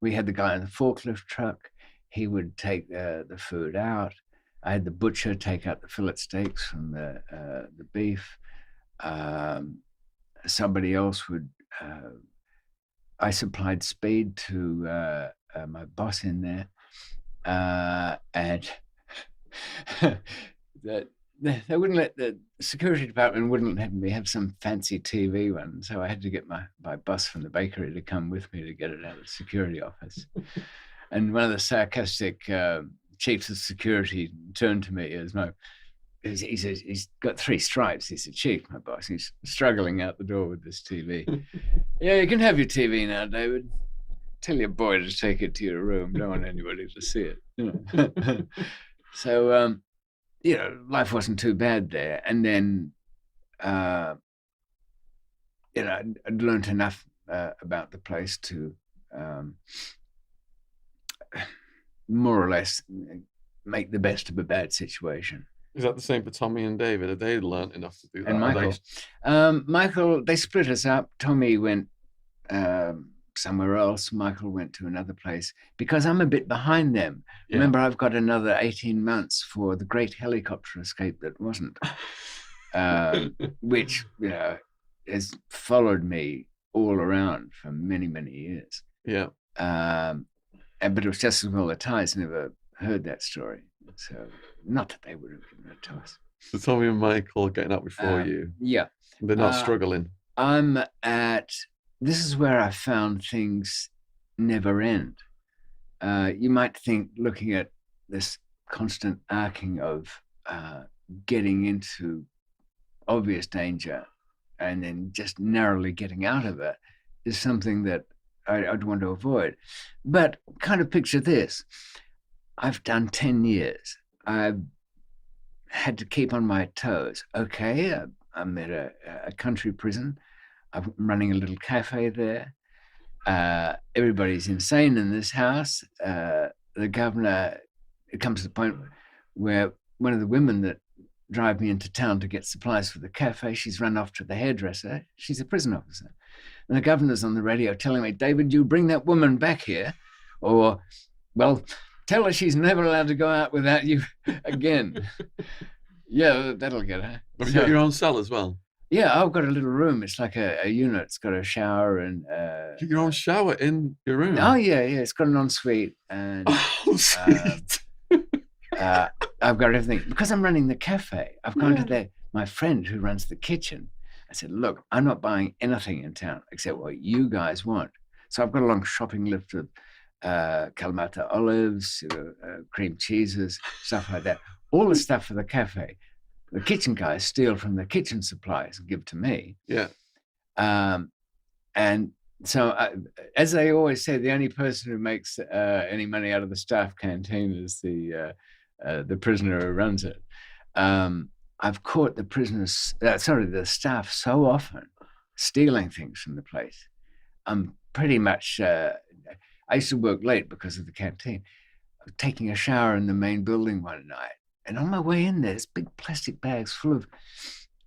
We had the guy in the forklift truck. He would take the food out. I had the butcher take out the fillet steaks from the beef. Somebody else would... I supplied speed to my boss in there, and they wouldn't let the security department wouldn't let me have some fancy TV one, so I had to get my boss from the bakery to come with me to get it out of the security office. And one of the sarcastic chiefs of security turned to me as he says, he's got 3 stripes. He said, "Chief, my boss, he's struggling out the door with this TV." "Yeah, you can have your TV now, David. Tell your boy to take it to your room. Don't want anybody to see it." You know? So, life wasn't too bad there. And then, I'd learned enough about the place to more or less make the best of a bad situation. Is that the same for Tommy and David? Have they learned enough to do that? And Michael. Michael, they split us up. Tommy went somewhere else. Michael went to another place because I'm a bit behind them. Yeah. Remember, I've got another 18 months for the great helicopter escape that wasn't, which, has followed me all around for many, many years. Yeah. But it was just as well the Thais never heard that story. So, not that they would have given it to us. So Tommy and Michael getting up before you. Yeah. They're not struggling. This is where I found things never end. You might think, looking at this constant arcing of getting into obvious danger and then just narrowly getting out of it, is something that I'd want to avoid. But kind of picture this. I've done 10 years. I've had to keep on my toes. Okay, I'm at a country prison. I'm running a little cafe there. Everybody's insane in this house. The governor, it comes to the point where one of the women that drive me into town to get supplies for the cafe, she's run off to the hairdresser. She's a prison officer. And the governor's on the radio telling me, David, you bring that woman back here, or, well, tell her she's never allowed to go out without you again. Yeah, that'll get her. Have you got your own cell as well? Yeah, I've got a little room. It's like a unit. It's got a shower and Your own shower in your room? oh yeah, it's got an ensuite and Ensuite. I've got everything because I'm running the cafe. I've gone to my friend who runs the kitchen. I said, look, I'm not buying anything in town except what you guys want. So I've got a long shopping list of Kalamata olives, cream cheeses, stuff like that. All the stuff for the cafe. The kitchen guys steal from the kitchen supplies and give to me. Yeah. And so, as they always say, the only person who makes any money out of the staff canteen is the prisoner who runs it. I've caught the staff so often stealing things from the place. I'm pretty much, I used to work late because of the canteen. I was taking a shower in the main building one night. And on my way in there's big plastic bags full of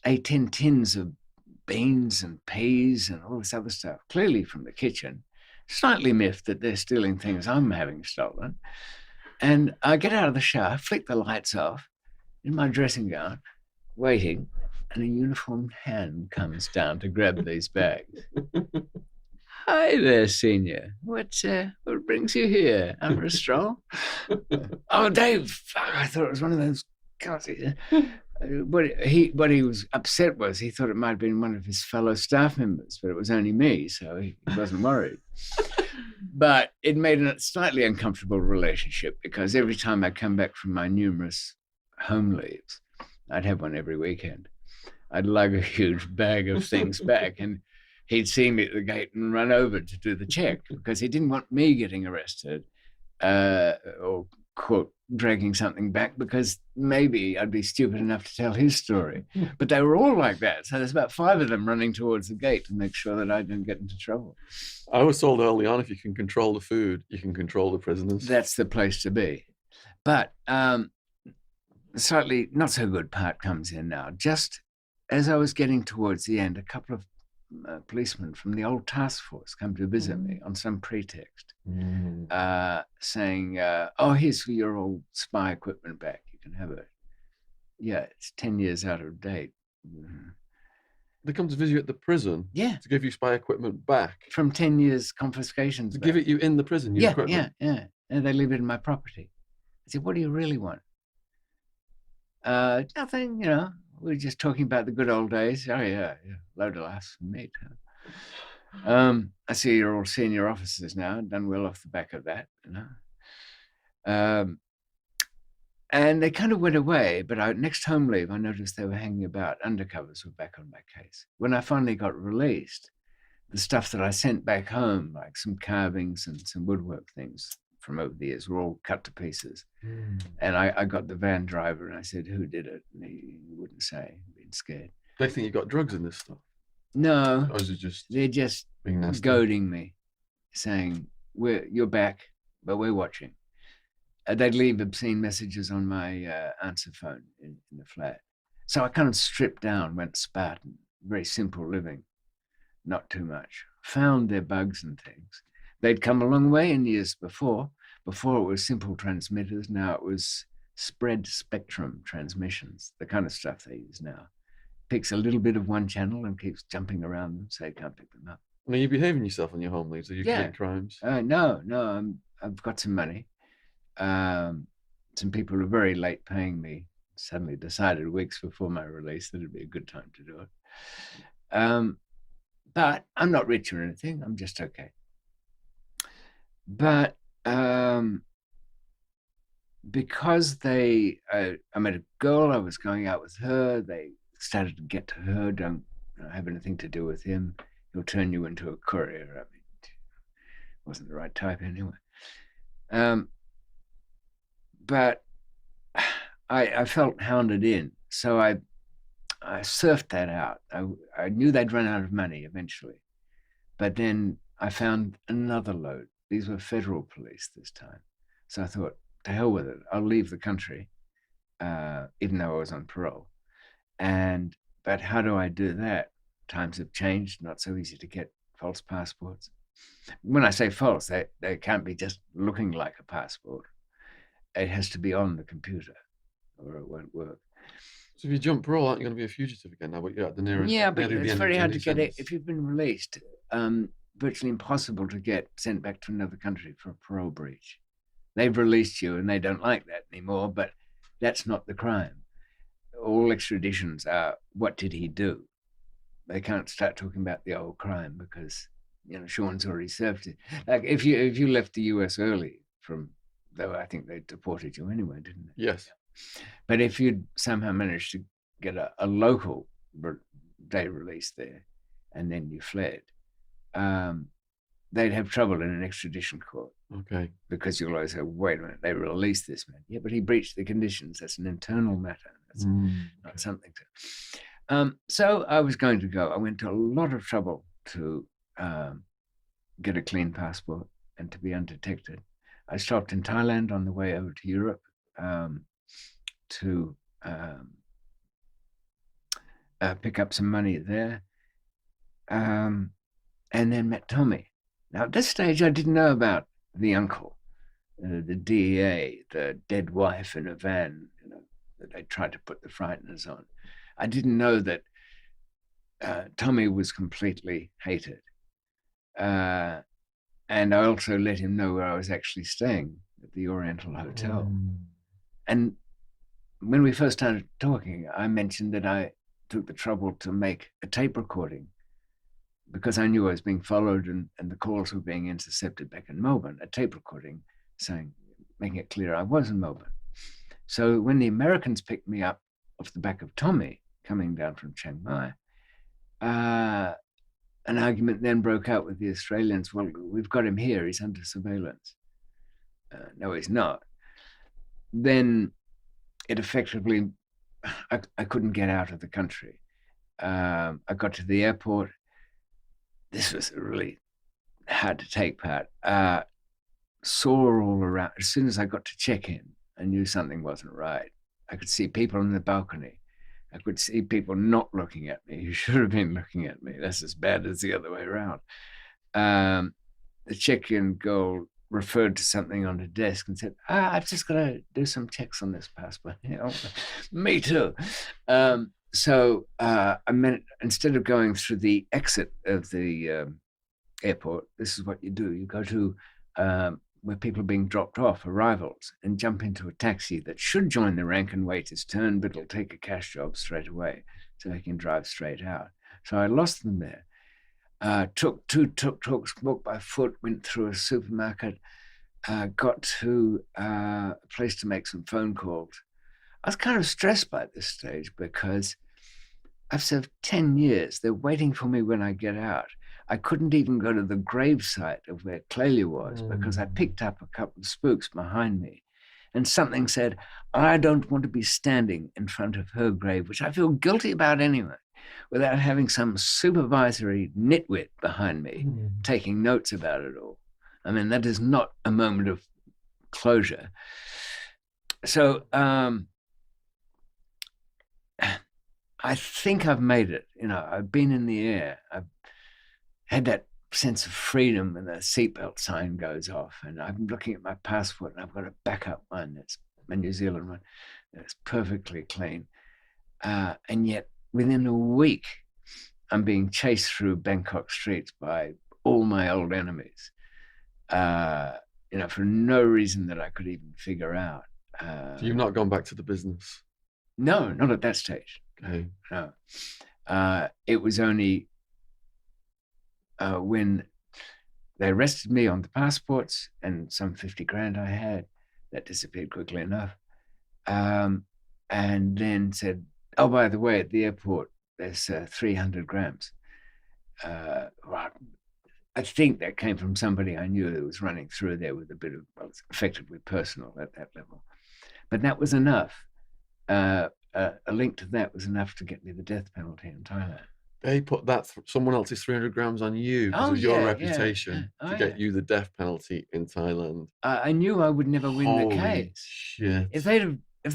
A10 tins of beans and peas and all this other stuff, clearly from the kitchen, slightly miffed that they're stealing things I'm having stolen. And I get out of the shower, flick the lights off, in my dressing gown, waiting, and a uniformed hand comes down to grab these bags. Hi there, senior. What brings you here? Out for a stroll? Oh, Dave, I thought it was one of those guys. What he was upset was he thought it might have been one of his fellow staff members, but it was only me, so he wasn't worried. But it made a slightly uncomfortable relationship because every time I come back from my numerous home leaves, I'd have one every weekend. I'd lug a huge bag of things back, and he'd see me at the gate and run over to do the check because he didn't want me getting arrested or quote dragging something back because maybe I'd be stupid enough to tell his story. But they were all like that. So there's about 5 of them running towards the gate to make sure that I don't get into trouble. I was told early on, if you can control the food, you can control the prisoners. That's the place to be. But the slightly not so good part comes in now. Just as I was getting towards the end, a couple of policemen from the old task force come to visit me on some pretext, saying, oh, here's your old spy equipment back. You can have it. Yeah, it's 10 years out of date. They come to visit you at the prison Yeah, to give you spy equipment back. from 10 years confiscations. To back. give it you in the prison, your equipment. Yeah. And they leave it in my property. I said, what do you really want? Nothing, we're just talking about the good old days. Oh, yeah. Load of laughs from me, too. I see you're all senior officers now, done well off the back of that, And they kind of went away, but next home leave, I noticed they were hanging about. Undercovers were back on my case. When I finally got released, the stuff that I sent back home, like some carvings and some woodwork things from over the years, were all cut to pieces. And I got the van driver and I said, who did it? And he wouldn't say, being scared. They think you got drugs in this stuff. No, Or is it just they're just being nasty? goading me, saying, you're back, but we're watching. They'd leave obscene messages on my answer phone in the flat. So I kind of stripped down, went Spartan, very simple living, not too much. Found their bugs and things. They'd come a long way in years before. Before it was simple transmitters, now it was spread spectrum transmissions, the kind of stuff they use now. Picks a little bit of one channel and keeps jumping around them, so you can't pick them up. Are you behaving yourself on your home leaves? Are you committing crimes? No, I've got some money. Some people are very late paying me. Suddenly decided weeks before my release that it'd be a good time to do it. But I'm not rich or anything. I'm just okay. But because I met a girl, I was going out with her. They started to get to her. Don't have anything to do with him. He'll turn you into a courier. I mean, wasn't the right type anyway. but I felt hounded in, so I surfed that out. I knew they'd run out of money eventually, but then I found another load. These were federal police this time, so I thought, to hell with it, I'll leave the country, even though I was on parole. But how do I do that? Times have changed, not so easy to get false passports. When I say false, they can't be just looking like a passport. It has to be on the computer or it won't work. So if you jump parole, aren't you going to be a fugitive again now? But you're at the near Yeah, but nearly the it's end very of hard your to get it. sentence. If you've been released, virtually impossible to get sent back to another country for a parole breach. They've released you and they don't like that anymore, but that's not the crime. All extraditions are, what did he do? They can't start talking about the old crime because, you know, Shaun's already served it. Like if you left the US early though I think they deported you anyway, didn't they? Yes. But if you'd somehow managed to get a local day release there and then you fled, they'd have trouble in an extradition court. Okay. Because you'll always say, wait a minute, they released this man. Yeah, but he breached the conditions. That's an internal matter. That's not something to. So I was going to go. I went to a lot of trouble to get a clean passport and to be undetected. I stopped in Thailand on the way over to Europe to pick up some money there, and then met Tommy. Now, at this stage, I didn't know about the uncle, the DEA, the dead wife in a van, you know, that they tried to put the frighteners on. I didn't know that Tommy was completely hated. And I also let him know where I was actually staying at the Oriental Hotel. And when we first started talking, I mentioned that I took the trouble to make a tape recording because I knew I was being followed and the calls were being intercepted back in Melbourne, a tape recording making it clear I was in Melbourne. So when the Americans picked me up off the back of Tommy coming down from Chiang Mai, an argument then broke out with the Australians. Well, we've got him here. He's under surveillance. No, he's not. Then it effectively, I couldn't get out of the country. I got to the airport. This was really hard to take part. Saw all around. As soon as I got to check-in, I knew something wasn't right. I could see people on the balcony. I could see people not looking at me who should have been looking at me. That's as bad as the other way around. The check-in girl referred to something on the desk and said, I've just got to do some checks on this passport. You know, me too. So I meant, instead of going through the exit of the airport, this is what you do. You go to where people are being dropped off, arrivals, and jump into a taxi that should join the rank and wait his turn, but it'll take a cash job straight away so they can drive straight out. So I lost them there. Took two tuk-tuks, walked by foot, went through a supermarket, got to a place to make some phone calls. I was kind of stressed by this stage because I've served 10 years. They're waiting for me when I get out. I couldn't even go to the gravesite of where Cali was because I picked up a couple of spooks behind me. And something said, I don't want to be standing in front of her grave, which I feel guilty about anyway, without having some supervisory nitwit behind me taking notes about it all. I mean, that is not a moment of closure. So I think I've made it. You know, I've been in the air. I've had that sense of freedom when the seatbelt sign goes off, and I'm looking at my passport and I've got a backup one. That's my New Zealand one. That's perfectly clean. And yet within a week, I'm being chased through Bangkok streets by all my old enemies, you know, for no reason that I could even figure out. So you've not gone back to the business? No, not at that stage. Okay. No. It was only when they arrested me on the passports and some 50 grand I had, that disappeared quickly enough. And then said, oh, by the way, at the airport, there's 300 grams. Well, I think that came from somebody I knew that was running through there with a bit of, well, it's effectively personal at that level. But that was enough. A link to that was enough to get me the death penalty in Thailand. They put that someone else's 300 grams on you because Oh, of your yeah, reputation yeah. to Oh, get yeah. you the death penalty in Thailand. I knew I would never win the Holy case. shit! If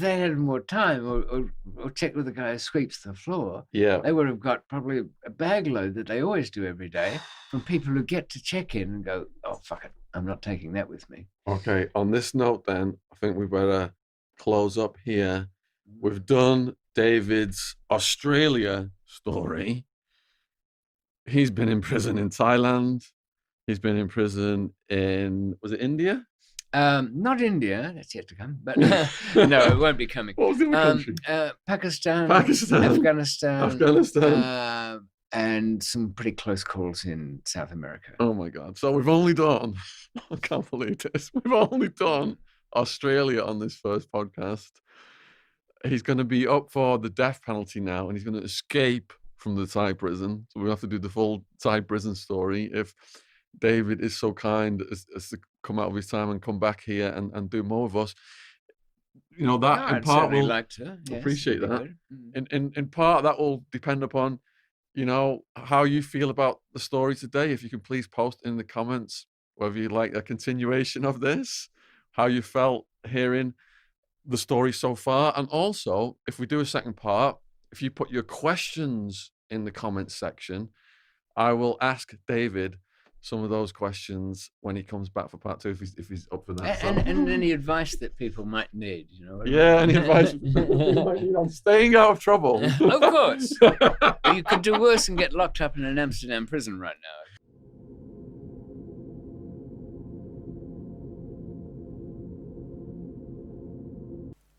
they had more time or checked with the guy who sweeps the floor, Yeah. they would have got probably a bag load that they always do every day from people who get to check in and go, oh, fuck it, I'm not taking that with me. Okay, on this note then, I think we better close up here. We've done David's Australia story. He's been in prison in Thailand. He's been in prison in, was it India? Not India, that's yet to come, but no, it won't be coming. What was the other country? Pakistan, Afghanistan, and some pretty close calls in South America. Oh my God. So we've only done, I can't believe this, we've only done Australia on this first podcast. He's going to be up for the death penalty now, and he's going to escape from the Thai prison. So we'll have to do the full Thai prison story if David is so kind as to come out of his time and come back here and do more of us. You know, that in I'd part certainly will like to. Yes, appreciate that'd that. be good. In part, that will depend upon, you know, how you feel about the story today. If you can please post in the comments whether you like a continuation of this, how you felt hearing the story so far, and also if we do a second part, if you put your questions in the comments section, I will ask David some of those questions when he comes back for part 2 if he's up for that. And any advice that people might need, you know. Yeah, any advice you might need on staying out of trouble. Of course. You could do worse and get locked up in an Amsterdam prison right now.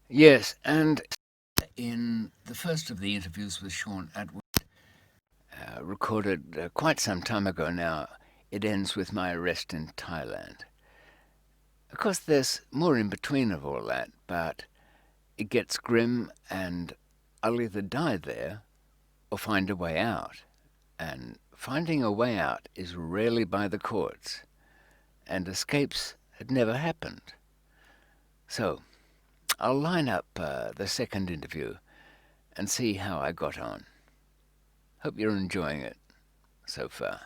Yes, and in the first of the interviews with Shaun Attwood, recorded quite some time ago now, it ends with my arrest in Thailand. Of course, there's more in between of all that, but it gets grim, and I'll either die there or find a way out. And finding a way out is rarely by the courts, and escapes had never happened. So I'll line up the second interview and see how I got on. Hope you're enjoying it so far.